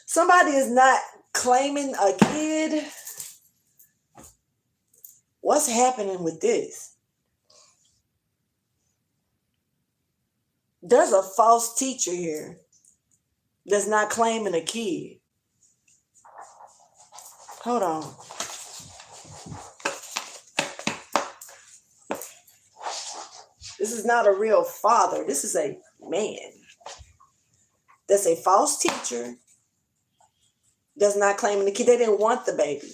somebody is not claiming a kid. What's happening with this? There's a false teacher here that's not claiming a kid. Hold on. This is not a real father. This is a man. That's a false teacher. That's not claiming the kid. They didn't want the baby.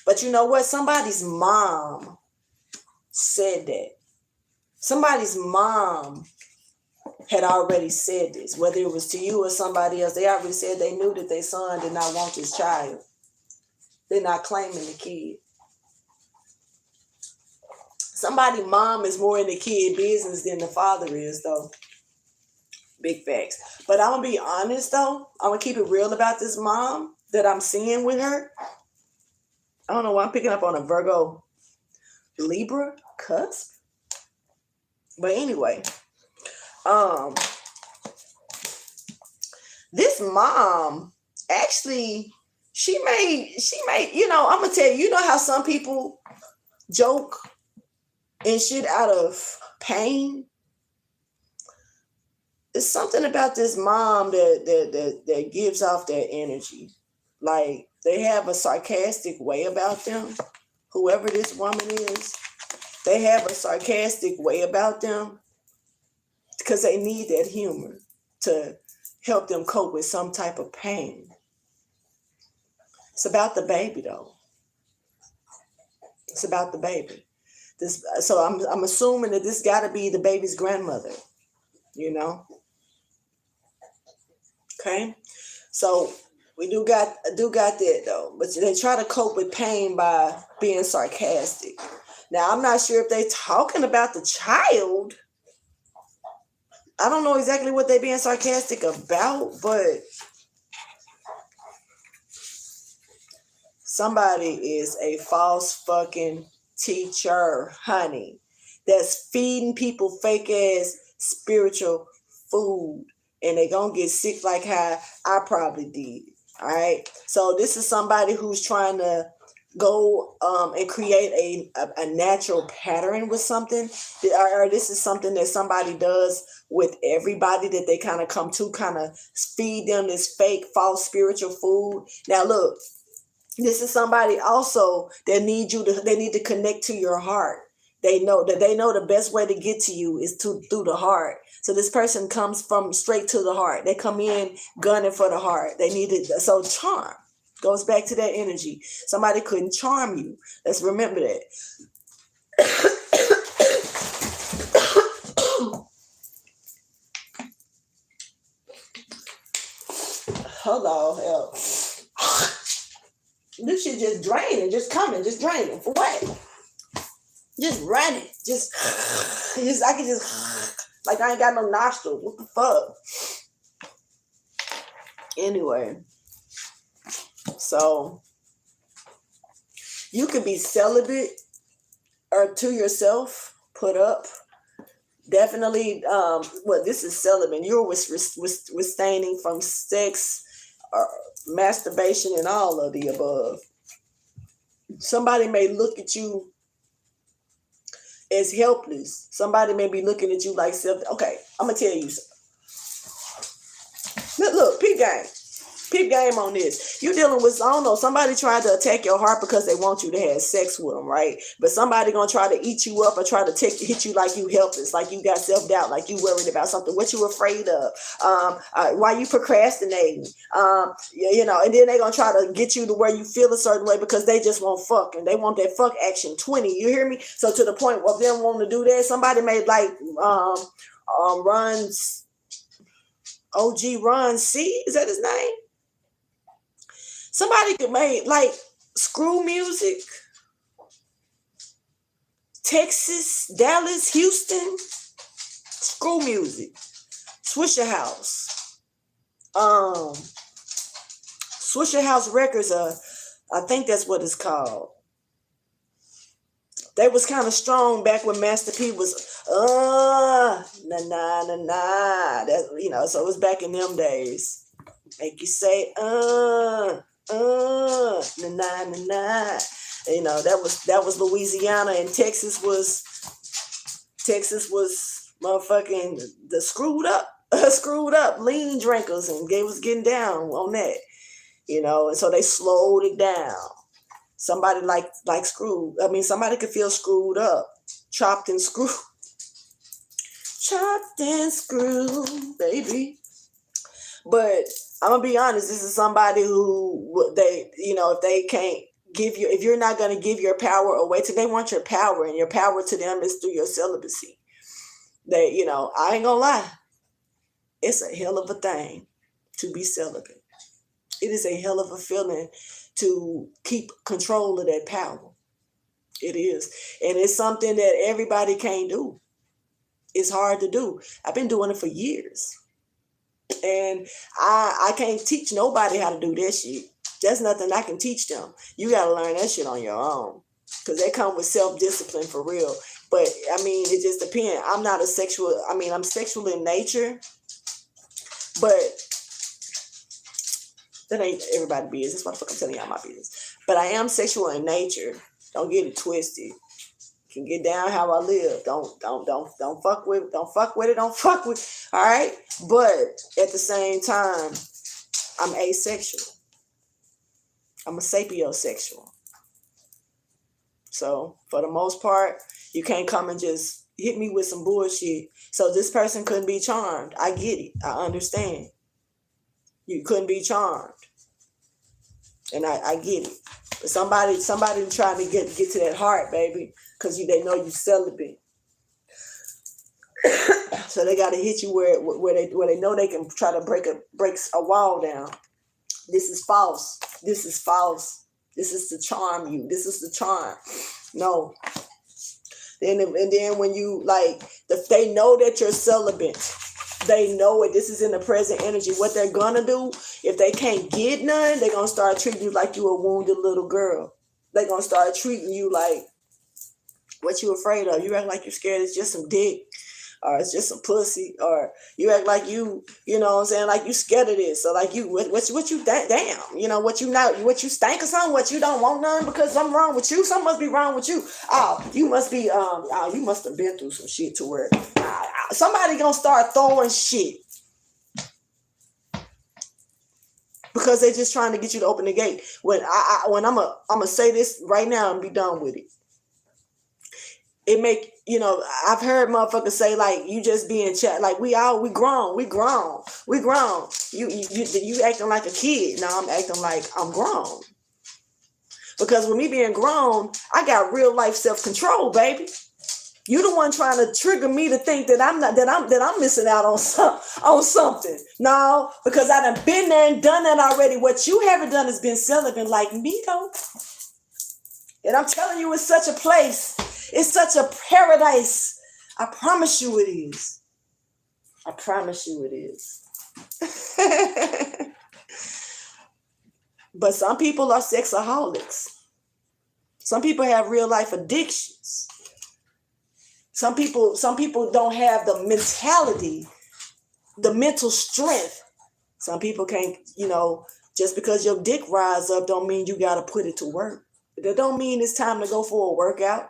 But you know what? Somebody's mom said that. Somebody's mom had already said this, whether it was to you or somebody else. They already said they knew that their son did not want this child. They're not claiming the kid. Somebody's mom is more in the kid business than the father is, though. Big facts. But I'm going to be honest, though. I'm going to keep it real about this mom that I'm seeing with her. I don't know why I'm picking up on a Virgo Libra cusp. But anyway, this mom actually, she made, I'm going to tell you, how some people joke and shit out of pain? It's something about this mom that gives off that energy. Like, they have a sarcastic way about them. Whoever this woman is, they have a sarcastic way about them because they need that humor to help them cope with some type of pain. It's about the baby, though. It's about the baby. So I'm assuming that this got to be the baby's grandmother, Okay, so we do got that though, but they try to cope with pain by being sarcastic. Now I'm not sure if they're talking about the child. I don't know exactly what they're being sarcastic about, but somebody is a false fucking teacher, honey, that's feeding people fake ass spiritual food, and they gonna get sick like how I probably did. All right, so this is somebody who's trying to go and create a natural pattern with something, or this is something that somebody does with everybody that they kind of come to, kind of feed them this fake false spiritual food. Now look, this is somebody also that they need to connect to your heart. They know the best way to get to you is through the heart. So this person comes from straight to the heart. They come in gunning for the heart. They need it. So charm goes back to that energy. Somebody couldn't charm you. Let's remember that. Hello, help. This shit just draining, just coming, just draining. For what? Just running. I can just, like I ain't got no nostrils. What the fuck? Anyway. So you could be celibate or to yourself, put up. Definitely, this is celibate. You're abstaining from sex or masturbation and all of the above. Somebody may look at you as helpless. Somebody may be looking at you like self. Okay, I'm gonna tell you something. Look, peep game. Peep game on this. You dealing with, I don't know, somebody trying to attack your heart because they want you to have sex with them, right? But somebody gonna try to eat you up or try to hit you like you helpless, like you got self-doubt, like you worried about something. What you afraid of? Why you procrastinating? You know, and then they gonna try to get you to where you feel a certain way because they just want fuck and they want that fuck action 20. You hear me? So to the point of them wanting to do that, somebody made like runs OG Run C, is that his name? Somebody could make like screw music, Texas, Dallas, Houston, screw music, Swishahouse, Swishahouse Records. I think that's what it's called. They was kind of strong back when Master P was na na na na. That, you know, so it was back in them days. Make you say na na na na. You know, that was Louisiana, and Texas was motherfucking the screwed up lean drinkers, and they was getting down on that. You know, and so they slowed it down. Somebody like screwed. I mean, somebody could feel screwed up, chopped and screwed, baby. But I'm gonna be honest. This is somebody who they, you know, if they can't give you, if you're not gonna give your power away to, they want your power, and your power to them is through your celibacy. They, you know, I ain't gonna lie. It's a hell of a thing to be celibate. It is a hell of a feeling to keep control of that power. It is. And it's something that everybody can't do. It's hard to do. I've been doing it for years. And I can't teach nobody how to do that shit. There's nothing I can teach them. You got to learn that shit on your own. Because they come with self-discipline for real. But, I mean, it just depends. I'm not a sexual, I mean, I'm sexual in nature. But that ain't everybody's business. That's what I'm telling y'all my business. But I am sexual in nature. Don't get it twisted. Can get down how I live. Don't fuck with it. Don't fuck with it. Don't fuck with. All right. But at the same time, I'm asexual. I'm a sapiosexual. So for the most part, you can't come and just hit me with some bullshit. So this person couldn't be charmed. I get it. I understand. You couldn't be charmed. And I get it. But somebody trying to get to that heart, baby, because they know you celibate. So they got to hit you where they know they can try to break a wall down. This is false. This is false. This is to charm you. This is the charm. No. And then when you they know that you're celibate. They know it. This is in the present energy. What they're gonna do, if they can't get none, they're gonna start treating you like you a wounded little girl. They're gonna start treating you like what you afraid of. You act like you're scared it's just some dick, or it's just some pussy, or you act like you know what I'm saying, like you scared of this, or like you what you damn, you know, what you stank or something, what you don't want none because something wrong with you, something must be wrong with you. You must be you must have been through some shit to where somebody gonna start throwing shit because they just trying to get you to open the gate. When I'm gonna say this right now and be done with it. It make, you know, I've heard motherfuckers say like you just being chat, like we grown. You acting like a kid. Now I'm acting like I'm grown. Because with me being grown, I got real life self-control, baby. You the one trying to trigger me to think that I'm missing out on something. No, because I done been there and done that already. What you haven't done is been celibate like me though. And I'm telling you, it's such a place. It's such a paradise. I promise you it is. I promise you it is. But some people are sexaholics. Some people have real life addictions. Some people don't have the mentality, the mental strength. Some people can't, you know, just because your dick rise up don't mean you got to put it to work. That don't mean it's time to go for a workout.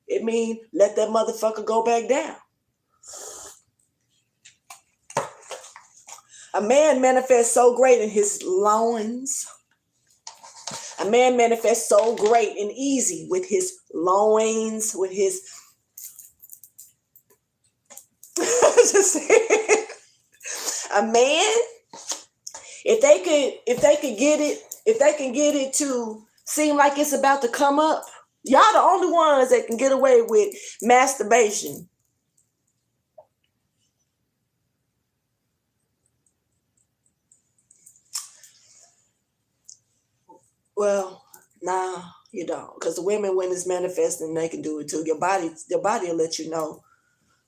It mean let that motherfucker go back down. A man manifests so great in his loins. A man manifests so great and easy with his loins, with his just saying. A man, if they can get it to seem like it's about to come up, y'all the only ones that can get away with masturbation. Well, nah, you don't. Because the women, when it's manifesting, they can do it too. Your body will let you know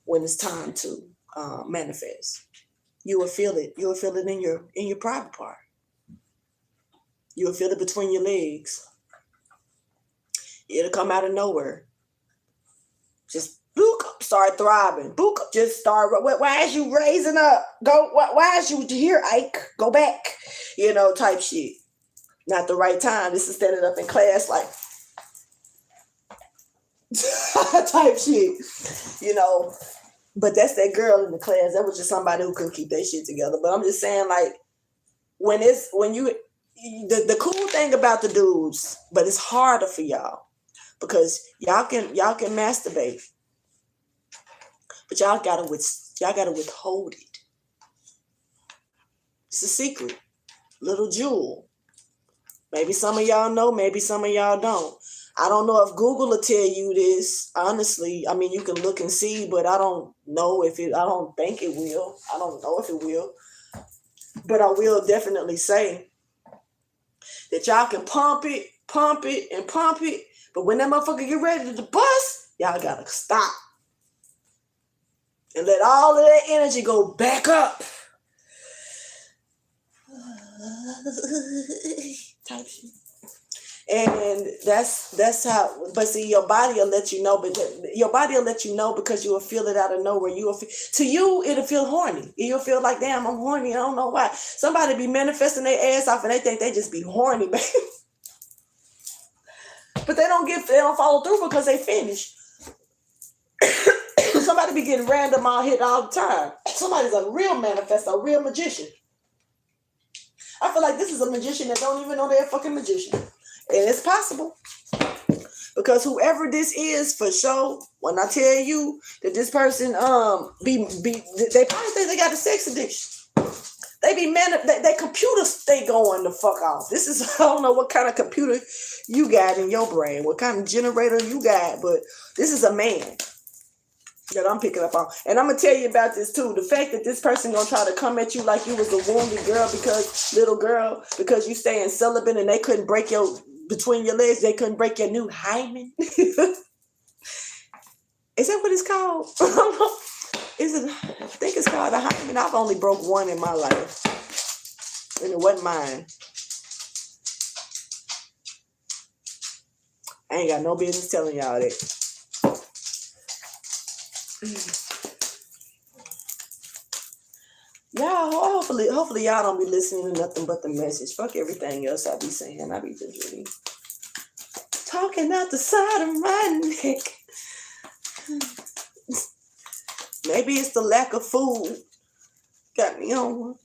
when it's time to manifest. You will feel it. You will feel it in your private part. You will feel it between your legs. It'll come out of nowhere. Just book, start throbbing. Book, just start. Why is you raising up? Go. Why is you here, Ike? Go back. Type shit. Not the right time. This is standing up in class like type shit. But that's that girl in the class. That was just somebody who couldn't keep their shit together. But I'm just saying, like, the cool thing about the dudes, but it's harder for y'all because y'all can masturbate, but y'all gotta withhold it. It's a secret, little jewel. Maybe some of y'all know, maybe some of y'all don't. I don't know if Google will tell you this. Honestly, I mean, you can look and see, but I don't know I don't think it will. I don't know if it will. But I will definitely say that y'all can pump it, and pump it. But when that motherfucker get ready to bust, y'all gotta stop. And let all of that energy go back up. Type shit. And that's how, but see, your body will let you know, because you will feel it out of nowhere. To you, it'll feel horny. You'll feel like, damn, I'm horny. I don't know why. Somebody be manifesting their ass off and they think they just be horny, baby. But they don't follow through because they finish. Somebody be getting random all hit all the time. Somebody's a real manifestor, a real magician. I feel like this is a magician that don't even know they're a fucking magician. And it's possible. Because whoever this is, for sure, when I tell you that this person they probably think they got a sex addiction. They computers stay going the fuck off. This is, I don't know what kind of computer you got in your brain, what kind of generator you got, but this is a man that I'm picking up on. And I'm gonna tell you about this too. The fact that this person gonna try to come at you like you was a wounded girl, because you staying celibate and they couldn't break between your legs, they couldn't break your new hymen. Is that what it's called? I think it's called a hymen. I've only broke one in my life, and it wasn't mine. I ain't got no business telling y'all that. Y'all, hopefully y'all don't be listening to nothing but the message. Fuck everything else I be saying. I be just really talking out the side of my neck. Maybe it's the lack of food got me on one.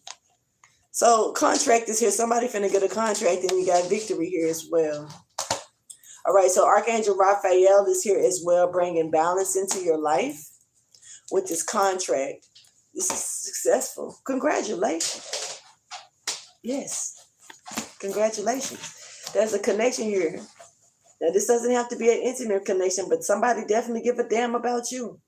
So contract is here. Somebody finna get a contract, and you got victory here as well. All right, so Archangel Raphael is here as well, bringing balance into your life with this contract. This is successful. Congratulations. Yes. Congratulations. There's a connection here. Now, this doesn't have to be an intimate connection, but somebody definitely give a damn about you.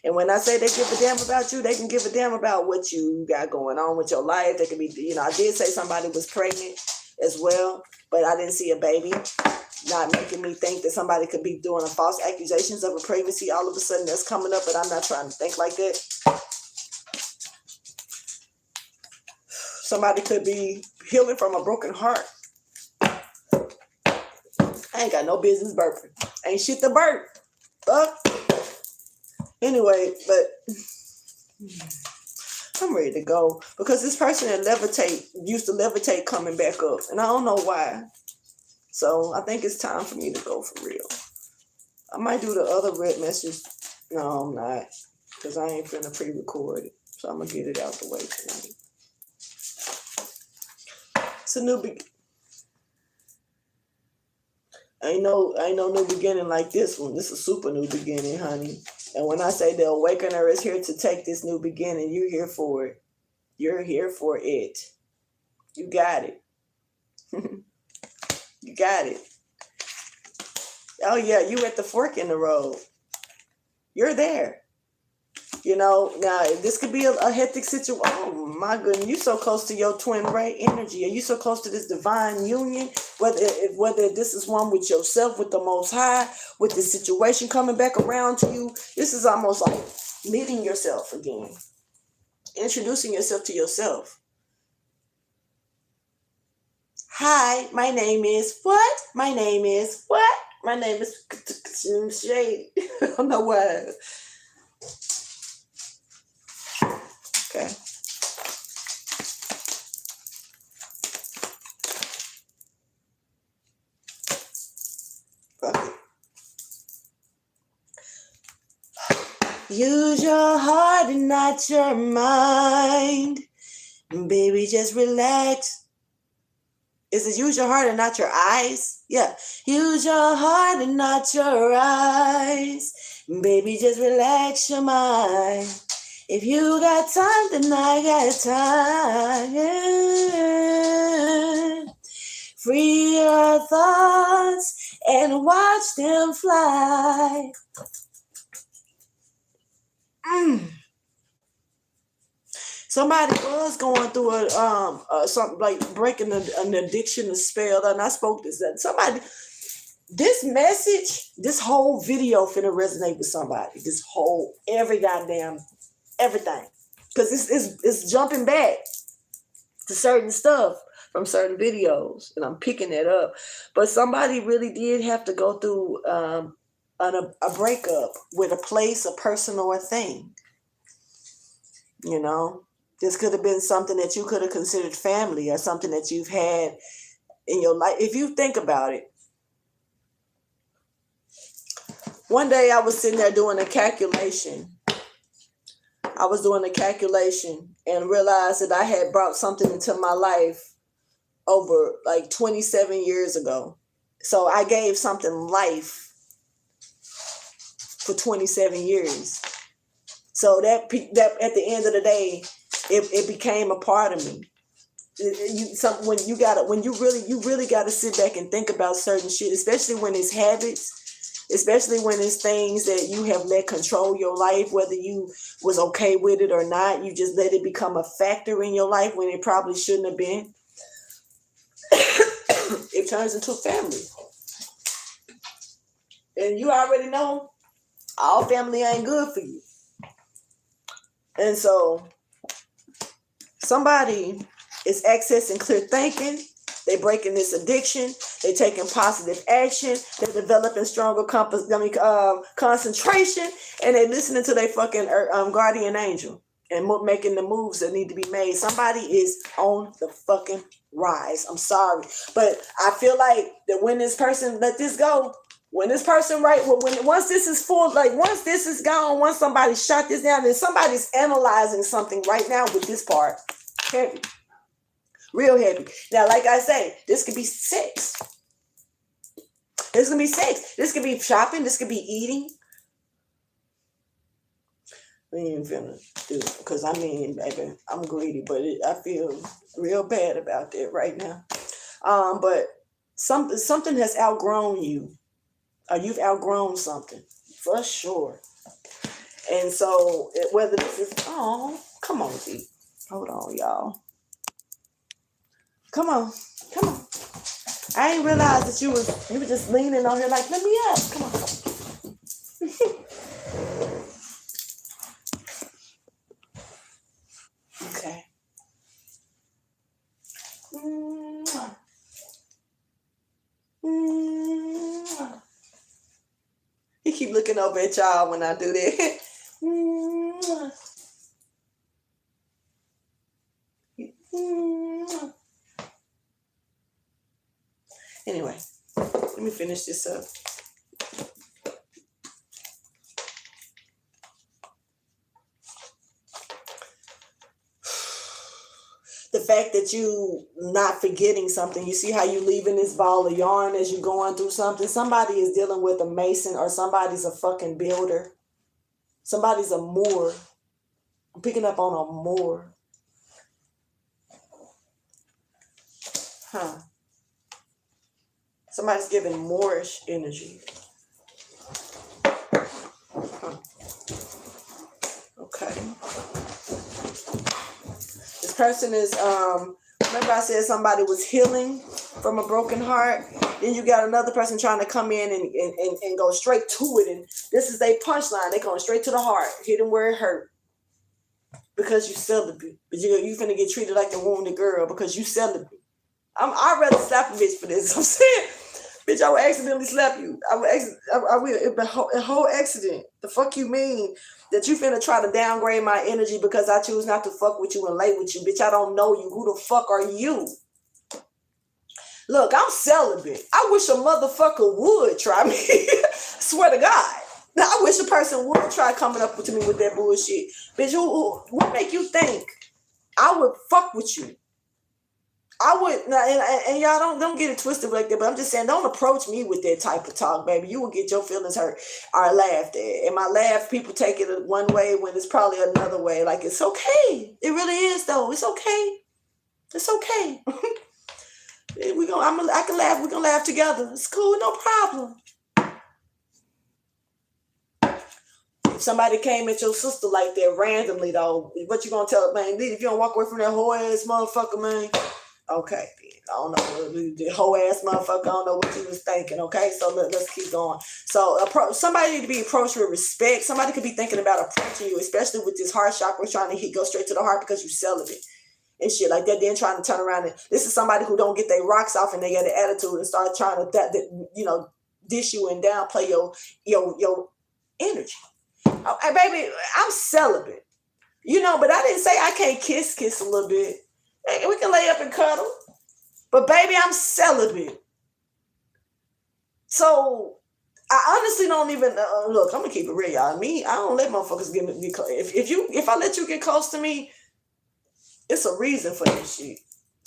And when I say they give a damn about you, they can give a damn about what you got going on with your life. They can be, I did say somebody was pregnant as well, but I didn't see a baby. Not making me think that somebody could be doing false accusations of a pregnancy. All of a sudden that's coming up, but I'm not trying to think like that. Somebody could be healing from a broken heart. I ain't got no business burping. Ain't shit to burp. Fuck. Anyway, but I'm ready to go because this person that used to levitate coming back up, and I don't know why. So I think it's time for me to go for real. I might do the other red message. No, I'm not, because I ain't finna pre-record it. So I'm gonna get it out the way tonight. It's a new ain't no new beginning like this one. This is a super new beginning, honey. And when I say the awakener is here to take this new beginning, you're here for it. You're here for it. You got it. You got it. Oh yeah, you at the fork in the road. You're there. You know, now this could be a hectic situation. Oh my goodness, you so close to your twin ray energy. Are you so close to this divine union? Whether this is one with yourself, with the Most High, with the situation coming back around to you, this is almost like meeting yourself again, introducing yourself to yourself. Hi, my name is what? My name is what? My name is Shade. I don't know why. Okay. Fuck it. Use your heart and not your mind. Baby, just relax. Is it use your heart and not your eyes? Yeah. Use your heart and not your eyes. Baby, just relax your mind. If you got time, then I got time. Yeah. Free your thoughts and watch them fly. Somebody was going through something like breaking an addiction, a spell, and I spoke this. Somebody, this message, this whole video finna resonate with somebody. This whole everything, because it's jumping back to certain stuff from certain videos, and I'm picking it up. But somebody really did have to go through a breakup with a place, a person, or a thing. You know, this could have been something that you could have considered family or something that you've had in your life. If you think about it, one day I was sitting there doing a calculation. I was doing a calculation and realized that I had brought something into my life over like 27 years ago. So I gave something life for 27 years. So that at the end of the day, it became a part of me. When you really gotta sit back and think about certain shit, especially when it's habits, especially when it's things that you have let control your life, whether you was okay with it or not. You just let it become a factor in your life when it probably shouldn't have been. It turns into family. And you already know all family ain't good for you. And so somebody is accessing clear thinking. They breaking this addiction. They taking positive action. They're developing stronger concentration, and they listening to their fucking guardian angel and making the moves that need to be made. Somebody is on the fucking rise. I'm sorry, but I feel like that when this person let this go, when this person once this is full, like once this is gone, once somebody shot this down, then somebody's analyzing something right now with this part. Heavy. Real heavy. Now, like I say, this could be sex. This could be sex. This could be shopping. This could be eating. We ain't finna do it because baby, I'm greedy, but I feel real bad about that right now. But something has outgrown you, or you've outgrown something for sure. And so whether this is come on, G. Hold on, y'all. Come on. I didn't realize that you were just leaning on here like, let me up. Come on. Okay. You keep looking over at y'all when I do that. Anyway, let me finish this up. The fact that you not forgetting something. You see how you leaving this ball of yarn as you going through something. Somebody is dealing with a mason, or somebody's a fucking builder. Somebody's a Moor. I'm picking up on a Moor. Huh. Somebody's giving Moorish energy. Huh. Okay. This person is, remember I said somebody was healing from a broken heart? Then you got another person trying to come in and go straight to it. And this is their punchline. They going straight to the heart, hitting where it hurt. Because you celibate. But you finna get treated like the wounded girl because you celibate. I'd rather slap a bitch for this. I'm saying, bitch, I would accidentally slap you. I will. It'd be a whole accident. The fuck you mean that you finna try to downgrade my energy because I choose not to fuck with you and lay with you? Bitch, I don't know you. Who the fuck are you? Look, I'm celibate. I wish a motherfucker would try me. Swear to God. Now, I wish a person would try coming up to me with that bullshit. Bitch, what make you think I would fuck with you? I would, and y'all don't get it twisted like that, but I'm just saying, don't approach me with that type of talk, baby. You will get your feelings hurt or laughed at. And my laugh, people take it one way when it's probably another way. Like, it's okay. It really is, though. It's okay. It's okay. I can laugh. We can laugh together. It's cool. No problem. If somebody came at your sister like that randomly, though, what you gonna tell, man? If you don't walk away from that whole ass motherfucker, man. Okay, I don't know. The whole ass motherfucker, I don't know what you was thinking. Okay, so let's keep going. So somebody need to be approached with respect. Somebody could be thinking about approaching you, especially with this heart chakra, trying to go straight to the heart because you celibate and shit like that. Then trying to turn around and this is somebody who don't get their rocks off and they got an attitude and start trying to dish you and downplay your energy. Hey, baby, I'm celibate, but I didn't say I can't kiss a little bit. Hey, we can lay up and cuddle, but baby, I'm celibate. So I honestly don't even look. I'm gonna keep it real, y'all. Me, I don't let motherfuckers get close. If I let you get close to me, it's a reason for this shit.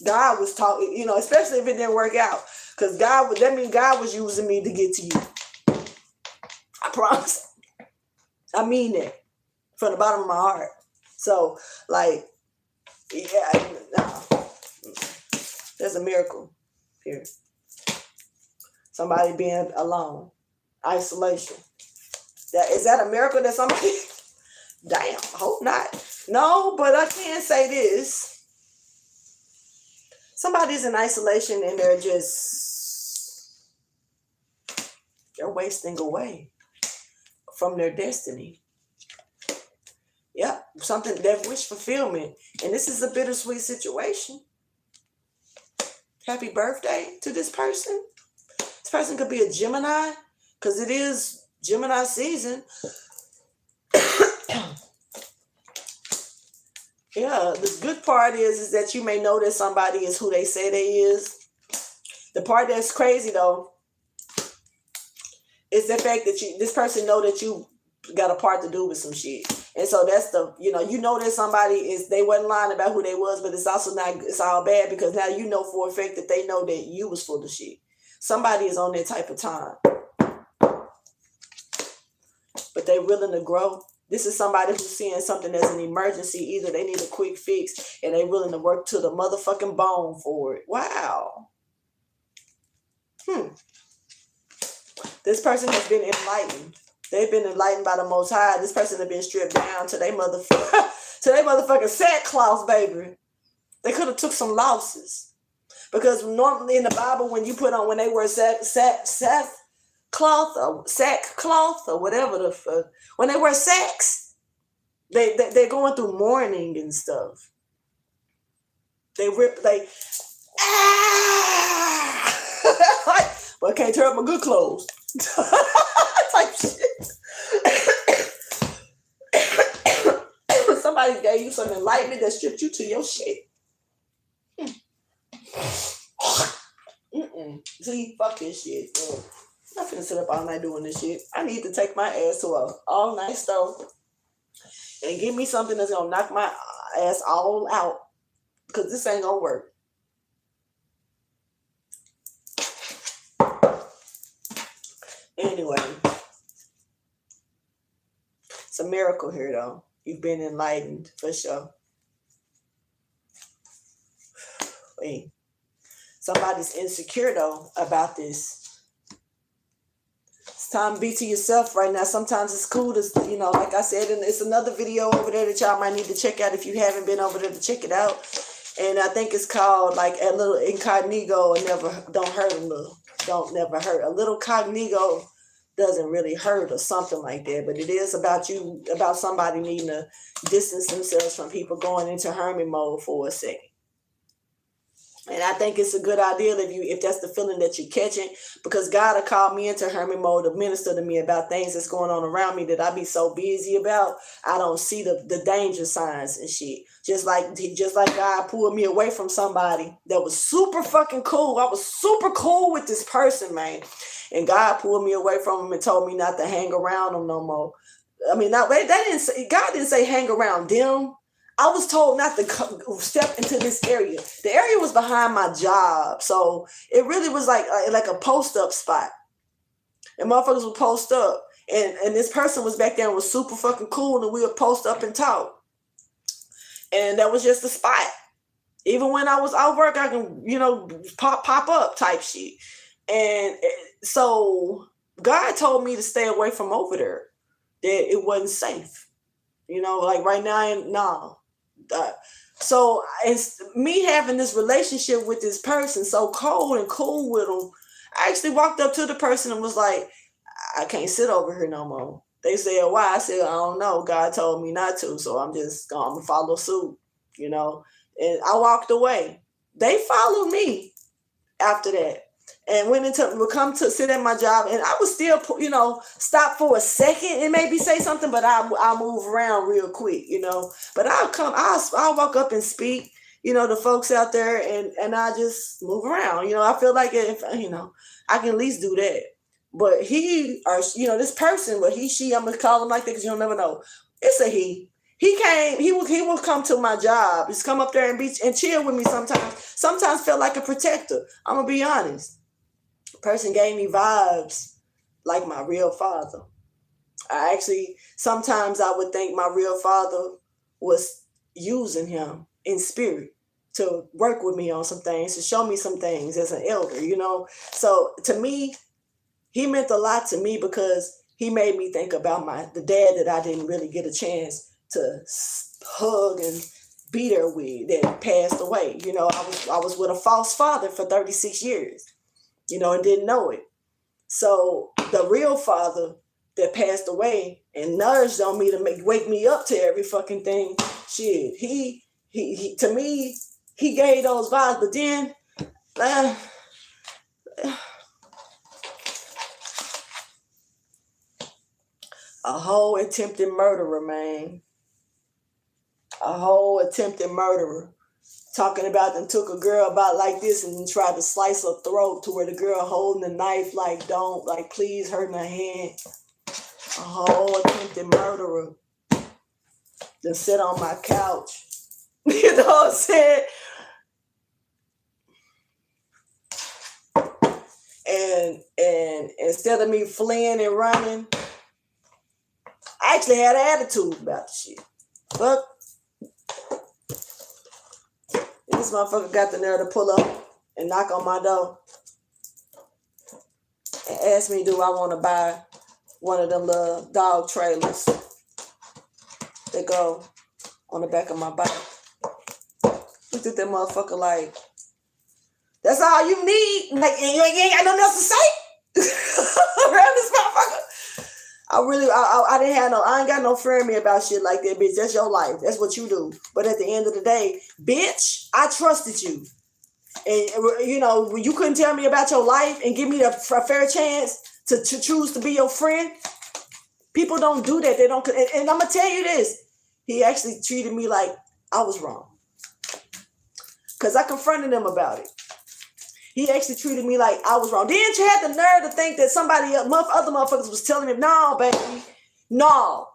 God was talking, especially if it didn't work out, because that means God was using me to get to you. I promise. I mean that from the bottom of my heart. So, like, yeah, no. There's a miracle here. Somebody being alone, isolation. Is that a miracle that somebody? Damn, I hope not. No, but I can say this. Somebody's in isolation and they're wasting away from their destiny. Yep, something that wish fulfillment. And this is a bittersweet situation. Happy birthday to this person. This person could be a Gemini, because it is Gemini season. Yeah, the good part is that you may know that somebody is who they say they is. The part that's crazy, though, is the fact that this person know that you got a part to do with some shit. And so that's that somebody they wasn't lying about who they was, but it's also not, it's all bad because now you know for a fact that they know that you was full of shit. Somebody is on that type of time. But they willing to grow. This is somebody who's seeing something as an emergency. Either they need a quick fix and they willing to work to the motherfucking bone for it. Wow. This person has been enlightened. They've been enlightened by the Most High. This person has been stripped down to their motherfucking sackcloth, baby. They could have took some losses. Because normally in the Bible, when they wear sackcloth or whatever the fuck, when they wear sacks, they're going through mourning and stuff. But I can't tear up my good clothes. Type shit. Somebody gave you some enlightenment that stripped you to your shit. See, fuck this shit. I'm not finna sit up all night doing this shit. I need to take my ass to a all-night stove and give me something that's gonna knock my ass all out. because this ain't gonna work. Anyway, it's a miracle here, though. You've been enlightened for sure. Wait, somebody's insecure though about this. It's time to be to yourself right now. Sometimes it's cool to, like I said, and it's another video over there that y'all might need to check out if you haven't been over there to check it out. And I think it's called like a little incognito and don't hurt a little. Don't never hurt. A little cognito doesn't really hurt or something like that. But it is about somebody needing to distance themselves from people going into hermit mode for a second. And I think it's a good idea if that's the feeling that you're catching, because God will call me into hermit mode to minister to me about things that's going on around me that I be so busy about. I don't see the danger signs and shit. Just like God pulled me away from somebody that was super fucking cool. I was super cool with this person, man. And God pulled me away from him and told me not to hang around them no more. I mean, God didn't say hang around them. I was told not to step into this area. The area was behind my job. So it really was like a post-up spot. And motherfuckers would post up. And this person was back there and was super fucking cool. And we would post up and talk. And that was just a spot. Even when I was out work, I can, pop up type shit. And so God told me to stay away from over there. That it wasn't safe. Like right now, no. So it's me having this relationship with this person so cold and cool with them. I actually walked up to the person and was like, I can't sit over here no more. They said, why? I said, I don't know. God told me not to. So I'm just going to follow suit, And I walked away. They followed me after that. And would come to sit at my job, and I would still, stop for a second and maybe say something, but I'll move around real quick, But I'll walk up and speak, to folks out there, and I just move around. I feel like if I can at least do that. But this person, but she, I'm gonna call him like that because you'll never know. It's a he. He came. He will come to my job. He's come up there and chill with me sometimes. Sometimes felt like a protector. I'm gonna be honest. Person gave me vibes like my real father. Sometimes I would think my real father was using him in spirit to work with me on some things, to show me some things as an elder, So to me, he meant a lot to me because he made me think about the dad that I didn't really get a chance to hug and be there with, that passed away. I was with a false father for 36 years. And didn't know it. So the real father that passed away and nudged on me to wake me up to every fucking thing, shit, he to me, he gave those vibes, but then, a whole attempted murderer, man. A whole attempted murderer. Talking about them took a girl about like this and tried to slice her throat to where the girl holding the knife please hurt her hand. A whole attempted murderer. Then sit on my couch. You know what I'm saying? And instead of me fleeing and running, I actually had an attitude about the shit. Fuck. This motherfucker got the nerve to pull up and knock on my door and ask me, do I want to buy one of them little dog trailers that go on the back of my bike. Looked at that motherfucker like, that's all you need? Like, you ain't got nothing else to say? Around this motherfucker? I ain't got no fear in me about shit like that, bitch. That's your life. That's what you do. But at the end of the day, bitch, I trusted you. And, you couldn't tell me about your life and give me a fair chance to choose to be your friend. People don't do that. They don't. And I'm going to tell you this. He actually treated me like I was wrong. Because I confronted him about it. He actually treated me like I was wrong. Didn't you have the nerve to think that other motherfuckers was telling him, no, baby, no.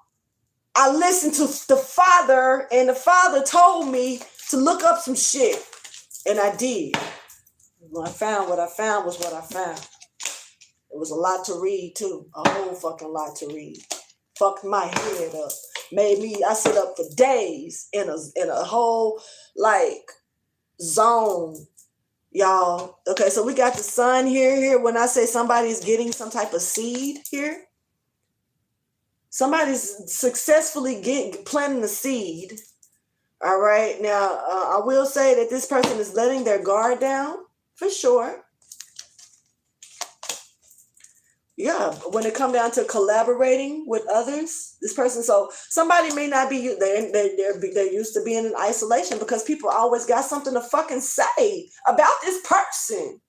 I listened to the Father, and the Father told me to look up some shit. And I did. When I found what I found was what I found. It was a lot to read too. A whole fucking lot to read. Fucked my head up. Made me, I sit up for days in a whole like zone. Y'all. Okay, so we got the sun here. When I say somebody's getting some type of seed here, somebody's successfully planting the seed. All right. Now, I will say that this person is letting their guard down for sure. Yeah, when it comes down to collaborating with others, this person, so somebody may not be, they're used to being in isolation because people always got something to fucking say about this person.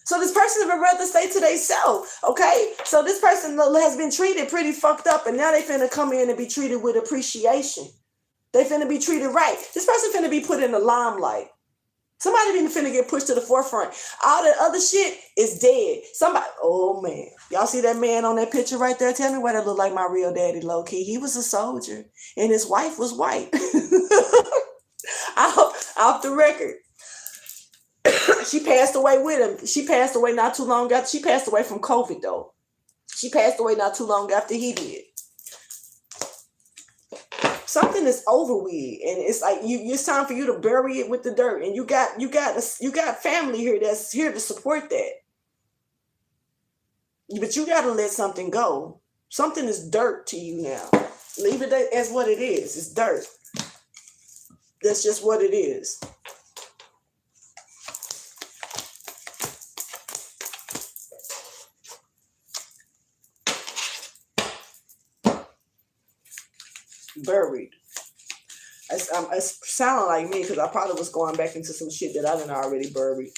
So this person would rather stay to themselves, okay? So this person has been treated pretty fucked up, and now they finna come in and be treated with appreciation. They finna be treated right. This person finna be put in the limelight. Somebody finna get pushed to the forefront. All that other shit is dead. Somebody, oh man. Y'all see that man on that picture right there? Tell me what that looked like my real daddy, low key. He was a soldier and his wife was white. Off the record. She passed away with him. She passed away not too long after. She passed away from COVID though. She passed away not too long after he did. Something is over with, and it's like it's time for you to bury it with the dirt. And you got family here that's here to support that. But you got to let something go. Something is dirt to you now. Leave it as what it is. It's dirt. That's just what it is. Buried. It's sounding like me because I probably was going back into some shit that I didn't already buried.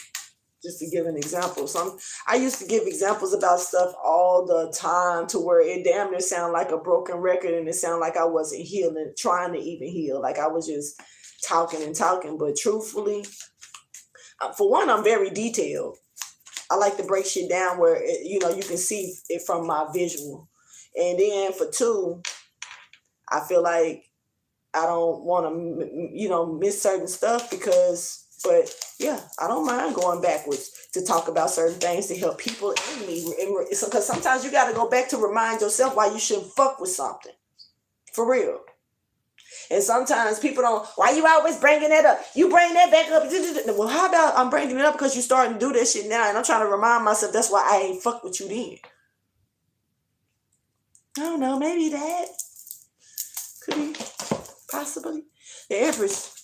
Just to give an example. I used to give examples about stuff all the time to where it damn near sound like a broken record, and it sounded like I wasn't healing, trying to even heal. Like I was just talking. But truthfully, for one, I'm very detailed. I like to break shit down where you can see it from my visual. And then for two, I feel like I don't want to, miss certain stuff but yeah, I don't mind going backwards to talk about certain things to help people in me. Because sometimes you got to go back to remind yourself why you shouldn't fuck with something. For real. And sometimes people don't, why you always bringing that up? You bring that back up. Well, how about I'm bringing it up because you're starting to do that shit now, and I'm trying to remind myself that's why I ain't fuck with you then. I don't know, maybe that. Could be, possibly. The Empress.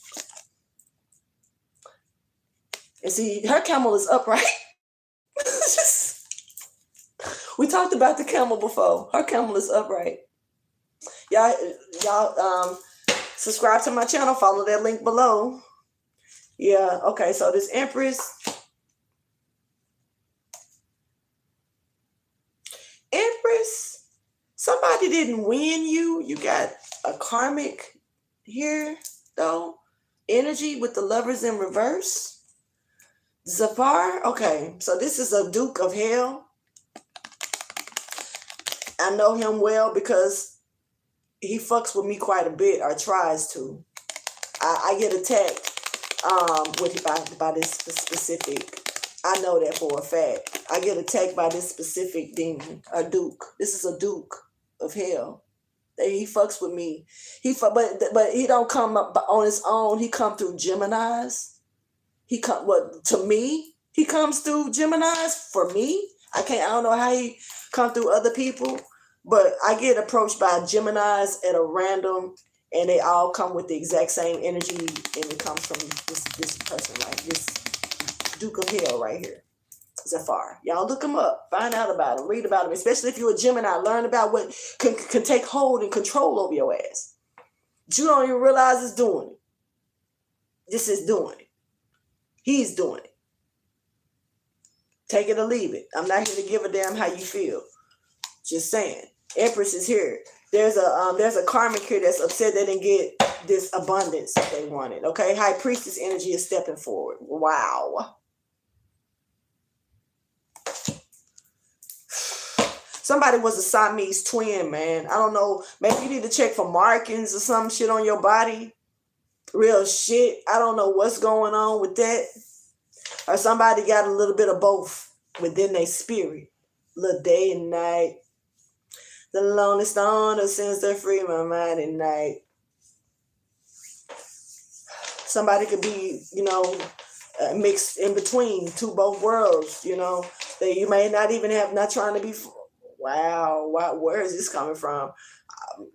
And see, her camel is upright. We talked about the camel before. Her camel is upright. Y'all subscribe to my channel. Follow that link below. Yeah, okay. So this Empress. Somebody didn't win you. You got a karmic here, though. Energy with the Lovers in reverse. Zafar, okay, so this is a Duke of Hell. I know him well because he fucks with me quite a bit, or tries to. I get attacked by this specific. I know that for a fact. I get attacked by this specific demon, a Duke. This is a Duke of Hell. He fucks with me. But he don't come up on his own. He come through Geminis. He to me, he comes through Geminis for me. I don't know how he come through other people, but I get approached by Geminis at a random, and they all come with the exact same energy, and it comes from this person, like this Duke of Hell right here, Zafar. Y'all look him up, find out about him, read about him, especially if you're a Gemini, learn about what can take hold and control over your ass. But you don't even realize it's doing it. This is doing it. He's doing it. Take it or leave it. I'm not here to give a damn how you feel. Just saying. Empress is here. There's a karmic here that's upset they didn't get this abundance that they wanted. Okay, High Priestess energy is stepping forward. Wow. Somebody was a Siamese twin, man. I don't know. Maybe you need to check for markings or some shit on your body. Real shit. I don't know what's going on with that. Or somebody got a little bit of both within their spirit. Little day and night. The lonely stone that sends to free my mind at night. Somebody could be, mixed in between both worlds, that you may not even have, not trying to be, wow, where is this coming from?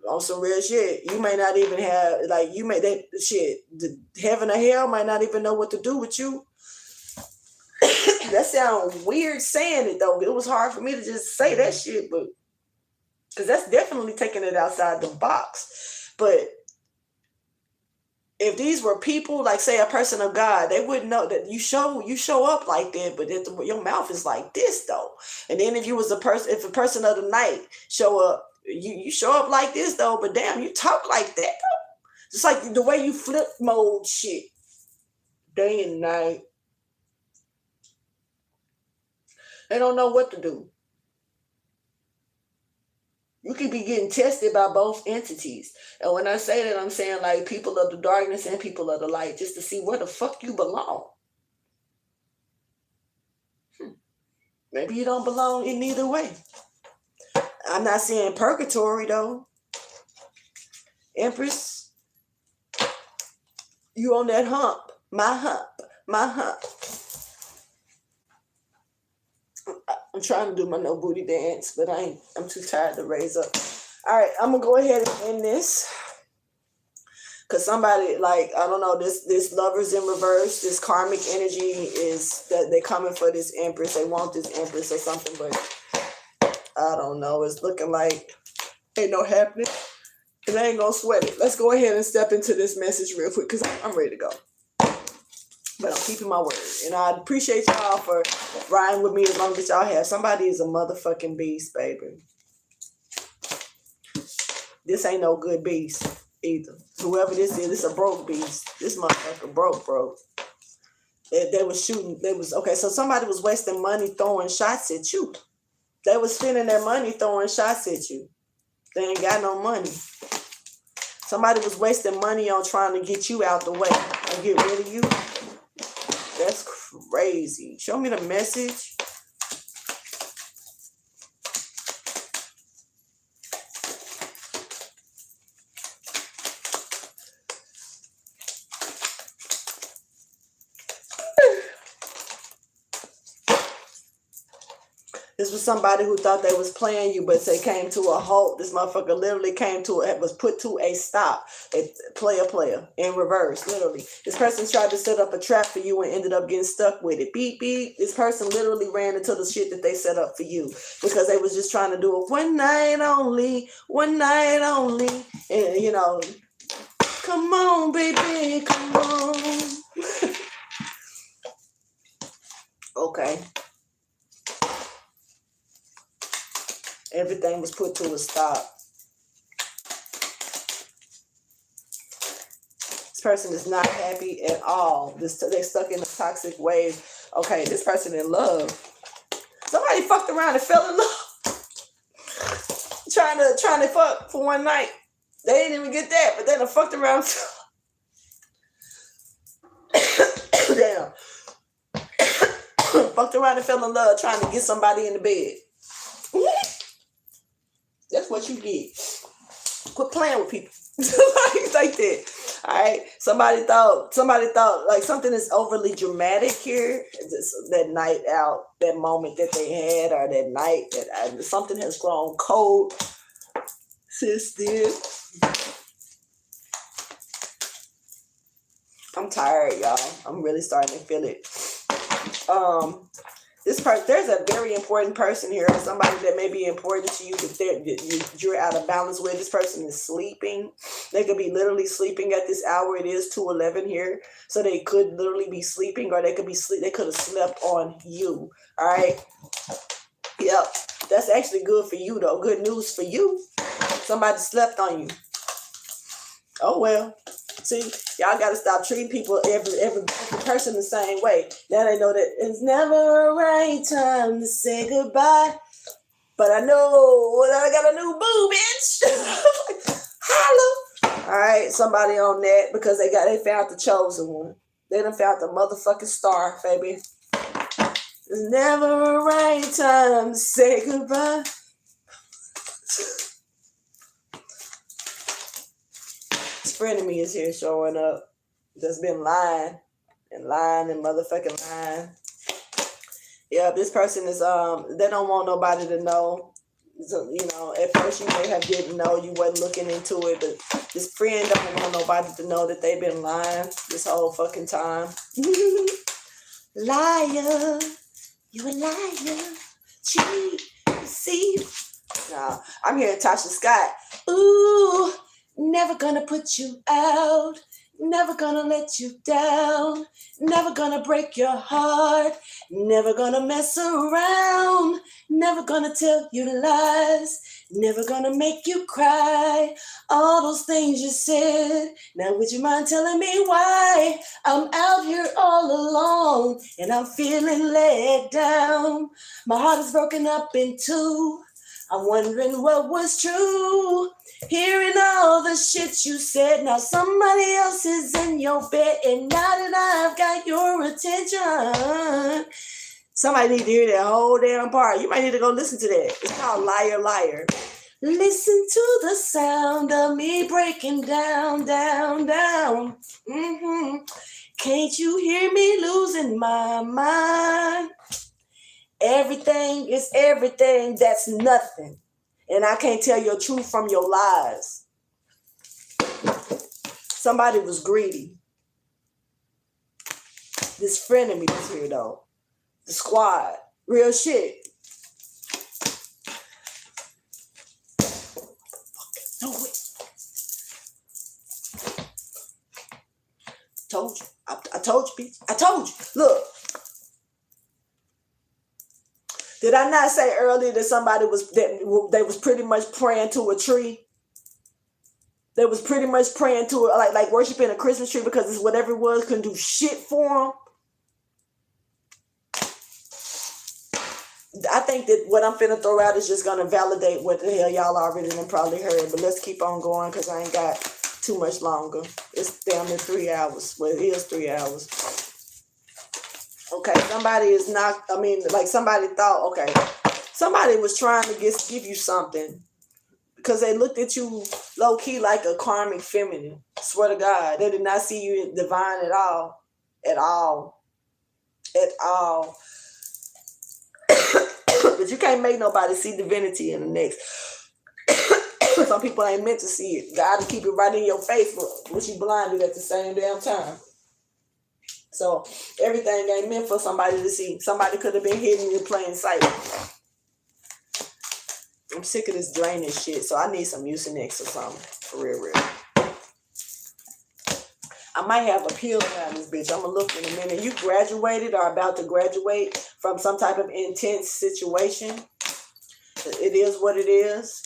On some real shit, you may not even have, like, you may, that shit, the heaven or hell might not even know what to do with you. That sounds weird saying it, though. It was hard for me to just say that shit, but, because that's definitely taking it outside the box. But if these were people, like say a person of God, they wouldn't know that you show up like that, but your mouth is like this though. And then if a person of the night show up, you show up like this though, but damn, you talk like that though. Just like the way you flip mode shit, day and night. They don't know what to do. You could be getting tested by both entities. And when I say that, I'm saying like people of the darkness and people of the light, just to see where the fuck you belong. Maybe you don't belong in neither way. I'm not saying purgatory though. Empress, you on that hump. My hump. I'm trying to do my no booty dance, but I'm too tired to raise up. All right, I'm gonna go ahead and end this. Cause somebody, like, I don't know, this lovers in reverse, this karmic energy is that they're coming for this Empress. They want this Empress or something, but I don't know. It's looking like ain't no happening. And I ain't gonna sweat it. Let's go ahead and step into this message real quick because I'm ready to go. But I'm keeping my word. And I appreciate y'all for riding with me as long as y'all have. Somebody is a motherfucking beast, baby. This ain't no good beast either. Whoever this is, it's a broke beast. This motherfucker broke. They was shooting. So somebody was wasting money throwing shots at you. They was spending their money throwing shots at you. They ain't got no money. Somebody was wasting money on trying to get you out the way and get rid of you. That's crazy. Show me the message. This was somebody who thought they was playing you, but they came to a halt. This motherfucker literally was put to a stop. Player in reverse, literally. This person tried to set up a trap for you and ended up getting stuck with it. Beep, beep. This person literally ran into the shit that they set up for you because they was just trying to do it one night only. And, come on, baby, come on. Okay. Everything was put to a stop. This person is not happy at all. They're stuck in a toxic wave. Okay, this person in love. Somebody fucked around and fell in love. trying to fuck for one night. They didn't even get that, but then they fucked around. Damn. Fucked around and fell in love trying to get somebody in the bed. That's what you get. Quit playing with people. like that. All right. Somebody thought like something is overly dramatic here. That night out, that moment that they had, or that night that something has grown cold since then. I'm tired, y'all. I'm really starting to feel it. There's a very important person here, somebody that may be important to you that you're out of balance with. This person is sleeping. They could be literally sleeping at this hour. It is 2:11 here, so they could literally be sleeping, or they could have slept on you. All right. Yep. That's actually good for you, though. Good news for you. Somebody slept on you. Oh well. See, y'all got to stop treating people, every person the same way. Now they know that it's never a right time to say goodbye. But I know that I got a new boo, bitch. Holla. All right? Somebody on that because they found the chosen one. They done found the motherfucking star, baby. There's never a right time to say goodbye. This friend of me is here showing up. That's been lying and motherfucking lying. Yeah, this person is they don't want nobody to know. So, you know, at first you may have didn't know, you wasn't looking into it, but this friend don't want nobody to know that they've been lying this whole fucking time. Liar, you a liar, cheat, deceive. Nah, I'm hearing Tasha Scott. Ooh, never gonna put you out. Never gonna let you down. Never gonna break your heart. Never gonna mess around. Never gonna tell you lies. Never gonna make you cry. All those things you said. Now would you mind telling me why I'm out here all alone and I'm feeling let down? My heart is broken up in two. I'm wondering what was true. Hearing all the shit you said, now somebody else is in your bed, and now that I've got your attention. Somebody need to hear that whole damn part. You might need to go listen to that. It's called Liar, Liar. Listen to the sound of me breaking down, down, down. Can't you hear me losing my mind? Everything is everything, that's nothing. And I can't tell your truth from your lies. Somebody was greedy. This friend of me is here though. The squad. Real shit. No way. Told you. I told you, bitch. I told you. Look. Did I not say earlier that somebody they was pretty much praying to a tree? They was pretty much praying to it, like worshiping a Christmas tree because it's whatever it was couldn't do shit for them. I think that what I'm finna throw out is just gonna validate what the hell y'all already done probably heard. But let's keep on going because I ain't got too much longer. It's damn near 3 hours. Well, it is 3 hours. Okay, somebody is not, somebody thought, okay, somebody was trying to give you something because they looked at you low-key like a karmic feminine. I swear to God, they did not see you divine at all. At all. At all. But you can't make nobody see divinity in the next. Some people ain't meant to see it. God will keep it right in your face, but you blinded at the same damn time. So everything ain't meant for somebody to see. Somebody could have been hidden in plain sight. I'm sick of this draining shit, so I need some Mucinex or something. For real. I might have a pill around this bitch. I'm gonna look in a minute. You graduated or about to graduate from some type of intense situation. It is what it is.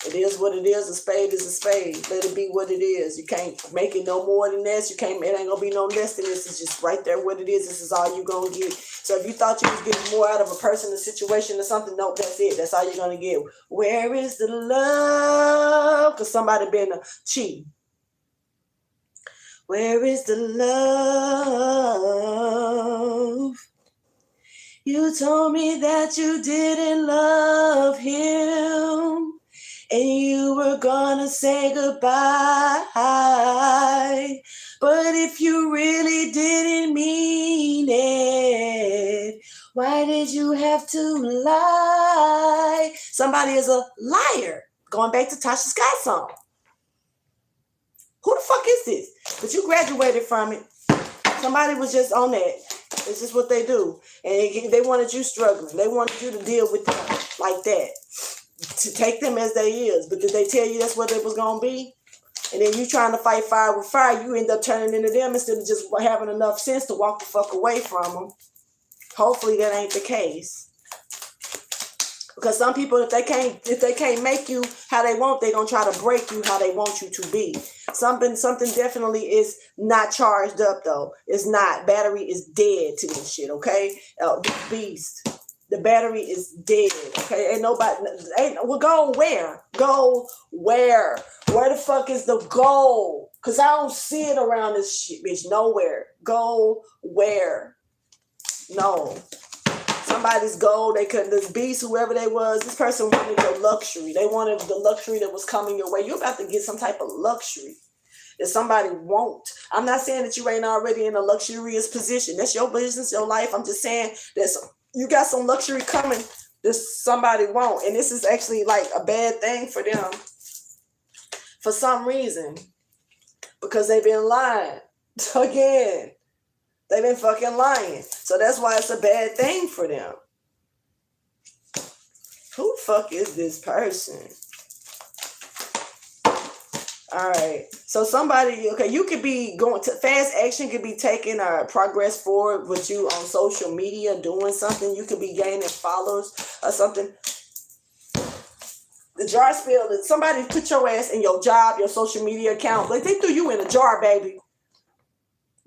It is what it is. A spade is a spade. Let it be what it is. You can't make it no more than this. It ain't gonna be no less than this. It's just right there what it is. This is all you gonna get. So if you thought you was getting more out of a person, a situation, or something, no, that's it. That's all you're gonna get. Where is the love? Because somebody been cheating. Where is the love? You told me that you didn't love him. And you were gonna say goodbye. But if you really didn't mean it, why did you have to lie? Somebody is a liar. Going back to Tasha Scott's song. Who the fuck is this? But you graduated from it. Somebody was just on that. It's just what they do. And they wanted you struggling. They wanted you to deal with them like that. To take them as they is. But did they tell you that's what it was going to be? And then you trying to fight fire with fire, you end up turning into them instead of just having enough sense to walk the fuck away from them. Hopefully that ain't the case. Because some people, if they can't make you how they want, they're gonna try to break you how they want you to be. Something definitely is not charged up though. It's not. Battery is dead to this shit, okay? Beast. The battery is dead. Okay, ain't nobody. Well, go where? Go where? Where the fuck is the goal? Cause I don't see it around this shit, bitch. Nowhere. Go where? No. Somebody's goal. They could. This beast, whoever they was. This person wanted your luxury. They wanted the luxury that was coming your way. You're about to get some type of luxury that somebody won't. I'm not saying that you ain't already in a luxurious position. That's your business, your life. I'm just saying that you got some luxury coming that somebody won't. And this is actually like a bad thing for them for some reason. Because they've been lying. Again. They've been fucking lying. So that's why it's a bad thing for them. Who the fuck is this person? All right. So somebody, okay, you could be going to fast action, could be taking progress forward with you on social media, doing something. You could be gaining followers or something. The jar spill, somebody put your ass in your job, your social media account. Like they threw you in a jar, baby.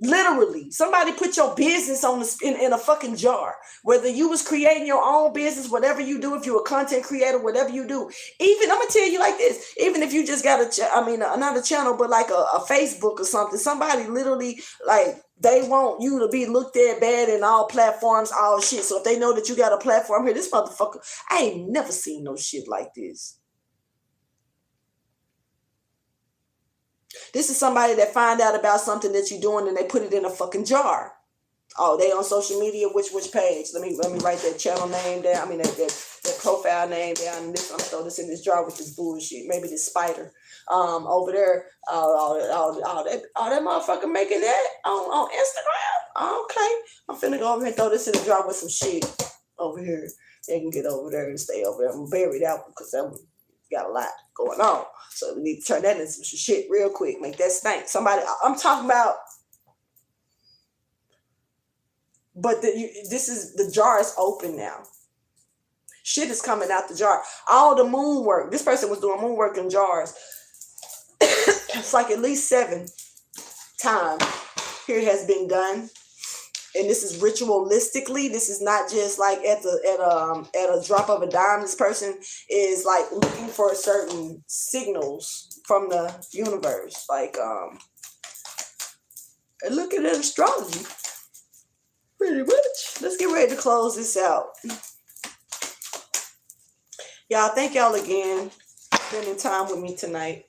Literally, somebody put your business on in a fucking jar. Whether you was creating your own business, whatever you do, if you're a content creator, whatever you do. Even I'm gonna tell you like this. Even if you just got not a channel, but like a Facebook or something. Somebody literally like they want you to be looked at bad in all platforms, all shit. So if they know that you got a platform here, this motherfucker, I ain't never seen no shit like this. This is somebody that find out about something that you're doing and they put it in a fucking jar. Oh, they on social media, which page? Let me write that channel name down. I mean that profile name down. And this, I'm gonna throw this in this jar with this bullshit. Maybe this spider. Over there, that motherfucker making that on Instagram. Okay, I'm finna go over here and throw this in the jar with some shit over here. They can get over there and stay over there. I'm gonna bury that one because that one got a lot going on. So we need to turn that into some shit real quick. Make that stink. Somebody, I'm talking about. But this is, the jar is open now. Shit is coming out the jar. All the moon work. This person was doing moon work in jars. It's like at least 7 times here has been done. And this is ritualistically. This is not just like at a drop of a dime. This person is like looking for certain signals from the universe. Like and looking at astrology. Pretty much. Let's get ready to close this out. Y'all, thank y'all again for spending time with me tonight.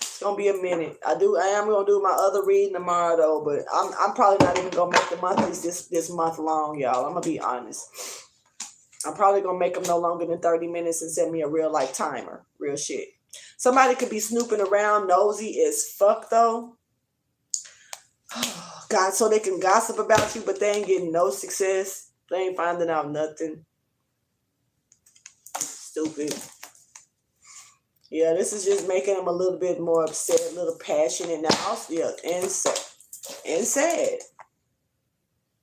It's gonna be a minute. I am gonna do my other reading tomorrow though, but I'm probably not even gonna make the monthlies this month long, y'all. I'm gonna be honest. I'm probably gonna make them no longer than 30 minutes and send me a real life timer. Real shit. Somebody could be snooping around, nosy as fuck though. God, so they can gossip about you, but they ain't getting no success. They ain't finding out nothing. Stupid. Yeah, this is just making them a little bit more upset, a little passionate now. Yeah, and sad.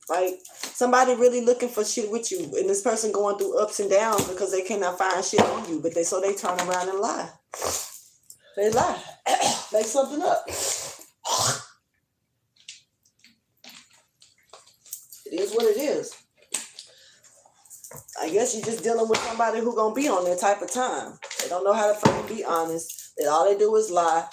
Like somebody really looking for shit with you, and this person going through ups and downs because they cannot find shit on you, but they turn around and lie. They lie, make something up. It is what it is. I guess you're just dealing with somebody who gonna be on that type of time. They don't know how to fucking be honest. All they do is lie.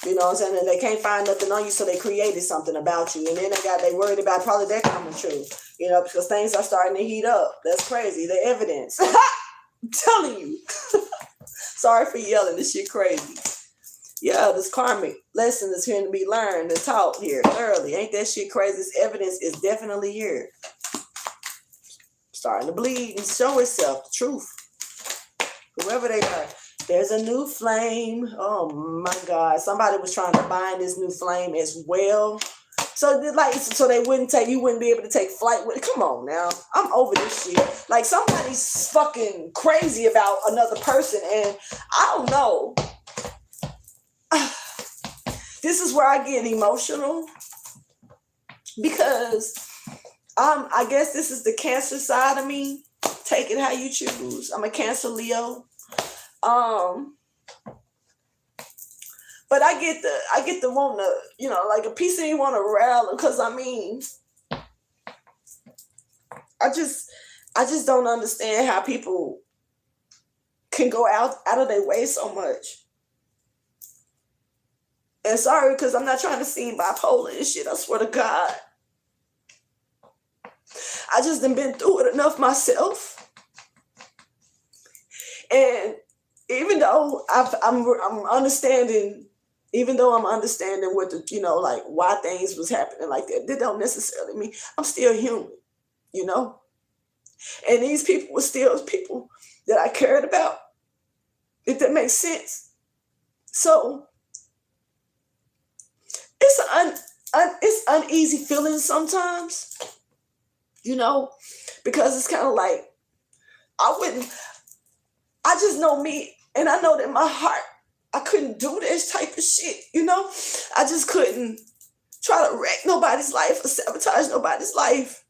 You know what I'm saying? And they can't find nothing on you, so they created something about you. And then they worried about probably that coming true. You know, because things are starting to heat up. That's crazy. The evidence. I'm telling you. Sorry for yelling. This shit crazy. Yeah, this karmic lesson is here to be learned and taught here thoroughly. Ain't that shit crazy? This evidence is definitely here. Starting to bleed and show itself. The truth. Whoever they are. There's a new flame. Oh my God. Somebody was trying to bind this new flame as well. So they you wouldn't be able to take flight with it. Come on now. I'm over this shit. Like somebody's fucking crazy about another person and I don't know. This is where I get emotional because I guess this is the Cancer side of me. Take it how you choose. I'm a Cancer Leo. But I get the want to, you know, like a piece of me want to rally because I mean, I just don't understand how people can go out of their way so much. And sorry, because I'm not trying to seem bipolar and shit. I swear to God. I just done been through it enough myself. And even though I'm understanding, even though I'm understanding what the, like why things was happening like that don't necessarily mean I'm still human, And these people were still people that I cared about, if that makes sense. So it's uneasy feeling sometimes, because it's kind of like I just know me, and I know that my heart, I couldn't do this type of shit, I just couldn't try to wreck nobody's life or sabotage nobody's life.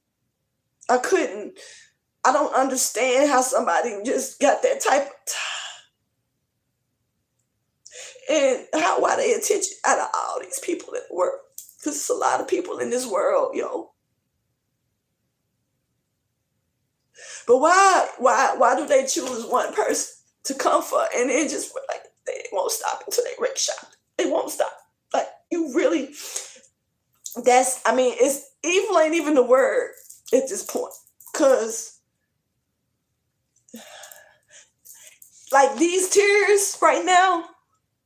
I couldn't. I don't understand how somebody just got that type of and why they attention out of all these people in the world. Because there's a lot of people in this world, yo. But why do they choose one person to come for, and then just like they won't stop until they wreck shop? They won't stop. Like, you really, it's evil ain't even the word at this point. Cause like these tears right now,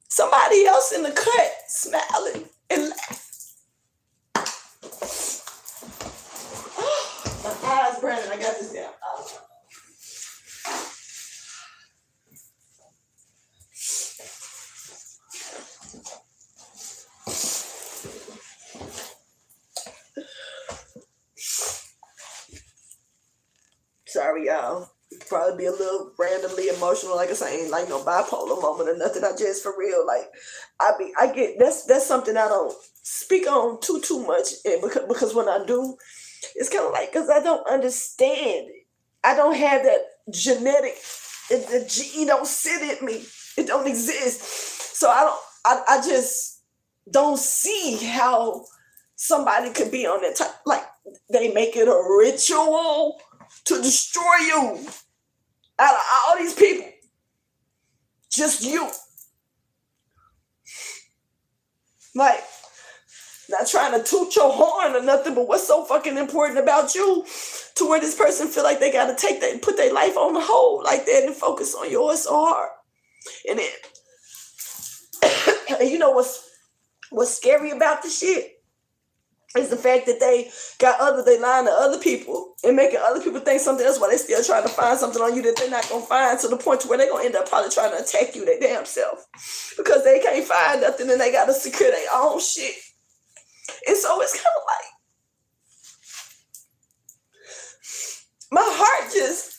somebody else in the cut smiling and laughing. My eyes, Brandon, I got this down. Sorry, y'all. Probably be a little randomly emotional. Like I say, ain't like no bipolar moment or nothing. I just, for real, like I get that's something I don't speak on too much, and because when I do, it's kind of like, because I don't understand it. I don't have that genetic. The gene don't sit in me. It don't exist. So I just don't see how somebody could be on that type. Like, they make it a ritual to destroy you out of all these people. Just you. Like, not trying to toot your horn or nothing, but what's so fucking important about you to where this person feel like they gotta take that and put their life on the hold like that and focus on yours so hard. And then you know what's scary about the shit is the fact that they lying to other people and making other people think something else while they still trying to find something on you that they're not gonna find, to the point to where they're gonna end up probably trying to attack you their damn self because they can't find nothing and they gotta secure their own shit. And so it's kind of like my heart just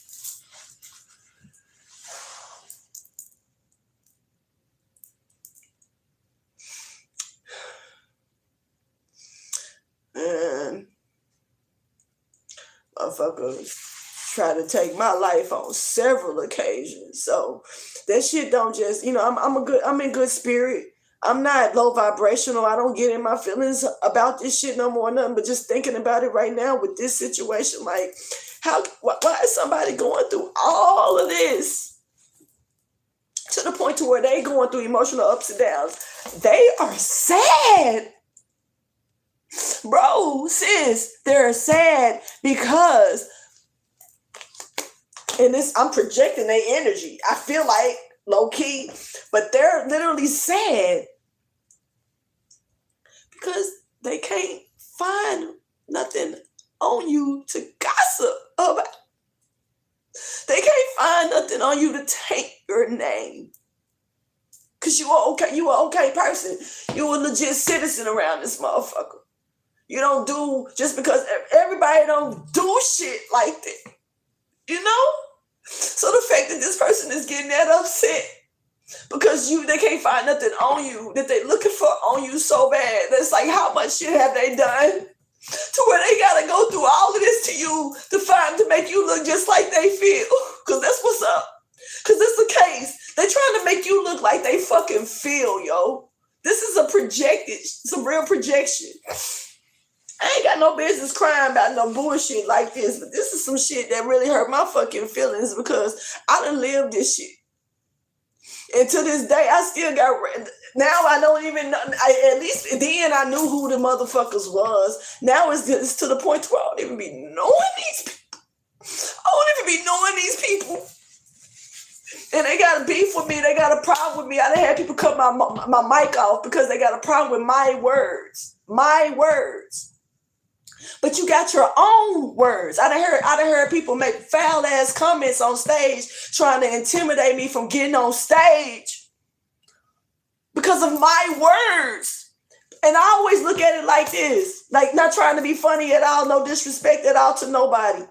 motherfuckers try to take my life on several occasions. So that shit don't just, I'm in good spirit. I'm not low vibrational. I don't get in my feelings about this shit no more, nothing. But just thinking about it right now with this situation, like, why is somebody going through all of this to the point to where they going through emotional ups and downs? They are sad. Bro, sis, they're sad because, and this, I'm projecting their energy. I feel like low key, but they're literally sad because they can't find nothing on you to gossip about. They can't find nothing on you to take your name. Cause you are okay. You are okay person. You a legit citizen around this motherfucker. You don't do, just because everybody don't do shit like that, So the fact that this person is getting that upset because they can't find nothing on you that they looking for on you so bad. That's like, how much shit have they done to where they gotta go through all of this to you to make you look just like they feel? Cause that's what's up. Cause that's the case. They trying to make you look like they fucking feel, yo. This is some real projection. I ain't got no business crying about no bullshit like this, but this is some shit that really hurt my fucking feelings because I done lived this shit. And to this day, I still got. Now I don't even know. At least then I knew who the motherfuckers was. Now it's to the point where I don't even be knowing these people. I don't even be knowing these people. And they got a beef with me. They got a problem with me. I done had people cut my mic off because they got a problem with my words. My words. But you got your own words. I done heard people make foul ass comments on stage trying to intimidate me from getting on stage because of my words. And I always look at it like this, like not trying to be funny at all, no disrespect at all to nobody.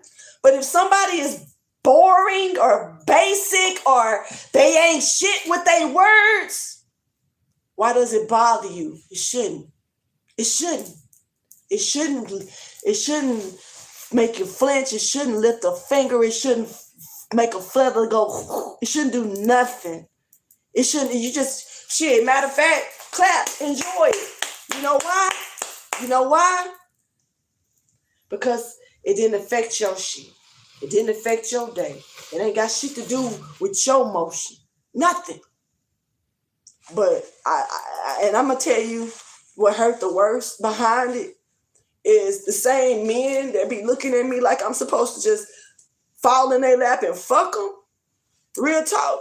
But if somebody is boring or basic or they ain't shit with their words, why does it bother you? It shouldn't. It shouldn't. It shouldn't make you flinch. It shouldn't lift a finger. It shouldn't make a feather go. It shouldn't do nothing. It shouldn't. You just shit. Matter of fact, clap, enjoy it. You know why? You know why? Because it didn't affect your shit. It didn't affect your day. It ain't got shit to do with your motion. Nothing. But and I'm gonna tell you what hurt the worst behind it is the same men that be looking at me like I'm supposed to just fall in their lap and fuck them. Real talk.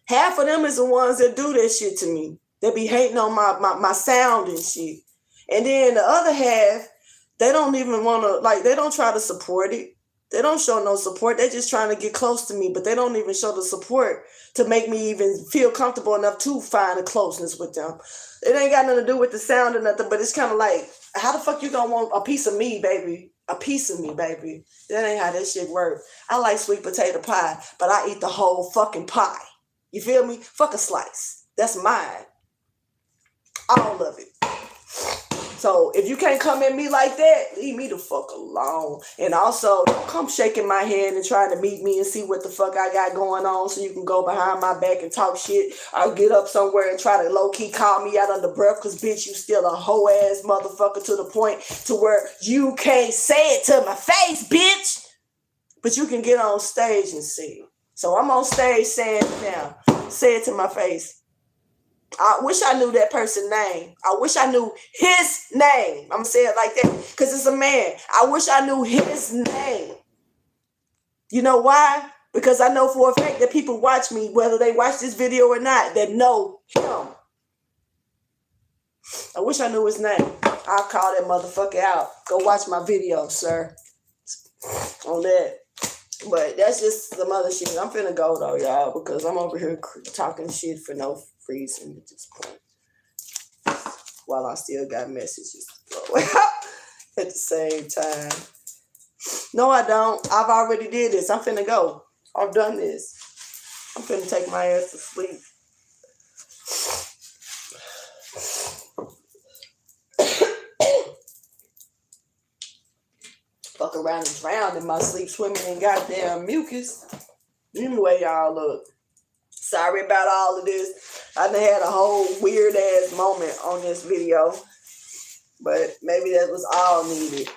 Half of them is the ones that do that shit to me. They be hating on my sound and shit. And then the other half, they don't even want to, like, they don't try to support it. They don't show no support. They're just trying to get close to me, but they don't even show the support to make me even feel comfortable enough to find a closeness with them. It ain't got nothing to do with the sound or nothing, but it's kind of like, how the fuck you gonna want a piece of me, baby? A piece of me, baby. That ain't how that shit works. I like sweet potato pie, but I eat the whole fucking pie. You feel me? Fuck a slice. That's mine. All of it. So if you can't come at me like that, leave me the fuck alone. And also, don't come shaking my hand and trying to meet me and see what the fuck I got going on so you can go behind my back and talk shit. Or get up somewhere and try to low-key call me out under breath because, bitch, you still a hoe-ass motherfucker to the point to where you can't say it to my face, bitch. But you can get on stage and say it. So I'm on stage saying it now. Say it to my face. I wish I knew that person's name. I wish I knew his name. I'm going to say it like that because it's a man. I wish I knew his name. You know why? Because I know for a fact that people watch me, whether they watch this video or not, that know him. I wish I knew his name. I'll call that motherfucker out. Go watch my video, sir. On that. But that's just some other shit. I'm finna go though, y'all, because I'm over here talking shit for no reason at this point. While I still got messages to throw out at the same time. No, I don't. I've already did this. I'm finna go. I've done this. I'm finna take my ass to sleep. Fuck around and drown in my sleep swimming in goddamn mucus. Anyway, y'all, look. Sorry about all of this. I done had a whole weird ass moment on this video. But maybe that was all needed.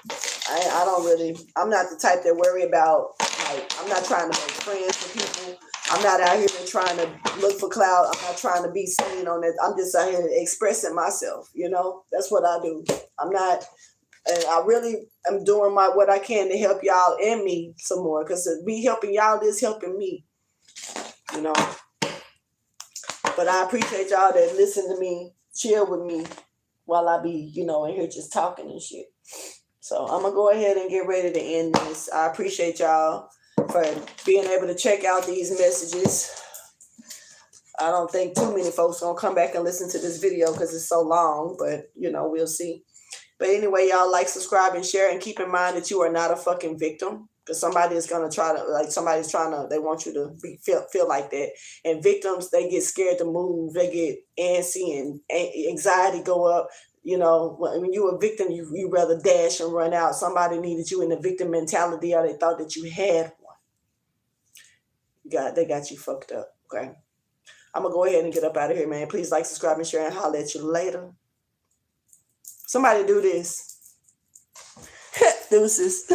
I'm not the type that worry about, like, I'm not trying to make friends with people. I'm not out here trying to look for clout. I'm not trying to be seen on it. I'm just out here expressing myself, you know? That's what I do. And I really am doing what I can to help y'all and me some more. Because me helping y'all is helping me, you know? But I appreciate y'all that listen to me, chill with me while I be, you know, in here just talking and shit. So I'm going to go ahead and get ready to end this. I appreciate y'all for being able to check out these messages. I don't think too many folks going to come back and listen to this video because it's so long. But, you know, we'll see. But anyway, y'all like, subscribe, and share. And keep in mind that you are not a fucking victim. Because somebody is going to try to, like, they want you to feel like that. And victims, they get scared to move. They get antsy and anxiety go up. You know, when you're a victim, you rather dash and run out. Somebody needed you in the victim mentality, or they thought that you had one. They got you fucked up, okay? I'm going to go ahead and get up out of here, man. Please like, subscribe, and share, and holler at you later. Somebody do this. Deuces.